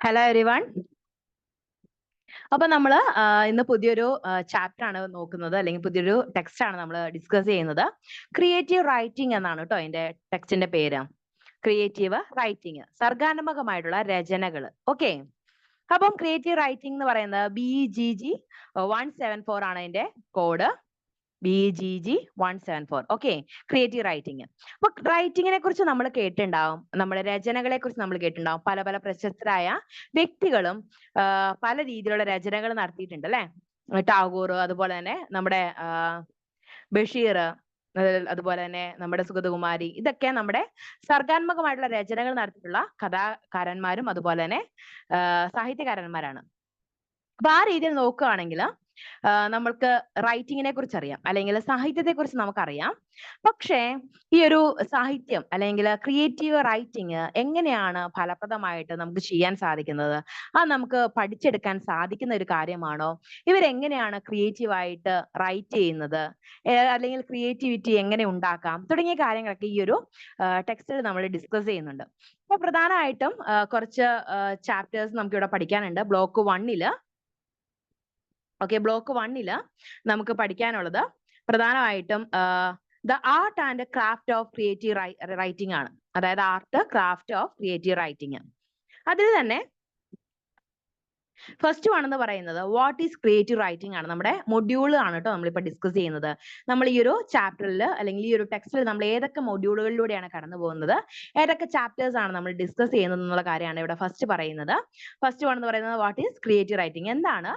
Hello everyone. അപ്പൊ നമ്മള് ഇന്ന് പുതിയൊരു ചാപ്റ്റർ ആണ് നോക്കുന്നത്, അല്ലെങ്കിൽ പുതിയൊരു ടെക്സ്റ്റ് ആണ് നമ്മൾ ഡിസ്കസ് ചെയ്യുന്നത്. ക്രിയേറ്റീവ് റൈറ്റിംഗ് എന്നാണ് കേട്ടോ അതിന്റെ ടെക്സ്റ്റിന്റെ പേര്. ക്രിയേറ്റീവ് റൈറ്റിംഗ്, സർഗാത്മകമായിട്ടുള്ള രചനകൾ. ഓക്കെ, അപ്പം ക്രിയേറ്റീവ് റൈറ്റിംഗ് എന്ന് പറയുന്നത് BGG 174 ആണ് അതിന്റെ code. BGG 174. Okay, creative writing. അപ്പൊ റൈറ്റിങ്ങിനെ കുറിച്ച് നമ്മൾ കേട്ടിട്ടുണ്ടാവും, നമ്മുടെ രചനകളെ കുറിച്ച് നമ്മൾ കേട്ടിട്ടുണ്ടാവും. പല പല പ്രശസ്തരായ വ്യക്തികളും പല രീതിയിലുള്ള രചനകൾ നടത്തിയിട്ടുണ്ട് അല്ലെ. ടാഗോർ, അതുപോലെ തന്നെ നമ്മുടെ ബഷീർ, അതുപോലെ തന്നെ നമ്മുടെ സുഗതകുമാരി, ഇതൊക്കെ നമ്മുടെ സർഗാത്മകമായിട്ടുള്ള രചനകൾ നടത്തിയിട്ടുള്ള കഥാകാരന്മാരും അതുപോലെ തന്നെ സാഹിത്യകാരന്മാരാണ്. അപ്പൊ ആ രീതിയിൽ നോക്കുകയാണെങ്കിൽ നമ്മൾക്ക് റൈറ്റിങ്ങിനെ കുറിച്ച് അറിയാം, അല്ലെങ്കിൽ സാഹിത്യത്തെ കുറിച്ച് നമുക്കറിയാം. പക്ഷേ ഈ ഒരു സാഹിത്യം അല്ലെങ്കിൽ ക്രിയേറ്റീവ് റൈറ്റിംഗ് എങ്ങനെയാണ് ഫലപ്രദമായിട്ട് നമുക്ക് ചെയ്യാൻ സാധിക്കുന്നത്, അത് നമുക്ക് പഠിച്ചെടുക്കാൻ സാധിക്കുന്ന ഒരു കാര്യമാണോ? ഇവരെങ്ങനെയാണ് ക്രിയേറ്റീവായിട്ട് റൈറ്റ് ചെയ്യുന്നത്, അല്ലെങ്കിൽ ക്രിയേറ്റിവിറ്റി എങ്ങനെ ഉണ്ടാക്കാം, തുടങ്ങിയ കാര്യങ്ങളൊക്കെ ഈ ഒരു ടെക്സ്റ്റിൽ നമ്മൾ ഡിസ്കസ് ചെയ്യുന്നുണ്ട്. അപ്പൊ പ്രധാനമായിട്ടും കുറച്ച് ചാപ്റ്റേഴ്സ് നമുക്ക് ഇവിടെ പഠിക്കാനുണ്ട്. ബ്ലോക്ക് 1-ല് ബ്ലോക്ക് 1-ല് നമുക്ക് പഠിക്കാനുള്ളത് പ്രധാനമായിട്ടും the art and craft of creative writing ആണ്. അതായത് art, craft of creative writing. അതിൽ തന്നെ ഫസ്റ്റ് വൺ എന്ന് പറയുന്നത് വാട്ട് ഈസ് ക്രിയേറ്റീവ് റൈറ്റിംഗ് ആണ്. നമ്മുടെ മൊഡ്യൂൾ ആണ് കേട്ടോ നമ്മളിപ്പോൾ ഡിസ്കസ് ചെയ്യുന്നത്. നമ്മൾ ഈ ഒരു ചാപ്റ്ററിൽ അല്ലെങ്കിൽ ഈ ഒരു ടെക്സ്റ്റിൽ നമ്മൾ ഏതൊക്കെ മൊഡ്യൂളുകളിലൂടെയാണ് കടന്നു പോകുന്നത്, ഏതൊക്കെ ചാപ്റ്റേഴ്സ് ആണ് നമ്മൾ ഡിസ്കസ് ചെയ്യുന്നത് എന്നുള്ള കാര്യമാണ് ഇവിടെ ഫസ്റ്റ് പറയുന്നത്. ഫസ്റ്റ് വൺ എന്ന് പറയുന്നത് വാട്ട് ഈസ് ക്രിയേറ്റീവ് റൈറ്റിംഗ്, എന്താണ്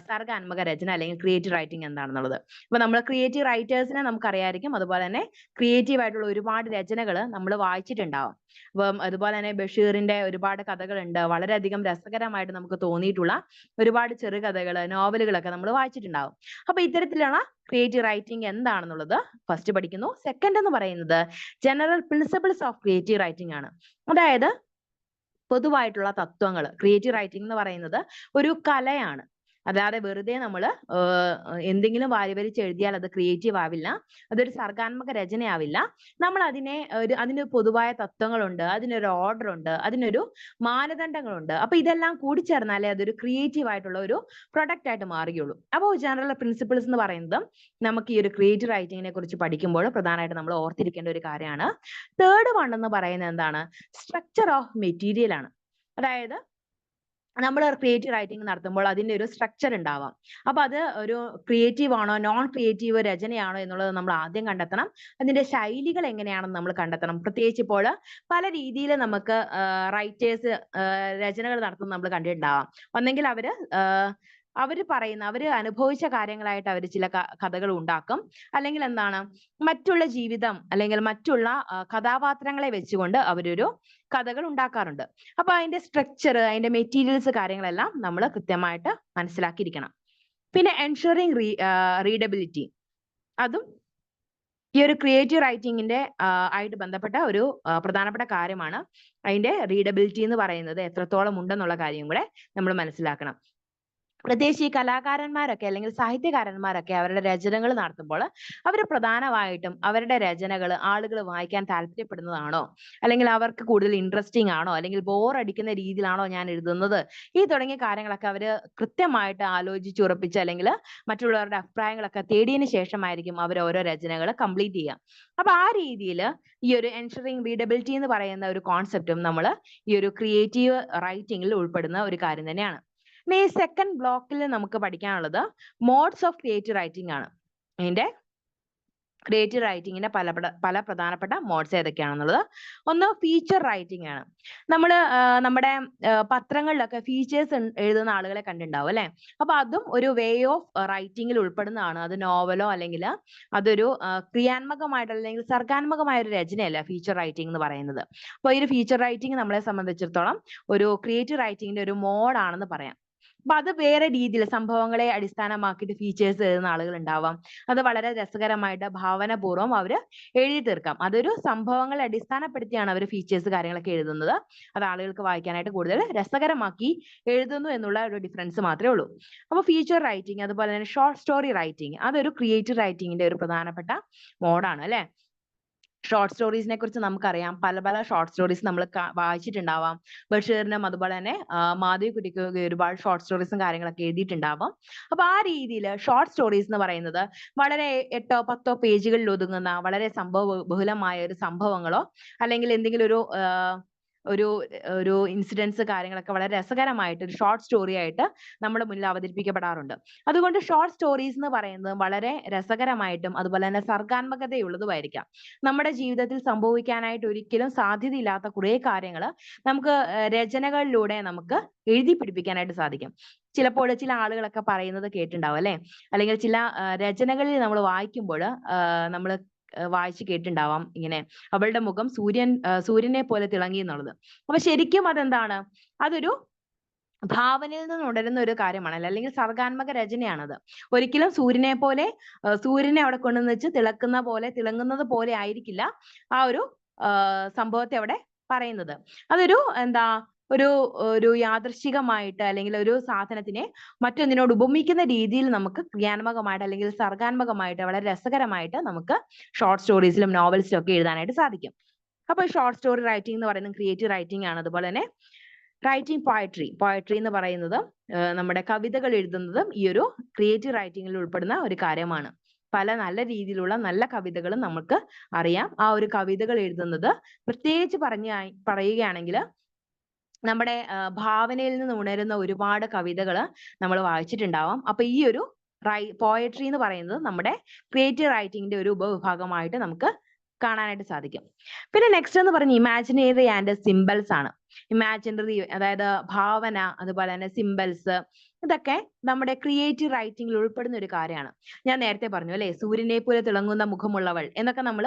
സർഗാത്മക രചന അല്ലെങ്കിൽ ക്രിയേറ്റീവ് റൈറ്റിംഗ് എന്താണെന്നുള്ളത്. അപ്പൊ നമ്മൾ ക്രിയേറ്റീവ് റൈറ്റേഴ്സിനെ നമുക്കറിയായിരിക്കും, അതുപോലെ തന്നെ ക്രിയേറ്റീവ് ആയിട്ടുള്ള ഒരുപാട് രചനകൾ നമ്മൾ വായിച്ചിട്ടുണ്ടാവും. അപ്പം അതുപോലെ തന്നെ ബഷീറിന്റെ ഒരുപാട് കഥകളുണ്ട്, വളരെയധികം രസകരമായിട്ട് നമുക്ക് തോന്നിയിട്ടുള്ള ഒരുപാട് ചെറുകഥകൾ, നോവലുകളൊക്കെ നമ്മൾ വായിച്ചിട്ടുണ്ടാവും. അപ്പൊ ഇത്തരത്തിലുള്ള ക്രിയേറ്റീവ് റൈറ്റിംഗ് എന്താണെന്നുള്ളത് ഫസ്റ്റ് പഠിക്കുന്നു. സെക്കൻഡ് എന്ന് പറയുന്നത് general principles of creative writing ആണ്. അതായത് പൊതുവായിട്ടുള്ള തത്വങ്ങൾ. ക്രിയേറ്റീവ് റൈറ്റിംഗ് എന്ന് പറയുന്നത് ഒരു കലയാണ്. അല്ലാതെ വെറുതെ നമ്മൾ എന്തെങ്കിലും വാരിവലിച്ച് എഴുതിയാൽ അത് ക്രിയേറ്റീവ് ആവില്ല, അതൊരു സർഗാത്മക രചനയാവില്ല. നമ്മൾ അതിന് പൊതുവായ തത്വങ്ങളുണ്ട്, അതിനൊരു ഓർഡർ ഉണ്ട്, അതിനൊരു മാനദണ്ഡങ്ങളുണ്ട്. അപ്പൊ ഇതെല്ലാം കൂടി ചേർന്നാലേ അതൊരു ക്രിയേറ്റീവ് ആയിട്ടുള്ള ഒരു പ്രൊഡക്റ്റ് ആയിട്ട് മാറുകയുള്ളൂ. അപ്പോൾ ജനറൽ പ്രിൻസിപ്പിൾസ് എന്ന് പറയുന്നത് നമുക്ക് ഈ ഒരു ക്രിയേറ്റീവ് റൈറ്റിങ്ങിനെ കുറിച്ച് പഠിക്കുമ്പോൾ പ്രധാനമായിട്ട് നമ്മൾ ഓർത്തിരിക്കേണ്ട ഒരു കാര്യമാണ്. തേർഡ് വൺ എന്ന് പറയുന്നത് എന്താണ്? സ്ട്രക്ചർ ഓഫ് മെറ്റീരിയൽ ആണ്. അതായത് നമ്മൾ ക്രിയേറ്റീവ് റൈറ്റിംഗ് നടത്തുമ്പോൾ അതിന്റെ ഒരു സ്ട്രക്ചർ ഉണ്ടാവാം. അപ്പൊ അത് ഒരു ക്രിയേറ്റീവ് ആണോ നോൺ ക്രിയേറ്റീവ് രചനയാണോ എന്നുള്ളത് നമ്മൾ ആദ്യം കണ്ടെത്തണം. അതിന്റെ ശൈലികൾ എങ്ങനെയാണെന്ന് നമ്മൾ കണ്ടെത്തണം. പ്രത്യേകിച്ച് ഇപ്പോൾ പല രീതിയിൽ നമുക്ക് റൈറ്റേഴ്സ് രചനകൾ നടത്തുന്നത് നമ്മൾ കണ്ടിട്ടുണ്ടാവാം. ഒന്നെങ്കിൽ അവര് അനുഭവിച്ച കാര്യങ്ങളായിട്ട് അവർ ചില കഥകൾ ഉണ്ടാക്കും, അല്ലെങ്കിൽ എന്താണ് മറ്റുള്ള ജീവിതം അല്ലെങ്കിൽ മറ്റുള്ള കഥാപാത്രങ്ങളെ വെച്ചുകൊണ്ട് അവരൊരു കഥകൾ ഉണ്ടാക്കാറുണ്ട്. അപ്പൊ അതിന്റെ സ്ട്രക്ചർ, അതിന്റെ മെറ്റീരിയൽസ്, കാര്യങ്ങളെല്ലാം നമ്മൾ കൃത്യമായിട്ട് മനസ്സിലാക്കിയിരിക്കണം. പിന്നെ എൻഷുറിങ് റീഡബിലിറ്റി, അതും ഈ ഒരു ക്രിയേറ്റീവ് റൈറ്റിംഗിന്റെ ആയിട്ട് ബന്ധപ്പെട്ട ഒരു പ്രധാനപ്പെട്ട കാര്യമാണ്. അതിന്റെ റീഡബിലിറ്റി എന്ന് പറയുന്നത് എത്രത്തോളം ഉണ്ടെന്നുള്ള കാര്യം കൂടെ നമ്മൾ മനസ്സിലാക്കണം. പ്രത്യേകിച്ച് ഈ കലാകാരന്മാരൊക്കെ അല്ലെങ്കിൽ സാഹിത്യകാരന്മാരൊക്കെ അവരുടെ രചനകൾ നടത്തുമ്പോൾ അവർ പ്രധാനമായിട്ടും അവരുടെ രചനകൾ ആളുകൾ വായിക്കാൻ താല്പര്യപ്പെടുന്നതാണോ, അല്ലെങ്കിൽ അവർക്ക് കൂടുതൽ ഇൻട്രസ്റ്റിംഗ് ആണോ, അല്ലെങ്കിൽ ബോർ അടിക്കുന്ന രീതിയിലാണോ ഞാൻ എഴുതുന്നത്, ഈ തുടങ്ങിയ കാര്യങ്ങളൊക്കെ അവർ കൃത്യമായിട്ട് ആലോചിച്ചുറപ്പിച്ച് അല്ലെങ്കിൽ മറ്റുള്ളവരുടെ അഭിപ്രായങ്ങളൊക്കെ തേടിയതിനു ശേഷമായിരിക്കും അവർ ഓരോ രചനകൾ കംപ്ലീറ്റ് ചെയ്യുക. അപ്പൊ ആ രീതിയിൽ ഈ ഒരു എൻഷുറിങ് റീഡബിലിറ്റി എന്ന് പറയുന്ന ഒരു കോൺസെപ്റ്റും നമ്മൾ ഈ ഒരു ക്രിയേറ്റീവ് റൈറ്റിംഗിൽ ഉൾപ്പെടുന്ന ഒരു കാര്യം തന്നെയാണ്. ഈ സെക്കൻഡ് ബ്ലോക്കിൽ നമുക്ക് പഠിക്കാനുള്ളത് മോഡ്സ് ഓഫ് ക്രിയേറ്റീവ് റൈറ്റിംഗ് ആണ്. ഇതിന്റെ ക്രിയേറ്റീവ് റൈറ്റിങ്ങിന്റെ പല പ്രധാനപ്പെട്ട മോഡ്സ് ഏതൊക്കെയാണെന്നുള്ളത്. ഒന്ന് ഫീച്ചർ റൈറ്റിംഗ് ആണ്. നമ്മൾ നമ്മുടെ പത്രങ്ങളിലൊക്കെ ഫീച്ചേഴ്സ് എഴുതുന്ന ആളുകളെ കണ്ടിട്ടുണ്ടാവും അല്ലെ. അപ്പൊ അതും ഒരു വേ ഓഫ് റൈറ്റിംഗിൽ ഉൾപ്പെടുന്നതാണ്. അത് നോവലോ അല്ലെങ്കിൽ അതൊരു ക്രിയാത്മകമായിട്ട് അല്ലെങ്കിൽ സർഗാത്മകമായ ഒരു രചനയല്ല ഫീച്ചർ റൈറ്റിംഗ് എന്ന് പറയുന്നത്. അപ്പൊ ഈ ഒരു ഫീച്ചർ റൈറ്റിംഗ് നമ്മളെ സംബന്ധിച്ചിടത്തോളം ഒരു ക്രിയേറ്റീവ് റൈറ്റിംഗിന്റെ ഒരു മോഡാണെന്ന് പറയാം. അപ്പൊ അത് വേറെ രീതിയിൽ സംഭവങ്ങളെ അടിസ്ഥാനമാക്കിയിട്ട് ഫീച്ചേഴ്സ് എഴുതുന്ന ആളുകൾ ഉണ്ടാവാം. അത് വളരെ രസകരമായിട്ട് ഭാവനാപൂർവ്വം അവര് എഴുതി തീർക്കാം. അതൊരു സംഭവങ്ങളെ അടിസ്ഥാനപ്പെടുത്തിയാണ് അവർ ഫീച്ചേഴ്സ് കാര്യങ്ങളൊക്കെ എഴുതുന്നത്. അത് ആളുകൾക്ക് വായിക്കാനായിട്ട് കൂടുതൽ രസകരമാക്കി എഴുതുന്നു എന്നുള്ള ഒരു ഡിഫറൻസ് മാത്രമേ ഉള്ളൂ. അപ്പൊ ഫീച്ചർ റൈറ്റിംഗ് അതുപോലെ തന്നെ ഷോർട്ട് സ്റ്റോറി റൈറ്റിംഗ് അതൊരു ക്രിയേറ്റീവ് റൈറ്റിംഗിന്റെ ഒരു പ്രധാനപ്പെട്ട മോഡാണ് അല്ലെ. ഷോർട്ട് സ്റ്റോറീസിനെ കുറിച്ച് നമുക്കറിയാം. പല ഷോർട്ട് സ്റ്റോറീസ് നമ്മൾ വായിച്ചിട്ടുണ്ടാവാം. ബഷീറിനും അതുപോലെ തന്നെ മാധവിക്കുട്ടിക്കൊക്കെ ഒരുപാട് ഷോർട്ട് സ്റ്റോറീസും കാര്യങ്ങളൊക്കെ എഴുതിയിട്ടുണ്ടാവാം. അപ്പൊ ആ രീതിയിൽ ഷോർട്ട് സ്റ്റോറീസ് എന്ന് പറയുന്നത് വളരെ 8 10 പേജുകളിൽ ഒതുങ്ങുന്ന വളരെ ബഹുലമായ ഒരു സംഭവങ്ങളോ അല്ലെങ്കിൽ എന്തെങ്കിലും ഒരു ഇൻസിഡൻസ് കാര്യങ്ങളൊക്കെ വളരെ രസകരമായിട്ട് ഒരു ഷോർട്ട് സ്റ്റോറി ആയിട്ട് നമ്മുടെ മുന്നിൽ അവതരിപ്പിക്കപ്പെടാറുണ്ട്. അതുകൊണ്ട് ഷോർട്ട് സ്റ്റോറീസ് എന്ന് പറയുന്നത് വളരെ രസകരമായിട്ടും അതുപോലെ തന്നെ സർഗാത്മകതയുള്ളതുമായിരിക്കാം. നമ്മുടെ ജീവിതത്തിൽ സംഭവിക്കാനായിട്ട് ഒരിക്കലും സാധ്യതയില്ലാത്ത കുറേ കാര്യങ്ങൾ നമുക്ക് രചനകളിലൂടെ നമുക്ക് എഴുതി പിടിപ്പിക്കാനായിട്ട് സാധിക്കും. ചിലപ്പോൾ ചില ആളുകളൊക്കെ പറയുന്നത് കേട്ടിട്ടുണ്ടാവും അല്ലെ. അല്ലെങ്കിൽ ചില രചനകളിൽ നമ്മൾ വായിക്കുമ്പോൾ നമ്മൾ വായിച്ച് കേട്ടിട്ടുണ്ടാവാം ഇങ്ങനെ അവളുടെ മുഖം സൂര്യനെ പോലെ തിളങ്ങി എന്നുള്ളത്. അപ്പൊ ശരിക്കും അതെന്താണ്? അതൊരു ഭാവനയിൽ നിന്ന് ഉണരുന്ന ഒരു കാര്യമാണ് അല്ലെങ്കിൽ സർഗാത്മക രചനയാണത്. ഒരിക്കലും സൂര്യനെ അവിടെ കൊണ്ടുവന്ന് വെച്ച് തിളങ്ങുന്നത് പോലെ ആയിരിക്കില്ല ആ ഒരു സംഭവത്തെ അവിടെ പറയുന്നത്. അതൊരു ഒരു യാദൃശ്ചികമായിട്ട് അല്ലെങ്കിൽ ഒരു സാധനത്തിനെ മറ്റൊന്നിനോട് ഉപമിക്കുന്ന രീതിയിൽ നമുക്ക് ക്രിയാത്മകമായിട്ട് അല്ലെങ്കിൽ സർഗാത്മകമായിട്ട് വളരെ രസകരമായിട്ട് നമുക്ക് ഷോർട്ട് സ്റ്റോറീസിലും നോവൽസിലും ഒക്കെ എഴുതാനായിട്ട് സാധിക്കും. അപ്പൊ ഷോർട്ട് സ്റ്റോറി റൈറ്റിംഗ് എന്ന് പറയുന്നത് ക്രിയേറ്റീവ് റൈറ്റിംഗ് ആണ്. അതുപോലെ തന്നെ റൈറ്റിംഗ് പോയട്രി എന്ന് പറയുന്നത് നമ്മുടെ കവിതകൾ എഴുതുന്നതും ഈ ഒരു ക്രിയേറ്റീവ് റൈറ്റിംഗിൽ ഉൾപ്പെടുന്ന ഒരു കാര്യമാണ്. പല നല്ല രീതിയിലുള്ള നല്ല കവിതകളും നമുക്ക് അറിയാം. ആ ഒരു കവിതകൾ എഴുതുന്നത് പ്രത്യേകിച്ച് പറയുകയാണെങ്കിൽ നമ്മുടെ ഭാവനയിൽ നിന്ന് ഉണരുന്ന ഒരുപാട് കവിതകൾ നമ്മൾ വായിച്ചിട്ടുണ്ടാവാം. അപ്പൊ ഈ ഒരു പോയട്രി എന്ന് പറയുന്നത് നമ്മുടെ ക്രിയേറ്റീവ് റൈറ്റിംഗിന്റെ ഒരു ഉപവിഭാഗമായിട്ട് നമുക്ക് കാണാനായിട്ട് സാധിക്കും. പിന്നെ നെക്സ്റ്റ് എന്ന് പറഞ്ഞ ഇമാജിനറി ആൻഡ് സിംബൽസ് ആണ്. ഇമാജിനറി അതായത് ഭാവന അതുപോലെ തന്നെ സിംബൽസ് ഇതൊക്കെ നമ്മുടെ ക്രിയേറ്റീവ് റൈറ്റിംഗിൽ ഉൾപ്പെടുന്ന ഒരു കാര്യമാണ്. ഞാൻ നേരത്തെ പറഞ്ഞു അല്ലെ, സൂര്യനെ പോലെ തിളങ്ങുന്ന മുഖമുള്ളവൾ എന്നൊക്കെ നമ്മൾ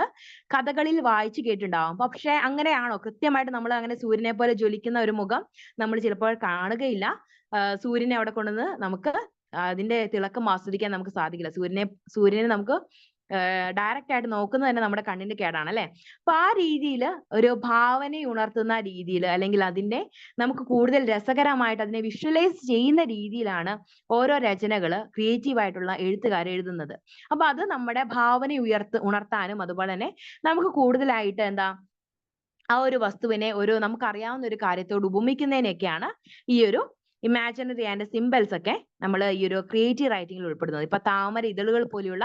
കഥകളിൽ വായിച്ചു കേട്ടിട്ടുണ്ടാവും. പക്ഷെ അങ്ങനെയാണോ? കൃത്യമായിട്ട് നമ്മൾ അങ്ങനെ സൂര്യനെ പോലെ ജ്വലിക്കുന്ന ഒരു മുഖം നമ്മൾ ചിലപ്പോൾ കാണുകയില്ല. സൂര്യനെ അവിടെ കൊണ്ടുവന്ന് നമുക്ക് അതിന്റെ തിളക്കം ആസ്വദിക്കാൻ നമുക്ക് സാധിക്കില്ല. സൂര്യനെ നമുക്ക് ഡയറക്റ്റ് ആയിട്ട് നോക്കുന്നത് തന്നെ നമ്മുടെ കണ്ണിന്റെ കേടാണ് അല്ലെ. അപ്പൊ ആ രീതിയിൽ ഒരു ഭാവന ഉണർത്തുന്ന രീതിയിൽ അല്ലെങ്കിൽ അതിന്റെ നമുക്ക് കൂടുതൽ രസകരമായിട്ട് അതിനെ വിഷ്വലൈസ് ചെയ്യുന്ന രീതിയിലാണ് ഓരോ രചനകള് ക്രിയേറ്റീവ് ആയിട്ടുള്ള എഴുത്തുകാർ എഴുതുന്നത്. അപ്പൊ അത് നമ്മുടെ ഭാവന ഉണർത്താനും അതുപോലെ തന്നെ നമുക്ക് കൂടുതലായിട്ട് ആ ഒരു വസ്തുവിനെ നമുക്കറിയാവുന്ന ഒരു കാര്യത്തോട് ഉപമിക്കുന്നതിനൊക്കെയാണ് ഈ ഒരു ഇമാജിനറി ആൻഡ് സിംബൽസ് ഒക്കെ നമ്മൾ ഈ ഒരു ക്രിയേറ്റീവ് റൈറ്റിംഗിൽ ഉൾപ്പെടുന്നത്. ഇപ്പൊ താമര ഇതളുകൾ പോലെയുള്ള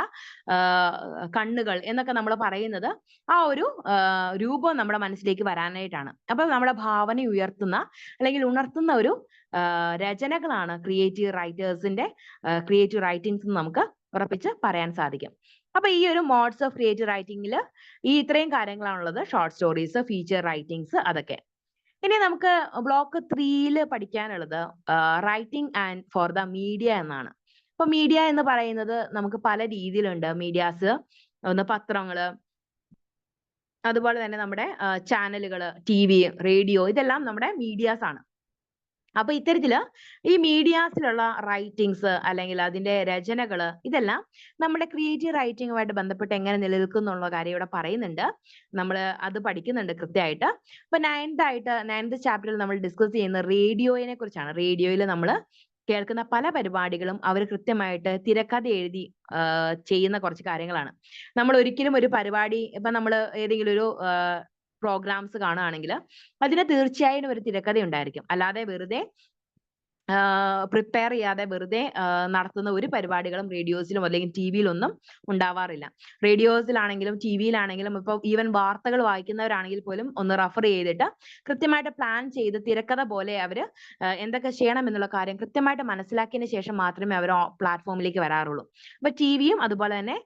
കണ്ണുകൾ എന്നൊക്കെ നമ്മൾ പറയുന്നത് ആ ഒരു രൂപം നമ്മുടെ മനസ്സിലേക്ക് വരാനായിട്ടാണ്. അപ്പൊ നമ്മുടെ ഭാവന ഉയർത്തുന്ന അല്ലെങ്കിൽ ഉണർത്തുന്ന ഒരു രചനകളാണ് ക്രിയേറ്റീവ് റൈറ്റിംഗ്സ് നമുക്ക് ഉറപ്പിച്ച് പറയാൻ സാധിക്കും. അപ്പൊ ഈ ഒരു മോഡ്സ് ഓഫ് ക്രിയേറ്റീവ് റൈറ്റിംഗിൽ ഈ ഇത്രയും കാര്യങ്ങളാണുള്ളത്. ഷോർട്ട് സ്റ്റോറീസ്, ഫീച്ചർ റൈറ്റിംഗ്സ്, അതൊക്കെ. ഇനി നമുക്ക് ബ്ലോക്ക് 3 പഠിക്കാനുള്ളത് writing and for the media എന്നാണ്. അപ്പൊ മീഡിയ എന്ന് പറയുന്നത് നമുക്ക് പല രീതിയിലുണ്ട്. മീഡിയാസ് പത്രങ്ങള്, അതുപോലെ തന്നെ നമ്മുടെ ചാനലുകള്, TV, റേഡിയോ, ഇതെല്ലാം നമ്മുടെ മീഡിയാസ് ആണ്. അപ്പൊ ഇത്തരത്തില് ഈ മീഡിയാസിലുള്ള റൈറ്റിംഗ്സ് അല്ലെങ്കിൽ അതിന്റെ രചനകള് ഇതെല്ലാം നമ്മുടെ ക്രിയേറ്റീവ് റൈറ്റിംഗുമായിട്ട് ബന്ധപ്പെട്ട് എങ്ങനെ നിലനിൽക്കുന്നുള്ള കാര്യം ഇവിടെ പറയുന്നുണ്ട്. നമ്മൾ അത് പഠിക്കുന്നുണ്ട് കൃത്യമായിട്ട്. അപ്പൊ 9th ചാപ്റ്ററിൽ നമ്മൾ ഡിസ്കസ് ചെയ്യുന്ന റേഡിയോയെ കുറിച്ചാണ്. റേഡിയോയിൽ നമ്മൾ കേൾക്കുന്ന പല പരിപാടികളും അവർ കൃത്യമായിട്ട് തിരക്കഥ എഴുതി ചെയ്യുന്ന കുറച്ച് കാര്യങ്ങളാണ്. നമ്മൾ ഒരിക്കലും ഒരു പരിപാടി ഇപ്പൊ നമ്മൾ ഏതെങ്കിലും ഒരു പ്രോഗ്രാംസ് കാണുകയാണെങ്കിൽ അതിന് തീർച്ചയായും ഒരു തിരക്കഥ ഉണ്ടായിരിക്കും. അല്ലാതെ വെറുതെ പ്രിപ്പയർ ചെയ്യാതെ വെറുതെ നടത്തുന്ന ഒരു പരിപാടികളും റേഡിയോസിലും അല്ലെങ്കിൽ TV-യിലൊന്നും ഉണ്ടാവാറില്ല. റേഡിയോസിലാണെങ്കിലും TV-യിലാണെങ്കിലും ഇപ്പൊ ഈവൻ വാർത്തകൾ വായിക്കുന്നവരാണെങ്കിൽ പോലും ഒന്ന് റെഫർ ചെയ്തിട്ട് കൃത്യമായിട്ട് പ്ലാൻ ചെയ്ത് തിരക്കഥ പോലെ അവര് എന്തൊക്കെ ചെയ്യണം എന്നുള്ള കാര്യം കൃത്യമായിട്ട് മനസ്സിലാക്കിയതിന് ശേഷം മാത്രമേ അവർ പ്ലാറ്റ്ഫോമിലേക്ക് വരാറുള്ളൂ. അപ്പൊ TV-യും അതുപോലെ തന്നെ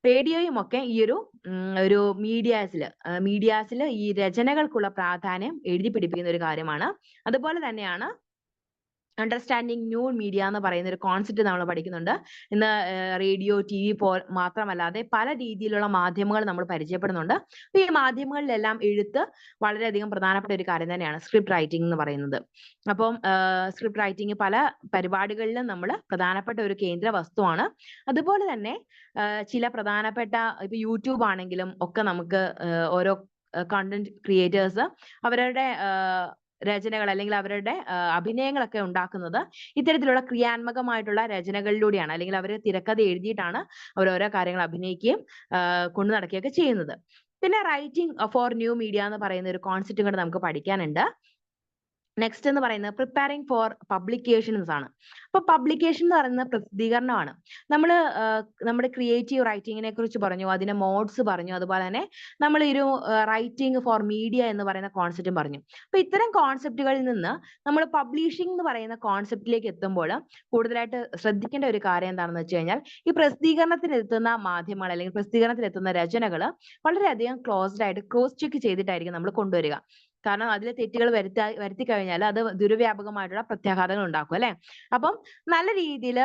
റേഡിയോയും ഒക്കെ ഈ ഒരു മീഡിയാസിൽ ഈ രചനകൾക്കുള്ള പ്രാധാന്യം എഴുതി പിടിപ്പിക്കുന്ന ഒരു കാര്യമാണ്. അതുപോലെ തന്നെയാണ് അണ്ടർസ്റ്റാൻഡിങ് ന്യൂ മീഡിയ എന്ന് പറയുന്ന ഒരു കോൺസെപ്റ്റ് നമ്മൾ പഠിക്കുന്നുണ്ട്. ഇന്ന് റേഡിയോ, TV മാത്രമല്ലാതെ പല രീതിയിലുള്ള മാധ്യമങ്ങൾ നമ്മൾ പരിചയപ്പെടുന്നുണ്ട്. അപ്പൊ ഈ മാധ്യമങ്ങളിലെല്ലാം എഴുത്ത് വളരെയധികം പ്രധാനപ്പെട്ട ഒരു കാര്യം തന്നെയാണ്, സ്ക്രിപ്റ്റ് റൈറ്റിംഗ് എന്ന് പറയുന്നത്. അപ്പം സ്ക്രിപ്റ്റ് റൈറ്റിംഗ് പല പരിപാടികളിലും നമ്മൾ പ്രധാനപ്പെട്ട ഒരു കേന്ദ്ര വസ്തുവാണ്. അതുപോലെ തന്നെ ചില പ്രധാനപ്പെട്ട ഇപ്പൊ യൂട്യൂബ് ആണെങ്കിലും ഒക്കെ നമുക്ക് ഓരോ കണ്ടന്റ് ക്രിയേറ്റേഴ്സ് അവരുടെ രചനകൾ അല്ലെങ്കിൽ അവരുടെ അഭിനയങ്ങളൊക്കെ ഉണ്ടാക്കുന്നത് ഇത്തരത്തിലുള്ള ക്രിയാത്മകമായിട്ടുള്ള രചനകളിലൂടെയാണ്. അല്ലെങ്കിൽ അവർ തിരക്കഥ എഴുതിയിട്ടാണ് അവർ ഓരോ കാര്യങ്ങൾ അഭിനയിക്കുകയും കൊണ്ടു നടക്കുകയൊക്കെ ചെയ്യുന്നത്. പിന്നെ റൈറ്റിംഗ് ഫോർ ന്യൂ മീഡിയ എന്ന് പറയുന്ന ഒരു കോൺസെപ്റ്റും കൂടെ നമുക്ക് പഠിക്കാനുണ്ട്. നെക്സ്റ്റ് എന്ന് പറയുന്നത് പ്രിപ്പയറിംഗ് ഫോർ പബ്ലിക്കേഷൻസ് ആണ്. അപ്പൊ പബ്ലിക്കേഷൻ എന്ന് പറയുന്നത് പ്രസിദ്ധീകരണമാണ്. നമ്മുടെ ക്രിയേറ്റീവ് റൈറ്റിങ്ങിനെ കുറിച്ച് പറഞ്ഞു, അതിന്റെ മോഡ്സ് പറഞ്ഞു, അതുപോലെ തന്നെ നമ്മൾ ഒരു റൈറ്റിംഗ് ഫോർ മീഡിയ എന്ന് പറയുന്ന കോൺസെപ്റ്റും പറഞ്ഞു. അപ്പൊ ഇത്തരം കോൺസെപ്റ്റുകളിൽ നിന്ന് നമ്മൾ പബ്ലിഷിംഗ് എന്ന് പറയുന്ന കോൺസെപ്റ്റിലേക്ക് എത്തുമ്പോൾ കൂടുതലായിട്ട് ശ്രദ്ധിക്കേണ്ട ഒരു കാര്യം എന്താണെന്ന് വെച്ച് കഴിഞ്ഞാൽ, ഈ പ്രസിദ്ധീകരണത്തിനെത്തുന്ന മാധ്യമങ്ങൾ അല്ലെങ്കിൽ പ്രസിദ്ധീകരണത്തിലെത്തുന്ന രചനകൾ വളരെയധികം ക്രോസ് ചെക്ക് ചെയ്തിട്ടായിരിക്കും നമ്മൾ കൊണ്ടുവരിക. കാരണം അതിലെ തെറ്റുകൾ വരുത്തി കഴിഞ്ഞാൽ അത് ദുരുവ്യാപകമായിട്ടുള്ള പ്രത്യാഘാതങ്ങൾ ഉണ്ടാക്കും അല്ലെ. അപ്പം നല്ല രീതിയിൽ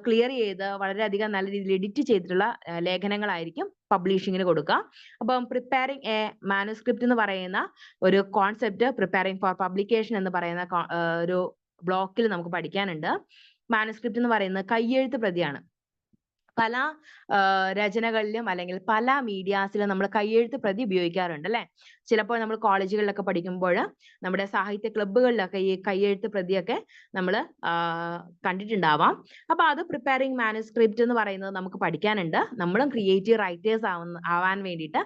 ക്ലിയർ ചെയ്ത് വളരെയധികം നല്ല രീതിയിൽ എഡിറ്റ് ചെയ്തിട്ടുള്ള ലേഖനങ്ങളായിരിക്കും പബ്ലിഷിങ്ങിന് കൊടുക്കുക. അപ്പം പ്രിപ്പയറിംഗ് എ മാനുസ്ക്രിപ്റ്റ് എന്ന് പറയുന്ന ഒരു കോൺസെപ്റ്റ് പ്രിപ്പയറിംഗ് ഫോർ പബ്ലിക്കേഷൻ എന്ന് പറയുന്ന ഒരു ബ്ലോക്കിൽ നമുക്ക് പഠിക്കാനുണ്ട്. മാനുസ്ക്രിപ്റ്റ് എന്ന് പറയുന്നത് കയ്യെഴുത്ത് പ്രതിയാണ്. പല രചനകളിലും അല്ലെങ്കിൽ പല മീഡിയാസിലും നമ്മൾ കയ്യെഴുത്ത് പ്രതി ഉപയോഗിക്കാറുണ്ട് അല്ലെ. ചിലപ്പോൾ നമ്മൾ കോളേജുകളിലൊക്കെ പഠിക്കുമ്പോൾ നമ്മുടെ സാഹിത്യ ക്ലബ്ബുകളിലൊക്കെ ഈ കയ്യെഴുത്ത് പ്രതിയൊക്കെ നമ്മൾ കണ്ടിട്ടുണ്ടാവാം. അപ്പൊ അത് പ്രിപ്പയറിംഗ് മാനുസ്ക്രിപ്റ്റ് എന്ന് പറയുന്നത് നമുക്ക് പഠിക്കാനുണ്ട്. നമ്മളും ക്രിയേറ്റീവ് റൈറ്റേഴ്സ് ആവാൻ വേണ്ടിയിട്ട്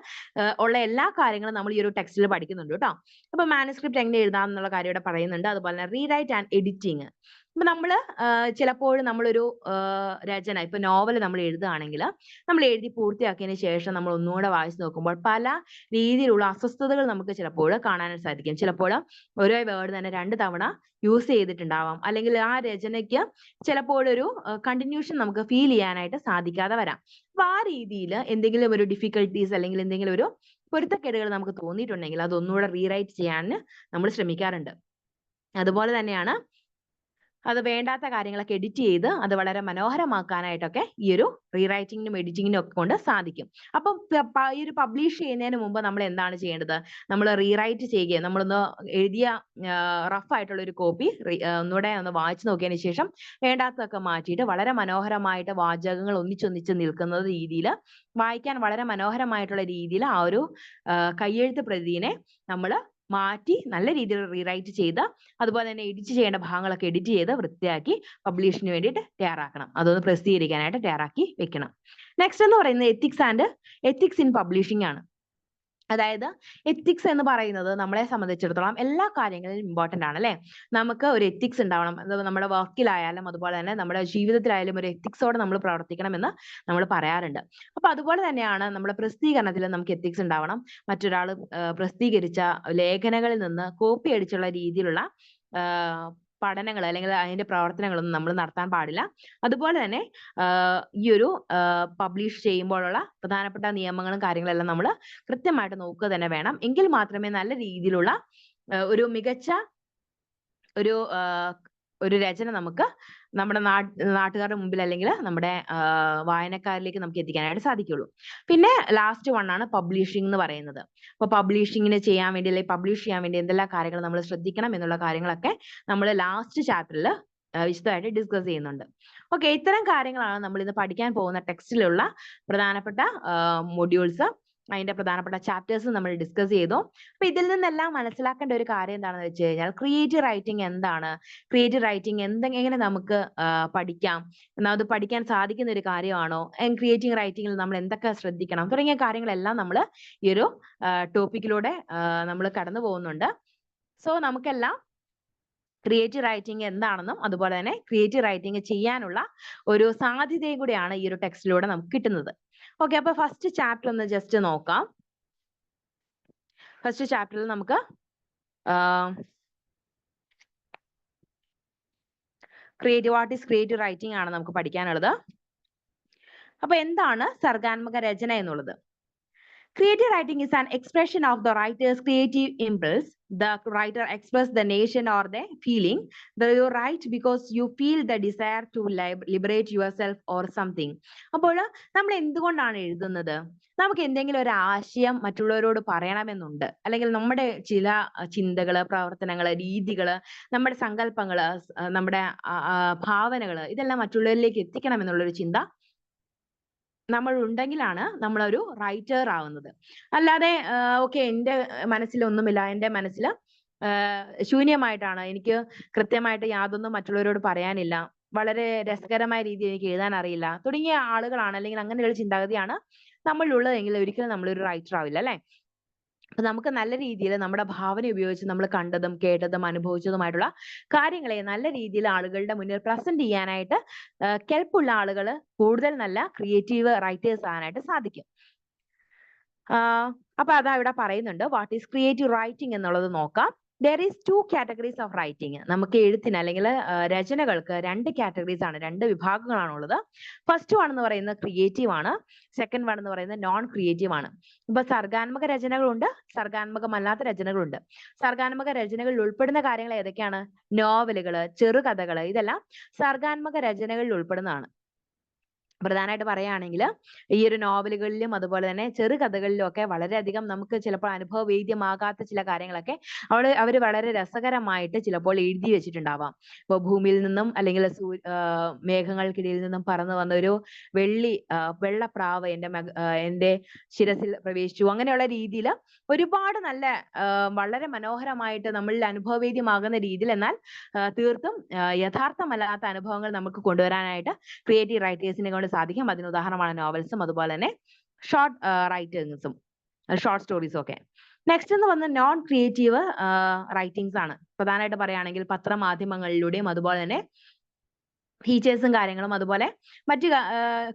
ഉള്ള എല്ലാ കാര്യങ്ങളും നമ്മൾ ഈ ഒരു ടെക്സ്റ്റിൽ പഠിക്കുന്നുണ്ട് കേട്ടോ. അപ്പൊ മാനുസ്ക്രിപ്റ്റ് എങ്ങനെ എഴുതാം എന്നുള്ള കാര്യം ഇവിടെ പറയുന്നുണ്ട്. അതുപോലെ തന്നെ റീറൈറ്റ് ആൻഡ് എഡിറ്റിംഗ്. അപ്പൊ നമ്മള് ചിലപ്പോൾ നമ്മളൊരു രചന, ഇപ്പൊ നോവൽ നമ്മൾ എഴുതുകയാണെങ്കിൽ നമ്മൾ എഴുതി പൂർത്തിയാക്കിയതിന് ശേഷം നമ്മൾ ഒന്നുകൂടെ വായിച്ചു നോക്കുമ്പോൾ പല രീതിയിലുള്ള അസ്വസ്ഥതകൾ നമുക്ക് ചിലപ്പോൾ കാണാനായിട്ട് സാധിക്കും. ചിലപ്പോൾ ഒരേ വേർഡ് തന്നെ 2 തവണ യൂസ് ചെയ്തിട്ടുണ്ടാവാം, അല്ലെങ്കിൽ ആ രചനയ്ക്ക് ചിലപ്പോൾ ഒരു കണ്ടിന്യൂഷൻ നമുക്ക് ഫീൽ ചെയ്യാനായിട്ട് സാധിക്കാതെ വരാം. അപ്പൊ ആ രീതിയിൽ എന്തെങ്കിലും ഒരു ഡിഫിക്കൽട്ടീസ് അല്ലെങ്കിൽ എന്തെങ്കിലും ഒരു പൊരുത്തക്കേടുകൾ നമുക്ക് തോന്നിയിട്ടുണ്ടെങ്കിൽ അതൊന്നുകൂടെ റീറൈറ്റ് ചെയ്യാൻ നമ്മൾ ശ്രമിക്കാറുണ്ട്. അതുപോലെ തന്നെയാണ് അത് വേണ്ടാത്ത കാര്യങ്ങളൊക്കെ എഡിറ്റ് ചെയ്ത് അത് വളരെ മനോഹരമാക്കാനായിട്ടൊക്കെ ഈ ഒരു റീറൈറ്റിങ്ങിനും എഡിറ്റിങ്ങിനും ഒക്കെ കൊണ്ട് സാധിക്കും. അപ്പം ഈ ഒരു പബ്ലിഷ് ചെയ്യുന്നതിന് മുമ്പ് നമ്മൾ എന്താണ് ചെയ്യേണ്ടത്? നമ്മൾ റീറൈറ്റ് ചെയ്യുകയും നമ്മളൊന്ന് എഴുതിയ റഫ് ആയിട്ടുള്ള ഒരു കോപ്പി ഒന്നുകൂടെ ഒന്ന് വായിച്ചു നോക്കിയതിന് ശേഷം വേണ്ടാത്തതൊക്കെ മാറ്റിയിട്ട് വളരെ മനോഹരമായിട്ട് വാചകങ്ങൾ ഒന്നിച്ചൊന്നിച്ച് നിൽക്കുന്ന രീതിയിൽ വായിക്കാൻ വളരെ മനോഹരമായിട്ടുള്ള രീതിയിൽ ആ ഒരു കയ്യെഴുത്ത് പ്രതിനെ നമ്മൾ മാറ്റി നല്ല രീതിയിൽ റീറൈറ്റ് ചെയ്ത് അതുപോലെ തന്നെ എഡിറ്റ് ചെയ്യേണ്ട ഭാഗങ്ങളൊക്കെ എഡിറ്റ് ചെയ്ത് വൃത്തിയാക്കി പബ്ലിഷിന് വേണ്ടിയിട്ട് തയ്യാറാക്കണം. അതൊന്ന് പ്രസിദ്ധീകരിക്കാനായിട്ട് തയ്യാറാക്കി വെക്കണം. നെക്സ്റ്റ് എന്ന് പറയുന്നത് എത്തിക്സ് ഇൻ പബ്ലിഷിംഗ് ആണ്. അതായത് എത്തിക്സ് എന്ന് പറയുന്നത് നമ്മളെ സംബന്ധിച്ചിടത്തോളം എല്ലാ കാര്യങ്ങളിലും ഇമ്പോർട്ടന്റ് ആണ് അല്ലെ. നമുക്ക് ഒരു എത്തിക്സ് ഉണ്ടാവണം. അത് നമ്മുടെ വർക്കിലായാലും അതുപോലെ തന്നെ നമ്മുടെ ജീവിതത്തിലായാലും ഒരു എത്തിക്സോടെ നമ്മൾ പ്രവർത്തിക്കണമെന്ന് നമ്മൾ പറയാറുണ്ട്. അപ്പൊ അതുപോലെ തന്നെയാണ് നമ്മുടെ പ്രസിദ്ധീകരണത്തിൽ നമുക്ക് എത്തിക്സ് ഉണ്ടാവണം. മറ്റൊരാൾ പ്രസിദ്ധീകരിച്ച ലേഖനങ്ങളിൽ നിന്ന് കോപ്പി അടിച്ചുള്ള രീതിയിലുള്ള പഠനങ്ങൾ അല്ലെങ്കിൽ അതിന്റെ പ്രവർത്തനങ്ങളൊന്നും നമ്മൾ നടത്താൻ പാടില്ല. അതുപോലെ തന്നെ ഈ ഒരു പബ്ലിഷ് ചെയ്യുമ്പോഴുള്ള പ്രധാനപ്പെട്ട നിയമങ്ങളും കാര്യങ്ങളെല്ലാം നമ്മൾ കൃത്യമായിട്ട് നോക്കുക തന്നെ വേണം. എങ്കിൽ മാത്രമേ നല്ല രീതിയിലുള്ള ഒരു മികച്ച ഒരു രചന നമുക്ക് നമ്മുടെ നാട്ടുകാരുടെ മുമ്പിൽ അല്ലെങ്കിൽ നമ്മുടെ വായനക്കാരിലേക്ക് നമുക്ക് എത്തിക്കാനായിട്ട് സാധിക്കുള്ളൂ. പിന്നെ ലാസ്റ്റ് ആണ് പബ്ലിഷിംഗ് എന്ന് പറയുന്നത്. അപ്പൊ പബ്ലിഷിങ്ങിന് ചെയ്യാൻ വേണ്ടി അല്ലെങ്കിൽ പബ്ലിഷ് ചെയ്യാൻ വേണ്ടി എന്തെല്ലാം കാര്യങ്ങൾ നമ്മൾ ശ്രദ്ധിക്കണം എന്നുള്ള കാര്യങ്ങളൊക്കെ നമ്മൾ ലാസ്റ്റ് ചാപ്റ്ററിൽ വിശദമായിട്ട് ഡിസ്കസ് ചെയ്യുന്നുണ്ട്. ഓക്കെ, ഇത്തരം കാര്യങ്ങളാണ് നമ്മൾ ഇന്ന് പഠിക്കാൻ പോകുന്ന ടെക്സ്റ്റിലുള്ള പ്രധാനപ്പെട്ട മൊഡ്യൂൾസ്, അതിന്റെ പ്രധാനപ്പെട്ട ചാപ്റ്റേഴ്സ് നമ്മൾ ഡിസ്കസ് ചെയ്തു. അപ്പൊ ഇതിൽ നിന്നെല്ലാം മനസ്സിലാക്കേണ്ട ഒരു കാര്യം എന്താണെന്ന് വെച്ച് കഴിഞ്ഞാൽ ക്രിയേറ്റീവ് റൈറ്റിംഗ് എന്താണ്, ക്രിയേറ്റീവ് റൈറ്റിംഗ് എങ്ങനെ നമുക്ക് പഠിക്കാം, അത് പഠിക്കാൻ സാധിക്കുന്ന ഒരു കാര്യമാണോ, ക്രിയേറ്റീവ് റൈറ്റിംഗിൽ നമ്മൾ എന്തൊക്കെ ശ്രദ്ധിക്കണം തുടങ്ങിയ കാര്യങ്ങളെല്ലാം നമ്മൾ ഈ ഒരു ടോപ്പിക്കിലൂടെ നമ്മൾ കടന്നു പോകുന്നുണ്ട്. സോ നമുക്കെല്ലാം ക്രിയേറ്റീവ് റൈറ്റിംഗ് എന്താണെന്നും അതുപോലെ തന്നെ ക്രിയേറ്റീവ് റൈറ്റിംഗ് ചെയ്യാനുള്ള ഒരു സാധ്യതയും കൂടിയാണ് ഈ ഒരു ടെക്സ്റ്റിലൂടെ നമുക്ക് കിട്ടുന്നത്. ഓക്കെ, അപ്പൊ ഫസ്റ്റ് ചാപ്റ്റർ ഒന്ന് ജസ്റ്റ് നോക്കാം. ഫസ്റ്റ് ചാപ്റ്ററിൽ നമുക്ക് വാട്ട് ഈസ് ക്രിയേറ്റീവ് റൈറ്റിംഗ് ആണ് നമുക്ക് പഠിക്കാനുള്ളത്. അപ്പൊ എന്താണ് സർഗാത്മക രചന എന്നുള്ളത്? Creative writing is an expression of the writer's creative impulse. The writer expresses the nation or the feeling. You write because you feel the desire to liberate yourself or something. അപ്പോൾ നമ്മൾ എന്തുകൊണ്ടാണ് എഴുതുന്നത്? നമുക്ക് എന്തെങ്കിലും ഒരു ആശയം മറ്റുള്ളവരോട് പറയണമെന്നുണ്ട്, അല്ലെങ്കിൽ നമ്മുടെ ചില ചിന്തകള്, പ്രവർത്തനങ്ങള്, രീതികള്, നമ്മുടെ സങ്കല്പങ്ങള്, നമ്മുടെ ഭാവനകള് ഇതെല്ലാം മറ്റുള്ളവരിലേക്ക് എത്തിക്കണം എന്നുള്ളൊരു ചിന്ത നമ്മൾ ഉണ്ടെങ്കിലാണ് നമ്മളൊരു റൈറ്റർ ആവുന്നത്. അല്ലാതെ ഓക്കെ എൻ്റെ മനസ്സിലൊന്നുമില്ല, എൻ്റെ മനസ്സിൽ ശൂന്യമായിട്ടാണ്, എനിക്ക് കൃത്യമായിട്ട് യാതൊന്നും മറ്റുള്ളവരോട് പറയാനില്ല, വളരെ രസകരമായ രീതിയിൽ എനിക്ക് എഴുതാൻ അറിയില്ല തുടങ്ങിയ ആളുകളാണ്, അല്ലെങ്കിൽ അങ്ങനെയുള്ള ചിന്താഗതിയാണ് നമ്മളിലുള്ളതെങ്കിൽ ഒരിക്കലും നമ്മളൊരു റൈറ്റർ ആവില്ല, അല്ലെ? അപ്പൊ നമുക്ക് നല്ല രീതിയിൽ നമ്മുടെ ഭാവന ഉപയോഗിച്ച് നമ്മൾ കണ്ടതും കേട്ടതും അനുഭവിച്ചതുമായിട്ടുള്ള കാര്യങ്ങളെ നല്ല രീതിയിൽ ആളുകളുടെ മുന്നിൽ പ്രസന്റ് ചെയ്യാനായിട്ട് കെൽപ്പുള്ള ആളുകൾ കൂടുതൽ നല്ല ക്രിയേറ്റീവ് റൈറ്റേഴ്സ് ആകാനായിട്ട് സാധിക്കും. അപ്പൊ അതാ ഇവിടെ പറയുന്നുണ്ട്, വാട്ട് ഈസ് ക്രിയേറ്റീവ് റൈറ്റിംഗ് എന്നുള്ളത് നോക്കാം. There is two categories of writing. നമുക്ക് എഴുത്തിന് അല്ലെങ്കിൽ രചനകൾക്ക് രണ്ട് കാറ്റഗറീസ് ആണ്, രണ്ട് വിഭാഗങ്ങളാണ് ഉള്ളത്. ഫസ്റ്റ് വൺ എന്ന് പറയുന്നത് ക്രിയേറ്റീവ് ആണ്, സെക്കൻഡ് വൺ എന്ന് പറയുന്നത് നോൺ ക്രിയേറ്റീവ് ആണ്. ഇപ്പൊ സർഗാത്മക രചനകളുണ്ട്, സർഗാത്മകമല്ലാത്ത രചനകളുണ്ട്. സർഗാത്മക രചനകളിൽ ഉൾപ്പെടുന്ന കാര്യങ്ങൾ ഏതൊക്കെയാണ്? നോവലുകള്, ചെറുകഥകള്, ഇതെല്ലാം സർഗാത്മക രചനകളിൽ ഉൾപ്പെടുന്നതാണ്. പ്രധാനമായിട്ട് പറയുകയാണെങ്കിൽ ഈ ഒരു നോവലുകളിലും അതുപോലെ തന്നെ ചെറുകഥകളിലും ഒക്കെ വളരെയധികം നമുക്ക് ചിലപ്പോൾ അനുഭവവേദ്യമാകാത്ത ചില കാര്യങ്ങളൊക്കെ അവർ വളരെ രസകരമായിട്ട് ചിലപ്പോൾ എഴുതി വെച്ചിട്ടുണ്ടാവാം. ഇപ്പൊ ഭൂമിയിൽ നിന്നും അല്ലെങ്കിൽ മേഘങ്ങൾക്കിടയിൽ നിന്നും പറന്നു വന്ന ഒരു വെള്ളപ്രാവ് എൻ്റെ ശിരസിൽ പ്രവേശിച്ചു, അങ്ങനെയുള്ള രീതിയിൽ ഒരുപാട് നല്ല വളരെ മനോഹരമായിട്ട് നമ്മളിൽ അനുഭവവേദ്യമാകുന്ന രീതിയിൽ, എന്നാൽ തീർത്തും യഥാർത്ഥമല്ലാത്ത അനുഭവങ്ങൾ നമുക്ക് കൊണ്ടുവരാനായിട്ട് ക്രിയേറ്റീവ് റൈറ്റേഴ്സിനെ കൊണ്ട് സാധിക്കും. അതിന് ഉദാഹരണമാണ് നോവൽസും അതുപോലെ തന്നെ ഷോർട്ട് റൈറ്റിംഗ്സും, ഷോർട്ട് സ്റ്റോറീസും ഒക്കെ. നെക്സ്റ്റ് എന്ന് പറഞ്ഞ നോൺ ക്രിയേറ്റീവ് റൈറ്റിംഗ്സ് ആണ്. പ്രധാനമായിട്ട് പറയുകയാണെങ്കിൽ പത്രമാധ്യമങ്ങളിലൂടെയും അതുപോലെ തന്നെ ഫീച്ചേഴ്സും കാര്യങ്ങളും അതുപോലെ മറ്റു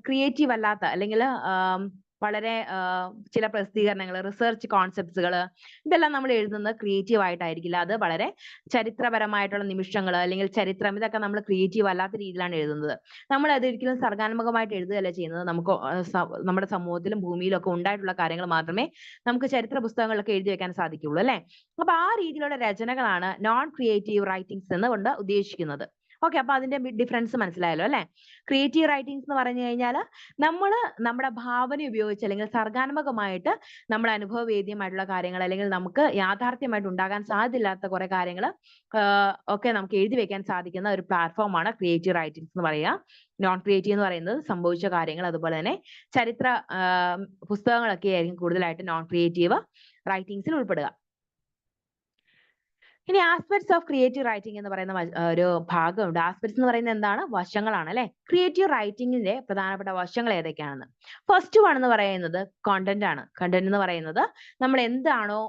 ക്രിയേറ്റീവ് അല്ലാത്ത അല്ലെങ്കിൽ വളരെ ചില പ്രസിദ്ധീകരണങ്ങൾ, റിസർച്ച് കോൺസെപ്റ്റ്സുകൾ, ഇതെല്ലാം നമ്മൾ എഴുതുന്നത് ക്രിയേറ്റീവ് ആയിട്ടായിരിക്കില്ല. അത് വളരെ ചരിത്രപരമായിട്ടുള്ള നിമിഷങ്ങൾ അല്ലെങ്കിൽ ചരിത്രം, ഇതൊക്കെ നമ്മൾ ക്രിയേറ്റീവ് അല്ലാത്ത രീതിയിലാണ് എഴുതുന്നത്. നമ്മൾ അതൊരിക്കലും സർഗാത്മകമായിട്ട് എഴുതുകയല്ല ചെയ്യുന്നത്. നമുക്ക് നമ്മുടെ സമൂഹത്തിലും ഭൂമിയിലും ഒക്കെ ഉണ്ടായിട്ടുള്ള കാര്യങ്ങൾ മാത്രമേ നമുക്ക് ചരിത്ര പുസ്തകങ്ങളിലൊക്കെ എഴുതി വെക്കാൻ സാധിക്കുള്ളൂ, അല്ലെ? അപ്പൊ ആ രീതിയിലുള്ള രചനകളാണ് നോൺ ക്രിയേറ്റീവ് റൈറ്റിംഗ്സ് എന്നുകൊണ്ട് ഉദ്ദേശിക്കുന്നത്. ഓക്കെ, അപ്പൊ അതിന്റെ ഡിഫറൻസ് മനസ്സിലായല്ലോ, അല്ലെ? ക്രിയേറ്റീവ് റൈറ്റിംഗ്സ് എന്ന് പറഞ്ഞു കഴിഞ്ഞാൽ നമ്മൾ നമ്മുടെ ഭാവന ഉപയോഗിച്ച് അല്ലെങ്കിൽ സർഗാത്മകമായിട്ട് നമ്മൾ അനുഭവവേദ്യമായിട്ടുള്ള കാര്യങ്ങൾ അല്ലെങ്കിൽ നമുക്ക് യാഥാർത്ഥ്യമായിട്ട് ഉണ്ടാകാൻ സാധ്യതയില്ലാത്ത കുറെ കാര്യങ്ങൾ ഒക്കെ നമുക്ക് എഴുതി വെക്കാൻ സാധിക്കുന്ന ഒരു പ്ലാറ്റ്ഫോമാണ് ക്രിയേറ്റീവ് റൈറ്റിംഗ്സ് എന്ന് പറയുക. നോൺ ക്രിയേറ്റീവ് എന്ന് പറയുന്നത് സംഭവിച്ച കാര്യങ്ങൾ അതുപോലെ തന്നെ ചരിത്ര പുസ്തകങ്ങളൊക്കെ ആയിരിക്കും കൂടുതലായിട്ട് നോൺ ക്രിയേറ്റീവ് റൈറ്റിംഗ്സിൽ ഉൾപ്പെടുക. ഇനി ആസ്പെക്ട്സ് ഓഫ് ക്രിയേറ്റീവ് റൈറ്റിംഗ് എന്ന് പറയുന്ന ഒരു ഭാഗമുണ്ട്. ആസ്പെക്ട്സ് എന്ന് പറയുന്നത് എന്താണ്? വശങ്ങളാണ്, അല്ലെ? ക്രിയേറ്റീവ് റൈറ്റിംഗിന്റെ പ്രധാനപ്പെട്ട വശങ്ങൾ ഏതൊക്കെയാണെന്ന്. ഫസ്റ്റ് വൺ എന്ന് പറയുന്നത് കണ്ടന്റ് ആണ്. കണ്ടന്റ് എന്ന് പറയുന്നത് നമ്മൾ എന്താണോ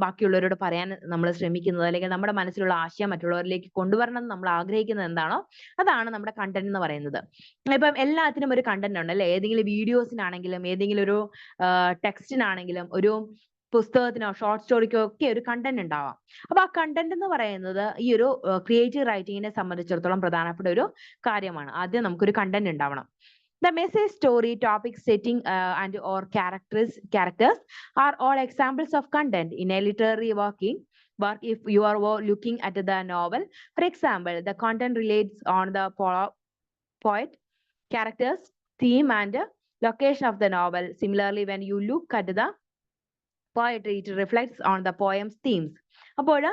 ബാക്കിയുള്ളവരോട് പറയാൻ നമ്മൾ ശ്രമിക്കുന്നത് അല്ലെങ്കിൽ നമ്മുടെ മനസ്സിലുള്ള ആശയം മറ്റുള്ളവരിലേക്ക് കൊണ്ടുവരണം എന്ന് നമ്മൾ ആഗ്രഹിക്കുന്നത് എന്താണോ അതാണ് നമ്മുടെ കണ്ടന്റ് എന്ന് പറയുന്നത്. ഇപ്പം എല്ലാത്തിനും ഒരു കണ്ടന്റ് ഉണ്ട്, അല്ലെ? ഏതെങ്കിലും വീഡിയോസിനാണെങ്കിലും ഏതെങ്കിലും ഒരു ടെക്സ്റ്റിനാണെങ്കിലും ഒരു പുസ്തകത്തിനോ ഷോർട്ട് സ്റ്റോറിക്കോ ഒക്കെ ഒരു കണ്ടന്റ് ഉണ്ടാവാം. അപ്പൊ ആ കണ്ടന്റ് എന്ന് പറയുന്നത് ഈ ഒരു ക്രിയേറ്റീവ് റൈറ്റിംഗിനെ സംബന്ധിച്ചിടത്തോളം പ്രധാനപ്പെട്ട ഒരു കാര്യമാണ്. ആദ്യം നമുക്കൊരു കണ്ടന്റ് ഉണ്ടാവണം. The message, story, topic, setting, and or characters are all examples of content in a literary work. If you are looking at the novel, for example, the content relates on the poet, characters, theme, and location of the novel. Similarly, when you look at the poetry, it reflects on the poem's themes. അപ്പോൾ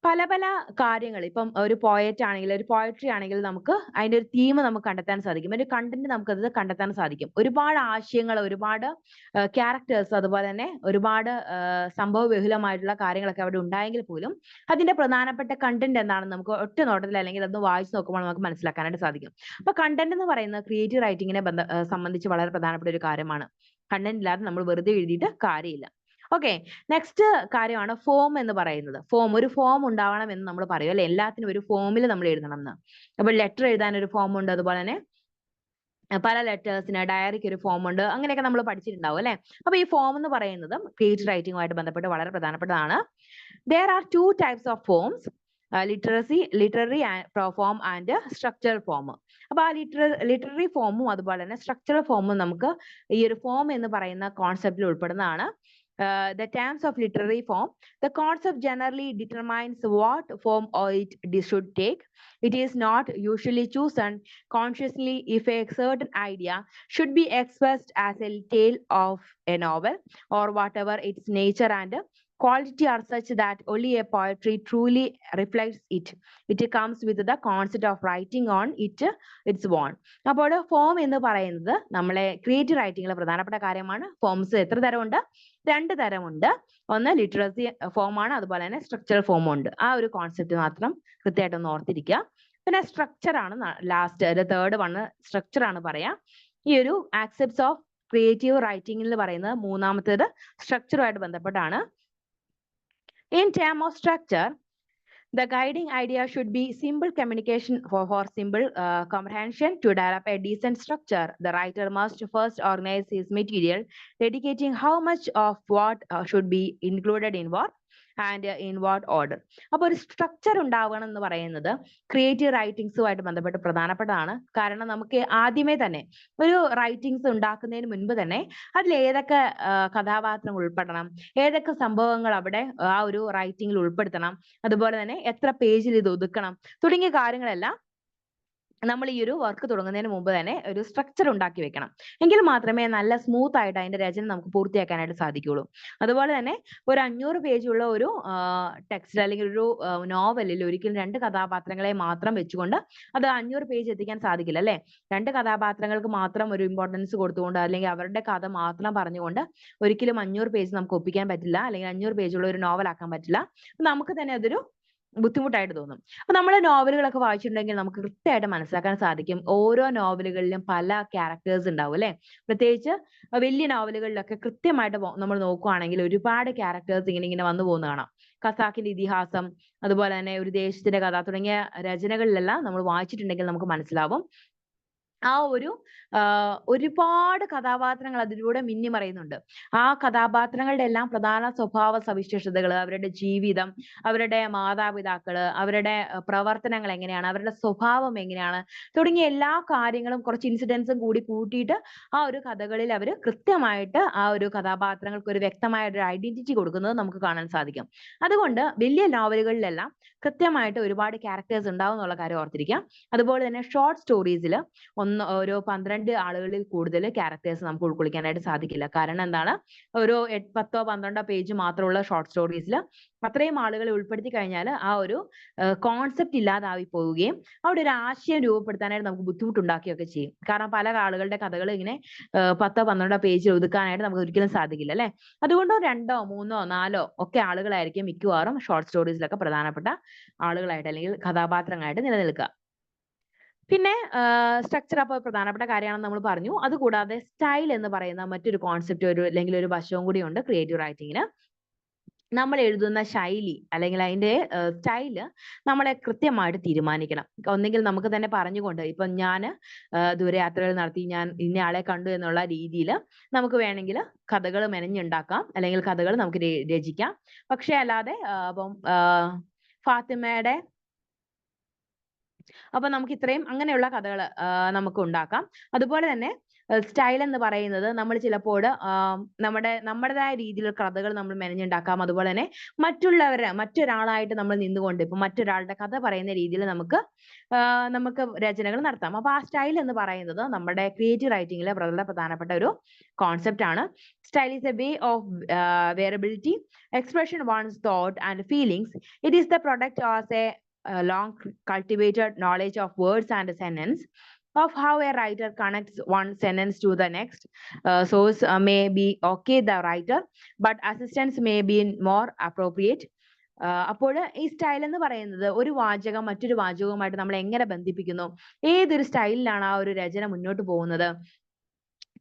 പല പല കാര്യങ്ങൾ, ഇപ്പം ഒരു poet ആണെങ്കിൽ ഒരു poetry ആണെങ്കിൽ നമുക്ക് അതിന്റെ ഒരു തീം നമുക്ക് കണ്ടെത്താൻ സാധിക്കും, ഒരു കണ്ടന്റ് നമുക്കത് കണ്ടെത്താൻ സാധിക്കും. ഒരുപാട് ആശയങ്ങൾ, ഒരുപാട് ക്യാരക്ടേഴ്സ്, അതുപോലെ തന്നെ ഒരുപാട് സംഭവ ബഹുലമായിട്ടുള്ള കാര്യങ്ങളൊക്കെ അവിടെ ഉണ്ടായെങ്കിൽ പോലും അതിന്റെ പ്രധാനപ്പെട്ട കണ്ടന്റ് എന്താണെന്ന് നമുക്ക് ഒറ്റ നോട്ടത്തിൽ അല്ലെങ്കിൽ അത് വായിച്ചു നോക്കുമ്പോൾ നമുക്ക് മനസ്സിലാക്കാനായിട്ട് സാധിക്കും. അപ്പൊ കണ്ടന്റ് എന്ന് പറയുന്നത് ക്രിയേറ്റീവ് റൈറ്റിംഗിനെ സംബന്ധിച്ച് വളരെ പ്രധാനപ്പെട്ട ഒരു കാര്യമാണ്. കണ്ടന്റ് ഇല്ലാതെ നമ്മൾ വെറുതെ എഴുതിയിട്ട് കാര്യമില്ല. ഓക്കെ, നെക്സ്റ്റ് കാര്യമാണ് ഫോം എന്ന് പറയുന്നത്. ഒരു ഫോം ഉണ്ടാവണം എന്ന് നമ്മൾ പറയും, അല്ലെ? എല്ലാത്തിനും ഒരു ഫോമിൽ നമ്മൾ എഴുതണം എന്ന്. അപ്പോൾ ലെറ്റർ എഴുതാൻ ഒരു ഫോം ഉണ്ട്, അതുപോലെ തന്നെ പല ലെറ്റേഴ്സിന് ഡയറിക്ക് ഒരു ഫോം ഉണ്ട്, അങ്ങനെയൊക്കെ നമ്മൾ പഠിച്ചിട്ടുണ്ടാവും, അല്ലെ? അപ്പൊ ഈ ഫോം എന്ന് പറയുന്നത് ക്രിയേറ്റീവ് റൈറ്റിംഗുമായിട്ട് ബന്ധപ്പെട്ട് വളരെ പ്രധാനപ്പെട്ടതാണ്. There are two types of forms. Literary form and structural form. അപ്പൊ ആ ലിറ്റററി ഫോമും അതുപോലെ തന്നെ സ്ട്രക്ചറൽ ഫോമും നമുക്ക് ഈ ഒരു ഫോം എന്ന് പറയുന്ന കോൺസെപ്റ്റിൽ ഉൾപ്പെടുന്നതാണ്. The terms of literary form, the concept generally determines what form it should take. It is not usually chosen consciously if a certain idea should be expressed as a tale of a novel or whatever its nature and quality are such that only a poetry truly reflects it. It comes with the concept of writing on its own. അപ്പോൾ form എന്ന് പറയുന്നത് നമ്മളെ creative റൈറ്റിംഗിലെ പ്രധാനപ്പെട്ട കാര്യമാണ്. Forms എത്ര തരമുണ്ട്? 2 തരമുണ്ട്. ഒന്ന് literacy form ആണ്, അതുപോലെ തന്നെ സ്ട്രക്ചറൽ ഫോമും ഉണ്ട്. ആ ഒരു കോൺസെപ്റ്റ് മാത്രം കൃത്യമായിട്ടൊന്ന് ഓർത്തിരിക്കുക. പിന്നെ സ്ട്രക്ചർ ആണ് ലാസ്റ്റ്, തേർഡ് വൺ സ്ട്രക്ചർ ആണ് പറയാ. ഈ ഒരു ആക്സെപ്റ്റ്സ് ഓഫ് ക്രിയേറ്റീവ് റൈറ്റിംഗിൽ പറയുന്നത് മൂന്നാമത്തേത് സ്ട്രക്ചറുമായിട്ട് ബന്ധപ്പെട്ടാണ്. In terms of structure, the guiding idea should be simple communication for simple comprehension. To develop a decent structure, the writer must first organize his material, dedicating how much of what should be included in what and in what order. അപ്പോൾ ഒരു structure ഉണ്ടാവണം എന്ന് പറയുന്നത് creative റൈറ്റിംഗ്സുമായിട്ട് ബന്ധപ്പെട്ട് പ്രധാനപ്പെട്ടതാണ്. കാരണം നമുക്ക് ആദ്യമേ തന്നെ ഒരു റൈറ്റിംഗ്സ് ഉണ്ടാക്കുന്നതിന് മുൻപ് തന്നെ അതിൽ ഏതൊക്കെ കഥാപാത്രങ്ങൾ ഉൾപ്പെടണം, ഏതൊക്കെ സംഭവങ്ങൾ അവിടെ ആ ഒരു റൈറ്റിംഗിൽ ഉൾപ്പെടുത്തണം, അതുപോലെ തന്നെ എത്ര പേജിൽ ഇത് ഒതുക്കണം തുടങ്ങിയ കാര്യങ്ങളെല്ലാം നമ്മൾ ഈ ഒരു വർക്ക് തുടങ്ങുന്നതിന് മുമ്പ് തന്നെ ഒരു സ്ട്രക്ചർ ഉണ്ടാക്കി വെക്കണം. എങ്കിൽ മാത്രമേ നല്ല സ്മൂത്ത് ആയിട്ട് അതിന്റെ രചന നമുക്ക് പൂർത്തിയാക്കാനായിട്ട് സാധിക്കുകയുള്ളൂ. അതുപോലെ തന്നെ ഒരു 500 പേജുള്ള ഒരു ടെക്സ്റ്റ് അല്ലെങ്കിൽ ഒരു നോവലിൽ ഒരിക്കലും 2 കഥാപാത്രങ്ങളെ മാത്രം വെച്ചുകൊണ്ട് അത് 500 പേജ് എത്തിക്കാൻ സാധിക്കില്ല, അല്ലെ? 2 കഥാപാത്രങ്ങൾക്ക് മാത്രം ഒരു ഇമ്പോർട്ടൻസ് കൊടുത്തുകൊണ്ട് അല്ലെങ്കിൽ അവരുടെ കഥ മാത്രം പറഞ്ഞുകൊണ്ട് ഒരിക്കലും 500 പേജ് നമുക്ക് ഒപ്പിക്കാൻ പറ്റില്ല, അല്ലെങ്കിൽ 500 പേജുള്ള ഒരു നോവൽ ആക്കാൻ പറ്റില്ല. നമുക്ക് തന്നെ അതൊരു ബുദ്ധിമുട്ടായിട്ട് തോന്നും. അപ്പൊ നമ്മൾ നോവലുകളൊക്കെ വായിച്ചിട്ടുണ്ടെങ്കിൽ നമുക്ക് കൃത്യമായിട്ട് മനസ്സിലാക്കാൻ സാധിക്കും. ഓരോ നോവലുകളിലും പല ക്യാരക്ടേഴ്സ് ഉണ്ടാവും, അല്ലെ? പ്രത്യേകിച്ച് വലിയ നോവലുകളിലൊക്കെ കൃത്യമായിട്ട് നമ്മൾ നോക്കുവാണെങ്കിൽ ഒരുപാട് ക്യാരക്ടേഴ്സ് ഇങ്ങനെ വന്നു പോകുന്ന കാണാം. ഖസാക്കിന്റെ ഇതിഹാസം, അതുപോലെ തന്നെ ഒരു ദേശത്തിന്റെ കഥ തുടങ്ങിയ രചനകളിലെല്ലാം നമ്മൾ വായിച്ചിട്ടുണ്ടെങ്കിൽ നമുക്ക് മനസ്സിലാവും ആ ഒരു ഒരുപാട് കഥാപാത്രങ്ങൾ അതിലൂടെ മിന്നിമറയുന്നുണ്ട്. ആ കഥാപാത്രങ്ങളുടെ എല്ലാം പ്രധാന സ്വഭാവ സവിശേഷതകൾ, അവരുടെ ജീവിതം, അവരുടെ മാതാപിതാക്കള്, അവരുടെ പ്രവർത്തനങ്ങൾ എങ്ങനെയാണ്, അവരുടെ സ്വഭാവം എങ്ങനെയാണ് തുടങ്ങിയ എല്ലാ കാര്യങ്ങളും കുറച്ച് ഇൻസിഡൻസും കൂടി കൂട്ടിയിട്ട് ആ ഒരു കഥകളിൽ അവർ കൃത്യമായിട്ട് ആ ഒരു കഥാപാത്രങ്ങൾക്ക് ഒരു വ്യക്തമായ ഒരു ഐഡന്റിറ്റി കൊടുക്കുന്നത് നമുക്ക് കാണാൻ സാധിക്കും. അതുകൊണ്ട് വലിയ നോവലുകളിലെല്ലാം കൃത്യമായിട്ട് ഒരുപാട് ക്യാരക്ടേഴ്സ് ഉണ്ടാവും എന്നുള്ള കാര്യം ഓർത്തിരിക്കാം. അതുപോലെ തന്നെ ഷോർട്ട് സ്റ്റോറീസിൽ ഒരു 12 ആളുകളിൽ കൂടുതൽ ക്യാരക്ടേഴ്സ് നമുക്ക് ഉൾക്കൊള്ളിക്കാനായിട്ട് സാധിക്കില്ല. കാരണം എന്താണ്, ഒരു 10 12 പേജ് മാത്രമുള്ള ഷോർട്ട് സ്റ്റോറീസിൽ അത്രയും ആളുകളെ ഉൾപ്പെടുത്തി കഴിഞ്ഞാൽ ആ ഒരു കോൺസെപ്റ്റ് ഇല്ലാതായി പോവുകയും അവിടെ ഒരു ആശയം രൂപപ്പെടുത്താനായിട്ട് നമുക്ക് ബുദ്ധിമുട്ടുണ്ടാക്കുകയൊക്കെ ചെയ്യും. കാരണം പല ആളുകളുടെ കഥകൾ ഇങ്ങനെ 10 12 പേജിൽ ഒതുക്കാനായിട്ട് നമുക്ക് ഒരിക്കലും സാധിക്കില്ല, അല്ലെ? അതുകൊണ്ടോ 2 3 4 ഒക്കെ ആളുകളായിരിക്കും മിക്കവാറും ഷോർട്ട് സ്റ്റോറീസിലൊക്കെ പ്രധാനപ്പെട്ട ആളുകളായിട്ട് അല്ലെങ്കിൽ കഥാപാത്രങ്ങളായിട്ട് നിലനിൽക്കുക. പിന്നെ സ്ട്രക്ചർ അപ്പോൾ പ്രധാനപ്പെട്ട കാര്യമാണെന്ന് നമ്മൾ പറഞ്ഞു. അതുകൂടാതെ സ്റ്റൈൽ എന്ന് പറയുന്ന മറ്റൊരു കോൺസെപ്റ്റ് അല്ലെങ്കിൽ ഒരു വശവും കൂടി ഉണ്ട് ക്രിയേറ്റീവ് റൈറ്റിങ്ങിന്. നമ്മൾ എഴുതുന്ന ശൈലി അല്ലെങ്കിൽ അതിന്റെ സ്റ്റൈല് നമ്മളെ കൃത്യമായിട്ട് തീരുമാനിക്കണം. ഒന്നെങ്കിൽ നമുക്ക് തന്നെ പറഞ്ഞുകൊണ്ട്, ഇപ്പൊ ഞാൻ ദൂരയാത്രകൾ നടത്തി ഞാൻ ഇന്നയാളെ കണ്ടു എന്നുള്ള രീതിയിൽ നമുക്ക് വേണമെങ്കിൽ കഥകൾ മെനഞ്ഞുണ്ടാക്കാം, അല്ലെങ്കിൽ കഥകൾ നമുക്ക് രചിക്കാം. പക്ഷെ അല്ലാതെ അപ്പം ഫാത്തിമയുടെ അപ്പൊ നമുക്ക് ഇത്രയും അങ്ങനെയുള്ള കഥകൾ നമുക്ക് ഉണ്ടാക്കാം. അതുപോലെ തന്നെ സ്റ്റൈൽ എന്ന് പറയുന്നത് നമ്മൾ ചിലപ്പോൾ നമ്മുടേതായ രീതിയിൽ കഥകൾ നമ്മൾ മെനഞ്ഞുണ്ടാക്കാം. അതുപോലെ തന്നെ മറ്റൊരാളായിട്ട് നമ്മൾ നിന്നുകൊണ്ട് ഇപ്പൊ മറ്റൊരാളുടെ കഥ പറയുന്ന രീതിയിൽ നമുക്ക് രചനകൾ നടത്താം. അപ്പൊ ആ സ്റ്റൈൽ എന്ന് പറയുന്നത് നമ്മുടെ ക്രിയേറ്റീവ് റൈറ്റിംഗിലെ വളരെ പ്രധാനപ്പെട്ട ഒരു കോൺസെപ്റ്റ് ആണ്. Style is a way of variability, expression one's thought and feelings. It is the product of a long cultivated knowledge of words and a sentence, of how a writer connects one sentence to the next. Source may be okay the writer, but assistance may be more appropriate. അപ്പോൾ ഈ style എന്ന് പറയുന്നത് ഒരു വാചകം മറ്റൊരു വാചകവുമായിട്ട് നമ്മൾ എങ്ങനെ ബന്ധിപ്പിക്കുന്നു, ഏതൊരു സ്റ്റൈലിലാണ് ആ ഒരു രചന മുന്നോട്ട് പോകുന്നത്.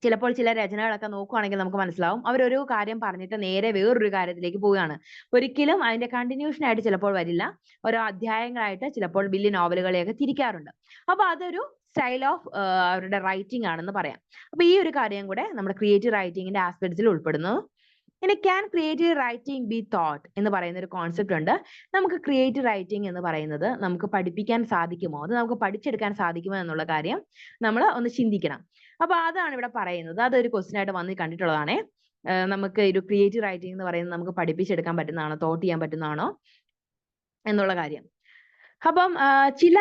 ചിലപ്പോൾ ചില രചനകളൊക്കെ നോക്കുവാണെങ്കിൽ നമുക്ക് മനസ്സിലാവും അവരൊരു കാര്യം പറഞ്ഞിട്ട് നേരെ വേറൊരു കാര്യത്തിലേക്ക് പോവുകയാണ്. ഒരിക്കലും അതിന്റെ കണ്ടിന്യൂഷൻ ആയിട്ട് ചിലപ്പോൾ വരില്ല, ഓരോ അധ്യായങ്ങളായിട്ട് ചിലപ്പോൾ വലിയ നോവലുകളെയൊക്കെ തിരിക്കാറുണ്ട്. അപ്പൊ അതൊരു സ്റ്റൈൽ ഓഫ് അവരുടെ റൈറ്റിംഗ് ആണെന്ന് പറയാം. അപ്പൊ ഈ ഒരു കാര്യം കൂടെ നമ്മുടെ ക്രിയേറ്റീവ് റൈറ്റിംഗിന്റെ ആസ്പെക്ട്സിൽ ഉൾപ്പെടുന്നു. ഇനി can creative writing B thought എന്ന് പറയുന്ന ഒരു കോൺസെപ്റ്റ് ഉണ്ട്. നമുക്ക് ക്രിയേറ്റീവ് റൈറ്റിംഗ് എന്ന് പറയുന്നത് നമുക്ക് പഠിപ്പിക്കാൻ സാധിക്കുമോ, അത് നമുക്ക് പഠിച്ചെടുക്കാൻ സാധിക്കുമോ എന്നുള്ള കാര്യം നമ്മൾ ഒന്ന് ചിന്തിക്കണം. അപ്പൊ അതാണ് ഇവിടെ പറയുന്നത്. അതൊരു ക്വസ്റ്റ്യൻ ആയിട്ട് വന്ന് കണ്ടിട്ടുള്ളതാണേ. നമുക്ക് ഒരു ക്രിയേറ്റീവ് റൈറ്റിംഗ് എന്ന് പറയുന്നത് നമുക്ക് പഠിപ്പിച്ചെടുക്കാൻ പറ്റുന്നതാണോ, തോട്ട് ചെയ്യാൻ പറ്റുന്നതാണോ എന്നുള്ള കാര്യം. അപ്പം ചില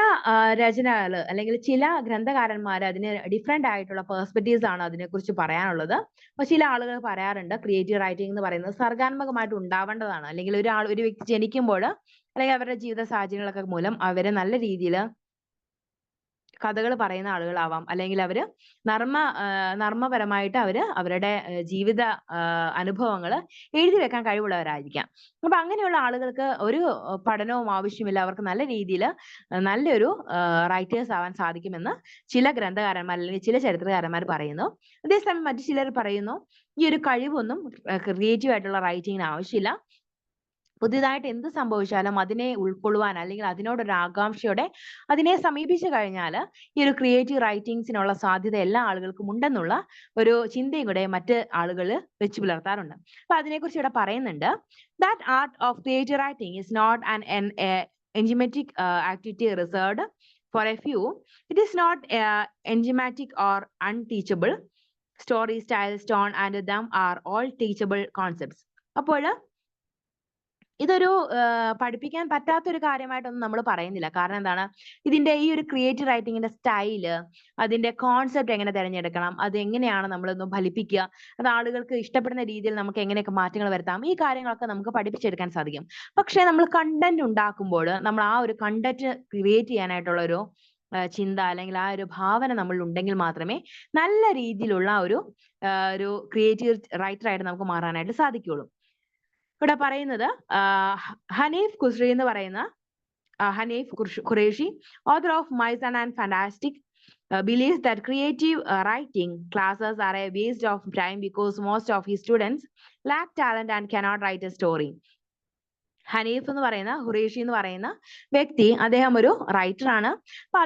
രചനകൾ അല്ലെങ്കിൽ ചില ഗ്രന്ഥകാരന്മാർ അതിന് ഡിഫറെന്റ് ആയിട്ടുള്ള പേഴ്സ്പെക്റ്റീവ്സ് ആണ് അതിനെക്കുറിച്ച് പറയാനുള്ളത്. അപ്പൊ ചില ആളുകൾ പറയാറുണ്ട് ക്രിയേറ്റീവ് റൈറ്റിംഗ് എന്ന് പറയുന്നത് സർഗാത്മകമായിട്ട് ഉണ്ടാവേണ്ടതാണ്. അല്ലെങ്കിൽ ഒരു വ്യക്തി ജനിക്കുമ്പോൾ അല്ലെങ്കിൽ അവരുടെ ജീവിത സാഹചര്യങ്ങളൊക്കെ മൂലം അവരെ നല്ല രീതിയിൽ കഥകൾ പറയുന്ന ആളുകളാവാം, അല്ലെങ്കിൽ അവര് നർമ്മപരമായിട്ട് അവരുടെ ജീവിത അനുഭവങ്ങൾ എഴുതി വെക്കാൻ കഴിവുള്ളവരായിരിക്കാം. അപ്പൊ അങ്ങനെയുള്ള ആളുകൾക്ക് ഒരു പഠനവും ആവശ്യമില്ല, അവർക്ക് നല്ല രീതിയിൽ നല്ലൊരു റൈറ്റേഴ്സ് ആവാൻ സാധിക്കുമെന്ന് ചില ഗ്രന്ഥകാരന്മാർ അല്ലെങ്കിൽ ചില ചരിത്രകാരന്മാർ പറയുന്നു. അതേസമയം മറ്റു ചിലർ പറയുന്നു ഈ ഒരു കഴിവൊന്നും ക്രിയേറ്റീവ് ആയിട്ടുള്ള റൈറ്റിങ്ങിന് ആവശ്യമില്ല. പുതിയതായിട്ട് എന്ത് സംഭവിച്ചാലും അതിനെ ഉൾക്കൊള്ളുവാൻ അല്ലെങ്കിൽ അതിനോടൊരു ആകാംക്ഷയോടെ അതിനെ സമീപിച്ചു കഴിഞ്ഞാൽ ഈ ഒരു ക്രിയേറ്റീവ് റൈറ്റിംഗ്സിനുള്ള സാധ്യത എല്ലാ ആളുകൾക്കും ഉണ്ടെന്നുള്ള ഒരു ചിന്തയും കൂടെ മറ്റ് ആളുകൾ വെച്ച് പുലർത്താറുണ്ട്. അപ്പൊ അതിനെക്കുറിച്ച് ഇവിടെ പറയുന്നുണ്ട്. That art of creative writing is not an enigmatic activity reserved for a few. It is not enigmatic or unteachable. Story, style, stone and them are all teachable concepts. അപ്പോൾ ഇതൊരു പഠിപ്പിക്കാൻ പറ്റാത്തൊരു കാര്യമായിട്ടൊന്നും നമ്മൾ പറയുന്നില്ല. കാരണം എന്താണ്, ഇതിന്റെ ഈ ഒരു ക്രിയേറ്റീവ് റൈറ്റിംഗിന്റെ സ്റ്റൈല്, അതിന്റെ കോൺസെപ്റ്റ് എങ്ങനെ തിരഞ്ഞെടുക്കണം, അത് എങ്ങനെയാണ് നമ്മളൊന്ന് ഫലിപ്പിക്കുക, അത് ആളുകൾക്ക് ഇഷ്ടപ്പെടുന്ന രീതിയിൽ നമുക്ക് എങ്ങനെയൊക്കെ മാറ്റങ്ങൾ വരുത്താം, ഈ കാര്യങ്ങളൊക്കെ നമുക്ക് പഠിപ്പിച്ചെടുക്കാൻ സാധിക്കും. പക്ഷേ നമ്മൾ കണ്ടന്റ് ഉണ്ടാക്കുമ്പോൾ നമ്മൾ ആ ഒരു കണ്ടന്റ് ക്രിയേറ്റ് ചെയ്യാനായിട്ടുള്ള ഒരു ചിന്ത അല്ലെങ്കിൽ ആ ഒരു ഭാവന നമ്മൾ ഉണ്ടെങ്കിൽ മാത്രമേ നല്ല രീതിയിലുള്ള ഒരു ക്രിയേറ്റീവ് റൈറ്റർ ആയിട്ട് നമുക്ക് മാറാനായിട്ട് സാധിക്കുകയുള്ളൂ. ഇവിടെ പറയുന്നത് ഹനീഫ് ഖുസ്രി എന്ന് പറയുന്ന Hanif Qureshi, author of Mizan and Fantastic, believes that creative writing classes are a waste of time because most of his students lack talent and cannot write a story. Hanif എന്ന് പറയുന്ന ഖുറേഷി എന്ന് പറയുന്ന വ്യക്തി, അദ്ദേഹം ഒരു റൈറ്റർ ആണ്. അപ്പൊ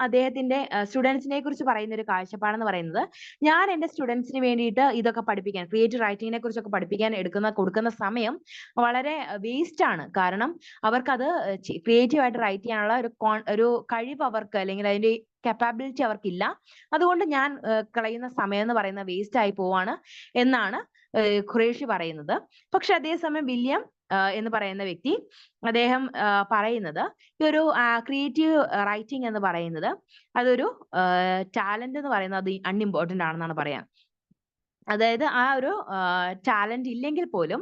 അദ്ദേഹത്തിന്റെ സ്റ്റുഡൻസിനെ കുറിച്ച് പറയുന്ന ഒരു കാഴ്ചപ്പാടെന്ന് പറയുന്നത്, ഞാൻ എന്റെ സ്റ്റുഡൻസിന് വേണ്ടിയിട്ട് ഇതൊക്കെ പഠിപ്പിക്കാൻ, ക്രിയേറ്റീവ് റൈറ്റിങ്ങിനെ കുറിച്ചൊക്കെ പഠിപ്പിക്കാൻ കൊടുക്കുന്ന സമയം വളരെ വേസ്റ്റ് ആണ്. കാരണം അവർക്കത് ക്രിയേറ്റീവ് ആയിട്ട് റൈറ്റ് ചെയ്യാനുള്ള ഒരു കഴിവ് അവർക്ക് അല്ലെങ്കിൽ അതിന്റെ കപ്പാബിലിറ്റി അവർക്കില്ല. അതുകൊണ്ട് ഞാൻ കളയുന്ന സമയം എന്ന് പറയുന്ന വേസ്റ്റ് ആയി പോവാണ് എന്നാണ് ഖുറേഷി പറയുന്നത്. പക്ഷെ അതേസമയം വില്യം എന്ന് പറയുന്ന വ്യക്തി, അദ്ദേഹം പറയുന്നത് ഈ ഒരു ക്രിയേറ്റീവ് റൈറ്റിംഗ് എന്ന് പറയുന്നത് അതൊരു ടാലന്റ് എന്ന് പറയുന്നത് അത് അൺഇമ്പോർട്ടന്റ് ആണെന്നാണ് പറയാൻ. അതായത് ആ ഒരു ടാലന്റ് ഇല്ലെങ്കിൽ പോലും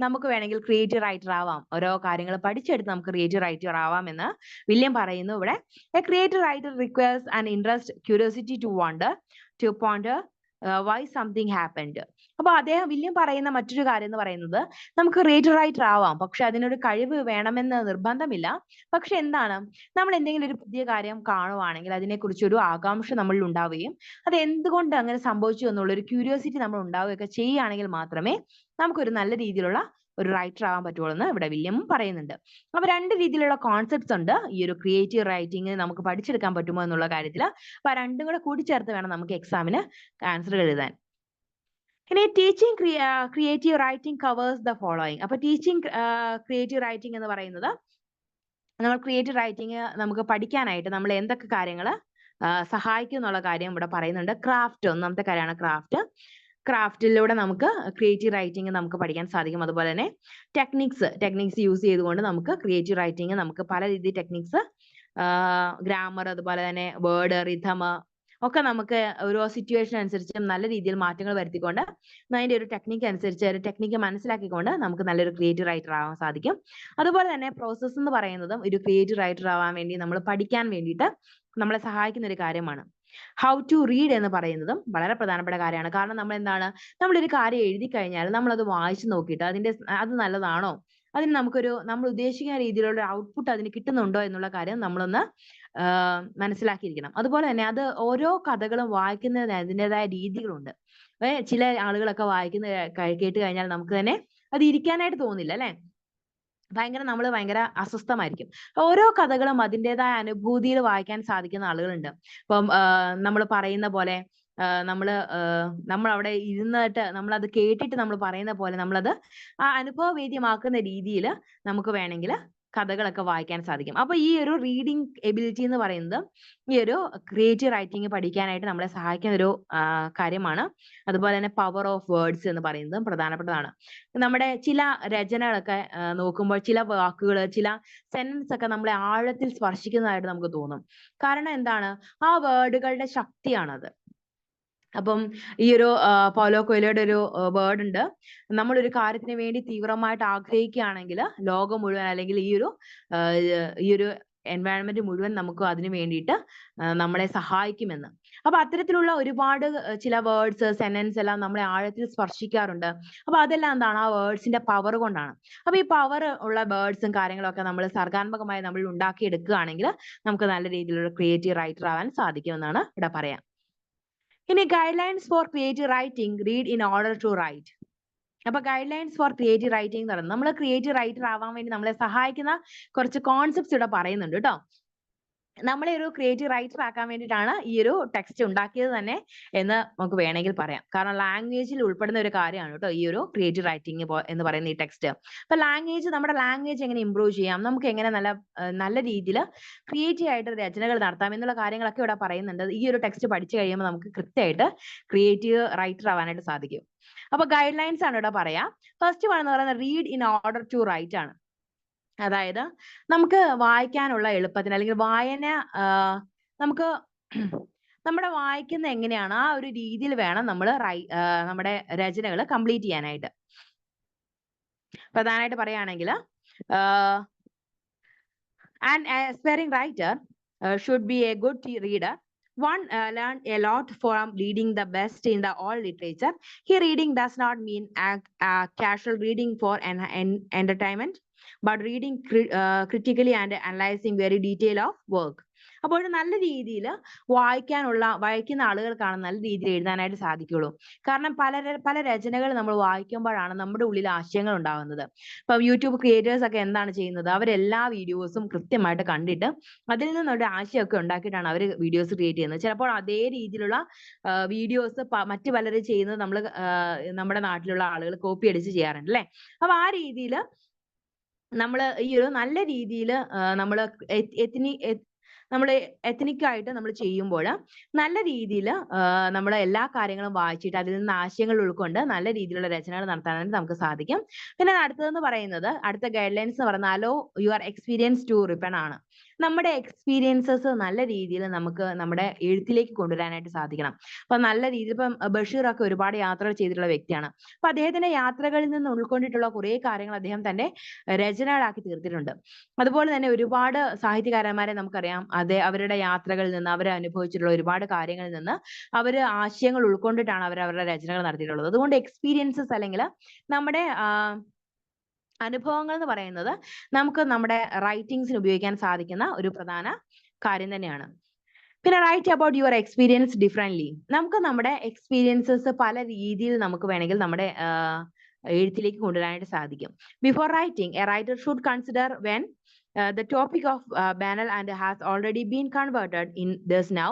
നമുക്ക് വേണമെങ്കിൽ ക്രിയേറ്റീവ് റൈറ്റർ ആവാം, ഓരോ കാര്യങ്ങൾ പഠിച്ചെടുത്ത് നമുക്ക് ക്രിയേറ്റീവ് റൈറ്റർ ആവാം എന്ന് വില്യം പറയുന്നു. ഇവിടെ a creative writer requires an interest, curiosity to wonder, to ponder why something happened. അപ്പൊ വില്യം പറയുന്ന മറ്റൊരു കാര്യം എന്ന് പറയുന്നത്, നമുക്ക് ക്രിയേറ്റീവ് റൈറ്റർ ആവാം, പക്ഷെ അതിനൊരു കഴിവ് വേണമെന്ന് നിർബന്ധമില്ല. പക്ഷെ എന്താണ്, നമ്മൾ എന്തെങ്കിലും ഒരു പുതിയ കാര്യം കാണുവാണെങ്കിൽ അതിനെക്കുറിച്ച് ഒരു ആകാംക്ഷ നമ്മളിൽ ഉണ്ടാവുകയും അത് എന്തുകൊണ്ട് അങ്ങനെ സംഭവിച്ചു എന്നുള്ള ഒരു ക്യൂരിയോസിറ്റി നമ്മൾ ഉണ്ടാവുകയൊക്കെ ചെയ്യുകയാണെങ്കിൽ മാത്രമേ നമുക്കൊരു നല്ല രീതിയിലുള്ള ഒരു റൈറ്റർ ആവാൻ പറ്റുള്ളൂ എന്ന് ഇവിടെ വില്യം പറയുന്നുണ്ട്. അപ്പൊ രണ്ട് രീതിയിലുള്ള കോൺസെപ്റ്റ്സ് ഉണ്ട് ഈ ഒരു ക്രിയേറ്റീവ് റൈറ്റിംഗ് നമുക്ക് പഠിച്ചെടുക്കാൻ പറ്റുമോ എന്നുള്ള കാര്യത്തിൽ. അപ്പൊ രണ്ടും കൂടെ കൂടിച്ചേർത്ത് വേണം നമുക്ക് എക്സാമിന് ആൻസർ എഴുതാൻ. ഇനി teaching creative writing covers the following. അപ്പൊ ടീച്ചിങ് ക്രിയേറ്റീവ് റൈറ്റിംഗ് എന്ന് പറയുന്നത്, നമ്മൾ ക്രിയേറ്റീവ് റൈറ്റിംഗ് നമുക്ക് പഠിക്കാനായിട്ട് നമ്മൾ എന്തൊക്കെ കാര്യങ്ങൾ സഹായിക്കും എന്നുള്ള കാര്യം ഇവിടെ പറയുന്നുണ്ട്. ക്രാഫ്റ്റ് ഒന്നാമത്തെ കാര്യമാണ് ക്രാഫ്റ്റ്. ക്രാഫ്റ്റിലൂടെ നമുക്ക് ക്രിയേറ്റീവ് റൈറ്റിംഗ് നമുക്ക് പഠിക്കാൻ സാധിക്കും. അതുപോലെ തന്നെ ടെക്നിക്സ് യൂസ് ചെയ്തുകൊണ്ട് നമുക്ക് ക്രിയേറ്റീവ് റൈറ്റിംഗ് നമുക്ക് പല രീതി ടെക്നിക്സ്, ഗ്രാമർ, അതുപോലെ തന്നെ വേർഡ്, റിഥം ഒക്കെ നമുക്ക് ഓരോ സിറ്റുവേഷൻ അനുസരിച്ച് നല്ല രീതിയിൽ മാറ്റങ്ങൾ വരുത്തിക്കൊണ്ട് അതിന്റെ ഒരു ടെക്നിക്ക് അനുസരിച്ച് ഒരു ടെക്നിക്ക് മനസ്സിലാക്കിക്കൊണ്ട് നമുക്ക് നല്ലൊരു ക്രിയേറ്റീവ് റൈറ്റർ ആവാൻ സാധിക്കും. അതുപോലെ തന്നെ പ്രോസസ്സ് എന്ന് പറയുന്നതും ഒരു ക്രിയേറ്റീവ് റൈറ്റർ ആവാൻ വേണ്ടി നമ്മൾ പഠിക്കാൻ വേണ്ടിയിട്ട് നമ്മളെ സഹായിക്കുന്ന ഒരു കാര്യമാണ്. ഹൗ ടു റീഡ് എന്ന് പറയുന്നതും വളരെ പ്രധാനപ്പെട്ട കാര്യമാണ്. കാരണം നമ്മളൊരു കാര്യം എഴുതി കഴിഞ്ഞാൽ നമ്മളത് വായിച്ചു നോക്കിയിട്ട് അത് നല്ലതാണോ, അതിന് നമ്മൾ ഉദ്ദേശിക്കുന്ന രീതിയിലുള്ള ഔട്ട്പുട്ട് അതിന് കിട്ടുന്നുണ്ടോ എന്നുള്ള കാര്യം നമ്മളൊന്ന് മനസ്സിലാക്കിയിരിക്കണം. അതുപോലെ തന്നെ അത് ഓരോ കഥകളും വായിക്കുന്നതിന് അതിൻ്റെതായ രീതികളുണ്ട്. ചില ആളുകളൊക്കെ കേട്ട് കഴിഞ്ഞാൽ നമുക്ക് തന്നെ അത് ഇരിക്കാനായിട്ട് തോന്നില്ല, അല്ലെ? നമ്മൾ ഭയങ്കര അസ്വസ്ഥമായിരിക്കും. ഓരോ കഥകളും അതിൻ്റെതായ അനുഭൂതിയിൽ വായിക്കാൻ സാധിക്കുന്ന ആളുകളുണ്ട്. ഇപ്പം നമ്മൾ പറയുന്ന പോലെ നമ്മൾ അവിടെ ഇരുന്നിട്ട് നമ്മളത് കേട്ടിട്ട് നമ്മൾ പറയുന്ന പോലെ നമ്മളത് ആ അനുഭവവേദ്യമാക്കുന്ന രീതിയിൽ നമുക്ക് വേണമെങ്കിൽ കഥകളൊക്കെ വായിക്കാൻ സാധിക്കും. അപ്പൊ ഈ ഒരു റീഡിംഗ് എബിലിറ്റി എന്ന് പറയുന്നത് ഈ ഒരു ക്രിയേറ്റീവ് റൈറ്റിംഗ് പഠിക്കാനായിട്ട് നമ്മളെ സഹായിക്കുന്ന ഒരു കാര്യമാണ്. അതുപോലെ തന്നെ പവർ ഓഫ് വേർഡ്സ് എന്ന് പറയുന്നതും പ്രധാനപ്പെട്ടതാണ്. നമ്മുടെ ചില രചനകളൊക്കെ നോക്കുമ്പോൾ ചില വാക്കുകൾ, ചില സെന്റൻസ് ഒക്കെ നമ്മളെ ആഴത്തിൽ സ്പർശിക്കുന്നതായിട്ട് നമുക്ക് തോന്നും. കാരണം എന്താണ്? ആ വേർഡുകളുടെ ശക്തിയാണത്. അപ്പം ഈ ഒരു പൗലോ കൊയ്ലോയുടെ ഒരു വേർഡ് ഉണ്ട്. നമ്മളൊരു കാര്യത്തിന് വേണ്ടി തീവ്രമായിട്ട് ആഗ്രഹിക്കുകയാണെങ്കിൽ ലോകം മുഴുവൻ അല്ലെങ്കിൽ ഈ ഒരു എൻവയൺമെന്റ് മുഴുവൻ നമുക്ക് അതിന് വേണ്ടിയിട്ട് നമ്മളെ സഹായിക്കുമെന്ന്. അപ്പൊ അത്തരത്തിലുള്ള ഒരുപാട് ചില വേർഡ്സ്, സെന്റൻസ് എല്ലാം നമ്മളെ ആഴത്തിൽ സ്പർശിക്കാറുണ്ട്. അപ്പൊ അതെല്ലാം എന്താണ്? ആ വേർഡ്സിന്റെ പവർ കൊണ്ടാണ്. അപ്പൊ ഈ പവർ ഉള്ള വേർഡ്സും കാര്യങ്ങളൊക്കെ നമ്മൾ സർഗാത്മകമായി നമ്മൾ ഉണ്ടാക്കിയെടുക്കുകയാണെങ്കിൽ നമുക്ക് നല്ല രീതിയിലുള്ള ക്രിയേറ്റീവ് റൈറ്റർ ആവാൻ സാധിക്കുമെന്നാണ് ഇവിടെ പറയാം. ഇനി guidelines for creative writing, read in order to write. അപ്പൊ ഗൈഡ്ലൈൻസ് ഫോർ ക്രിയേറ്റീവ് റൈറ്റിംഗ് എന്ന് പറയുന്നത് നമ്മൾ ക്രിയേറ്റീവ് റൈറ്റർ ആവാൻ വേണ്ടി നമ്മളെ സഹായിക്കുന്ന കുറച്ച് കോൺസെപ്റ്റ്സ് ഇവിടെ പറയുന്നുണ്ട് കേട്ടോ. നമ്മളെ ഒരു ക്രിയേറ്റീവ് റൈറ്റർ ആക്കാൻ വേണ്ടിയിട്ടാണ് ഈ ഒരു ടെക്സ്റ്റ് ഉണ്ടാക്കിയത് തന്നെ എന്ന് നമുക്ക് വേണമെങ്കിൽ പറയാം. കാരണം ലാംഗ്വേജിൽ ഉൾപ്പെടുന്ന ഒരു കാര്യമാണ് കേട്ടോ ഈ ഒരു ക്രിയേറ്റീവ് റൈറ്റിംഗ് എന്ന് പറയുന്ന ഈ ടെക്സ്റ്റ്. അപ്പൊ നമ്മുടെ ലാംഗ്വേജ് എങ്ങനെ ഇമ്പ്രൂവ് ചെയ്യാം, നമുക്ക് എങ്ങനെ നല്ല രീതിയിൽ ക്രിയേറ്റീവ് ആയിട്ട് രചനകൾ നടത്താം എന്നുള്ള കാര്യങ്ങളൊക്കെ ഇവിടെ പറയുന്നുണ്ട്. ഈ ഒരു ടെക്സ്റ്റ് പഠിച്ചു കഴിയുമ്പോൾ നമുക്ക് കൃത്യമായിട്ട് ക്രിയേറ്റീവ് റൈറ്റർ ആവാനായിട്ട് സാധിക്കും. അപ്പൊ ഗൈഡ് ലൈൻസ് ആണ് ഇവിടെ പറയാം. ഫസ്റ്റ് വൺ എന്ന് പറയുന്നത് read in order to write ആണ്. അതായത് നമുക്ക് വായിക്കാനുള്ള എളുപ്പത്തിന് അല്ലെങ്കിൽ വായന നമുക്ക് നമ്മുടെ വായിക്കുന്ന എങ്ങനെയാണ് ആ ഒരു രീതിയിൽ വേണം നമ്മൾ നമ്മുടെ രചനകൾ കംപ്ലീറ്റ് ചെയ്യാനായിട്ട്. പ്രധാനമായിട്ട് പറയുകയാണെങ്കിൽ an aspiring writer should be a good reader. One learn a lot from reading the best in the all literature. Here reading does not mean casual reading for entertainment, but reading critically and analyzing very detail of work. അപ്പോൾ നല്ല രീതിയിൽ വായിക്കുന്ന ആളുകൾക്കാണ് നല്ല രീതിയിൽ എഴുതാനായിട്ട് സാധിക്കുള്ളൂ. കാരണം പല രചനകൾ നമ്മൾ വായിക്കുമ്പോഴാണ് നമ്മുടെ ഉള്ളിൽ ആശയങ്ങൾ ഉണ്ടാകുന്നത്. ഇപ്പം യൂട്യൂബ് ക്രിയേറ്റേഴ്സ് ഒക്കെ എന്താണ് ചെയ്യുന്നത്? അവരെല്ലാ വീഡിയോസും കൃത്യമായിട്ട് കണ്ടിട്ട് അതിൽ നിന്നൊരു ആശയമൊക്കെ ഉണ്ടാക്കിയിട്ടാണ് അവർ വീഡിയോസ് ക്രിയേറ്റ് ചെയ്യുന്നത്. ചിലപ്പോൾ അതേ രീതിയിലുള്ള വീഡിയോസ് മറ്റു പലരും ചെയ്യുന്നത് നമ്മുടെ നാട്ടിലുള്ള ആളുകൾ കോപ്പി അടിച്ച് ചെയ്യാറുണ്ട് അല്ലേ? അപ്പൊ ആ രീതിയിൽ നമ്മൾ ഈ ഒരു നല്ല രീതിയിൽ നമ്മൾ എത്നിക്കായിട്ട് നമ്മൾ ചെയ്യുമ്പോൾ നല്ല രീതിയിൽ നമ്മൾ എല്ലാ കാര്യങ്ങളും വായിച്ചിട്ട് അതിൽ നിന്ന് ആശയങ്ങൾ ഉൾക്കൊണ്ട് നല്ല രീതിയിലുള്ള രചനകൾ നടത്താനായിട്ട് നമുക്ക് സാധിക്കും. പിന്നെ അടുത്തതെന്ന് പറയുന്നത്, അടുത്ത ഗൈഡ് ലൈൻസ് എന്ന് പറയുന്നത് allow your experience to ripen ആണ്. നമ്മുടെ എക്സ്പീരിയൻസസ് നല്ല രീതിയിൽ നമുക്ക് നമ്മുടെ എഴുത്തിലേക്ക് കൊണ്ടുവരാനായിട്ട് സാധിക്കണം. അപ്പൊ നല്ല രീതിയിൽ ഇപ്പം ബഷീർ ഒക്കെ ഒരുപാട് യാത്രകൾ ചെയ്തിട്ടുള്ള വ്യക്തിയാണ്. അപ്പൊ അദ്ദേഹത്തിന്റെ യാത്രകളിൽ നിന്ന് ഉൾക്കൊണ്ടിട്ടുള്ള കുറെ കാര്യങ്ങൾ അദ്ദേഹം തന്റെ രചനകളാക്കി തീർത്തിട്ടുണ്ട്. അതുപോലെ തന്നെ ഒരുപാട് സാഹിത്യകാരന്മാരെ നമുക്കറിയാം. അവരുടെ യാത്രകളിൽ നിന്ന് അവർ അനുഭവിച്ചിട്ടുള്ള ഒരുപാട് കാര്യങ്ങളിൽ നിന്ന് അവർ ആശയങ്ങൾ ഉൾക്കൊണ്ടിട്ടാണ് അവരുടെ രചനകൾ നടത്തിയിട്ടുള്ളത്. അതുകൊണ്ട് എക്സ്പീരിയൻസസ് അല്ലെങ്കിൽ നമ്മുടെ അനുഭവങ്ങൾ എന്ന് പറയുന്നത് നമുക്ക് നമ്മുടെ റൈറ്റിംഗ്സിന് ഉപയോഗിക്കാൻ സാധിക്കുന്ന ഒരു പ്രധാന കാര്യം തന്നെയാണ്. പിന്നെ write about your experience differently. നമുക്ക് നമ്മുടെ എക്സ്പീരിയൻസസ് പല രീതിയിൽ നമുക്ക് വേണമെങ്കിൽ നമ്മുടെ എഴുത്തിലേക്ക് കൊണ്ടുവരാനായിട്ട് സാധിക്കും. Before writing A writer should consider when the topic of banal and has already been converted in this now.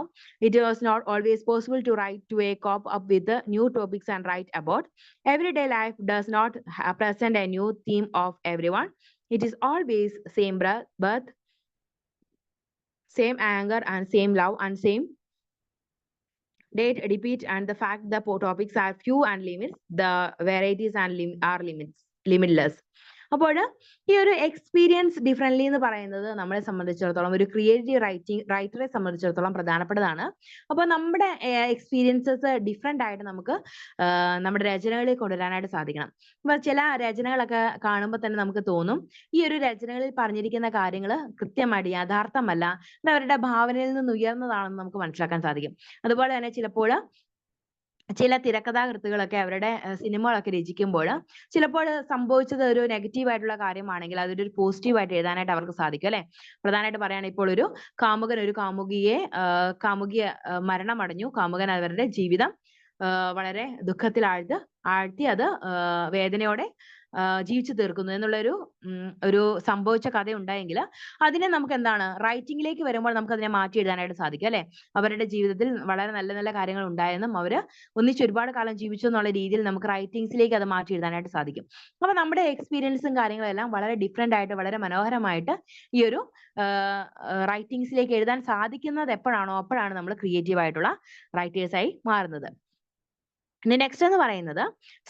It was not always possible to write to a cope up with the new topics and write about. Everyday life does not present a new theme of everyone. It is always same birth, same anger and same love and same date repeat, and the fact the topics are few and limits, the varieties are limitless. അപ്പോൾ ഈ ഒരു experience differently എന്ന് പറയുന്നത് നമ്മളെ സംബന്ധിച്ചിടത്തോളം ഒരു creative റൈറ്ററെ സംബന്ധിച്ചിടത്തോളം പ്രധാനപ്പെട്ടതാണ്. അപ്പോൾ നമ്മുടെ എക്സ്പീരിയൻസസ് ഡിഫറെന്റ് ആയിട്ട് നമുക്ക് നമ്മുടെ രചനകളിൽ കൊണ്ടുവരാനായിട്ട് സാധിക്കണം. അപ്പൊ ചില രചനകളൊക്കെ കാണുമ്പോൾ തന്നെ നമുക്ക് തോന്നും ഈ ഒരു രചനകളിൽ പറഞ്ഞിരിക്കുന്ന കാര്യങ്ങൾ കൃത്യമായിട്ട് യാഥാർത്ഥ്യമല്ല, അത് അവരുടെ ഭാവനയിൽ നിന്ന് ഉയർന്നതാണെന്ന് നമുക്ക് മനസ്സിലാക്കാൻ സാധിക്കും. അതുപോലെ തന്നെ ചിലപ്പോൾ ചില തിരക്കഥാകൃത്തുകളൊക്കെ അവരുടെ സിനിമകളൊക്കെ രചിക്കുമ്പോൾ ചിലപ്പോൾ സംഭവിച്ചത് ഒരു നെഗറ്റീവ് ആയിട്ടുള്ള കാര്യമാണെങ്കിൽ അതൊരു പോസിറ്റീവ് ആയിട്ട് എഴുതാനായിട്ട് അവർക്ക് സാധിക്കും അല്ലെ. പ്രധാനമായിട്ട് പറയുകയാണെങ്കിൽ ഇപ്പോൾ ഒരു കാമുകിയെ മരണമടഞ്ഞു. കാമുകൻ അവരുടെ ജീവിതം വളരെ ദുഃഖത്തിൽ ആഴ്ത്തി അത് വേദനയോടെ ജീവിച്ചു തീർക്കുന്നു എന്നുള്ളൊരു ഒരു സംഭവിച്ച കഥ ഉണ്ടായെങ്കിൽ അതിനെ നമുക്ക് എന്താണ് റൈറ്റിംഗിലേക്ക് വരുമ്പോൾ നമുക്ക് അതിനെ മാറ്റി എഴുതാനായിട്ട് സാധിക്കും അല്ലെ. അവരുടെ ജീവിതത്തിൽ വളരെ നല്ല നല്ല കാര്യങ്ങൾ ഉണ്ടായെന്നും അവര് ഒന്നിച്ച് ഒരുപാട് കാലം ജീവിച്ചു എന്നുള്ള രീതിയിൽ നമുക്ക് റൈറ്റിംഗ്സിലേക്ക് അത് മാറ്റി എഴുതാനായിട്ട് സാധിക്കും. അപ്പൊ നമ്മുടെ എക്സ്പീരിയൻസും കാര്യങ്ങളും എല്ലാം വളരെ ഡിഫറെന്റ് ആയിട്ട് വളരെ മനോഹരമായിട്ട് ഈ ഒരു റൈറ്റിംഗ്സിലേക്ക് എഴുതാൻ സാധിക്കുന്നത് എപ്പോഴാണോ അപ്പോഴാണ് നമ്മൾ ക്രിയേറ്റീവ് ആയിട്ടുള്ള റൈറ്റേഴ്സ് ആയി മാറുന്നത്. ഇനി നെക്സ്റ്റ് എന്ന് പറയുന്നത്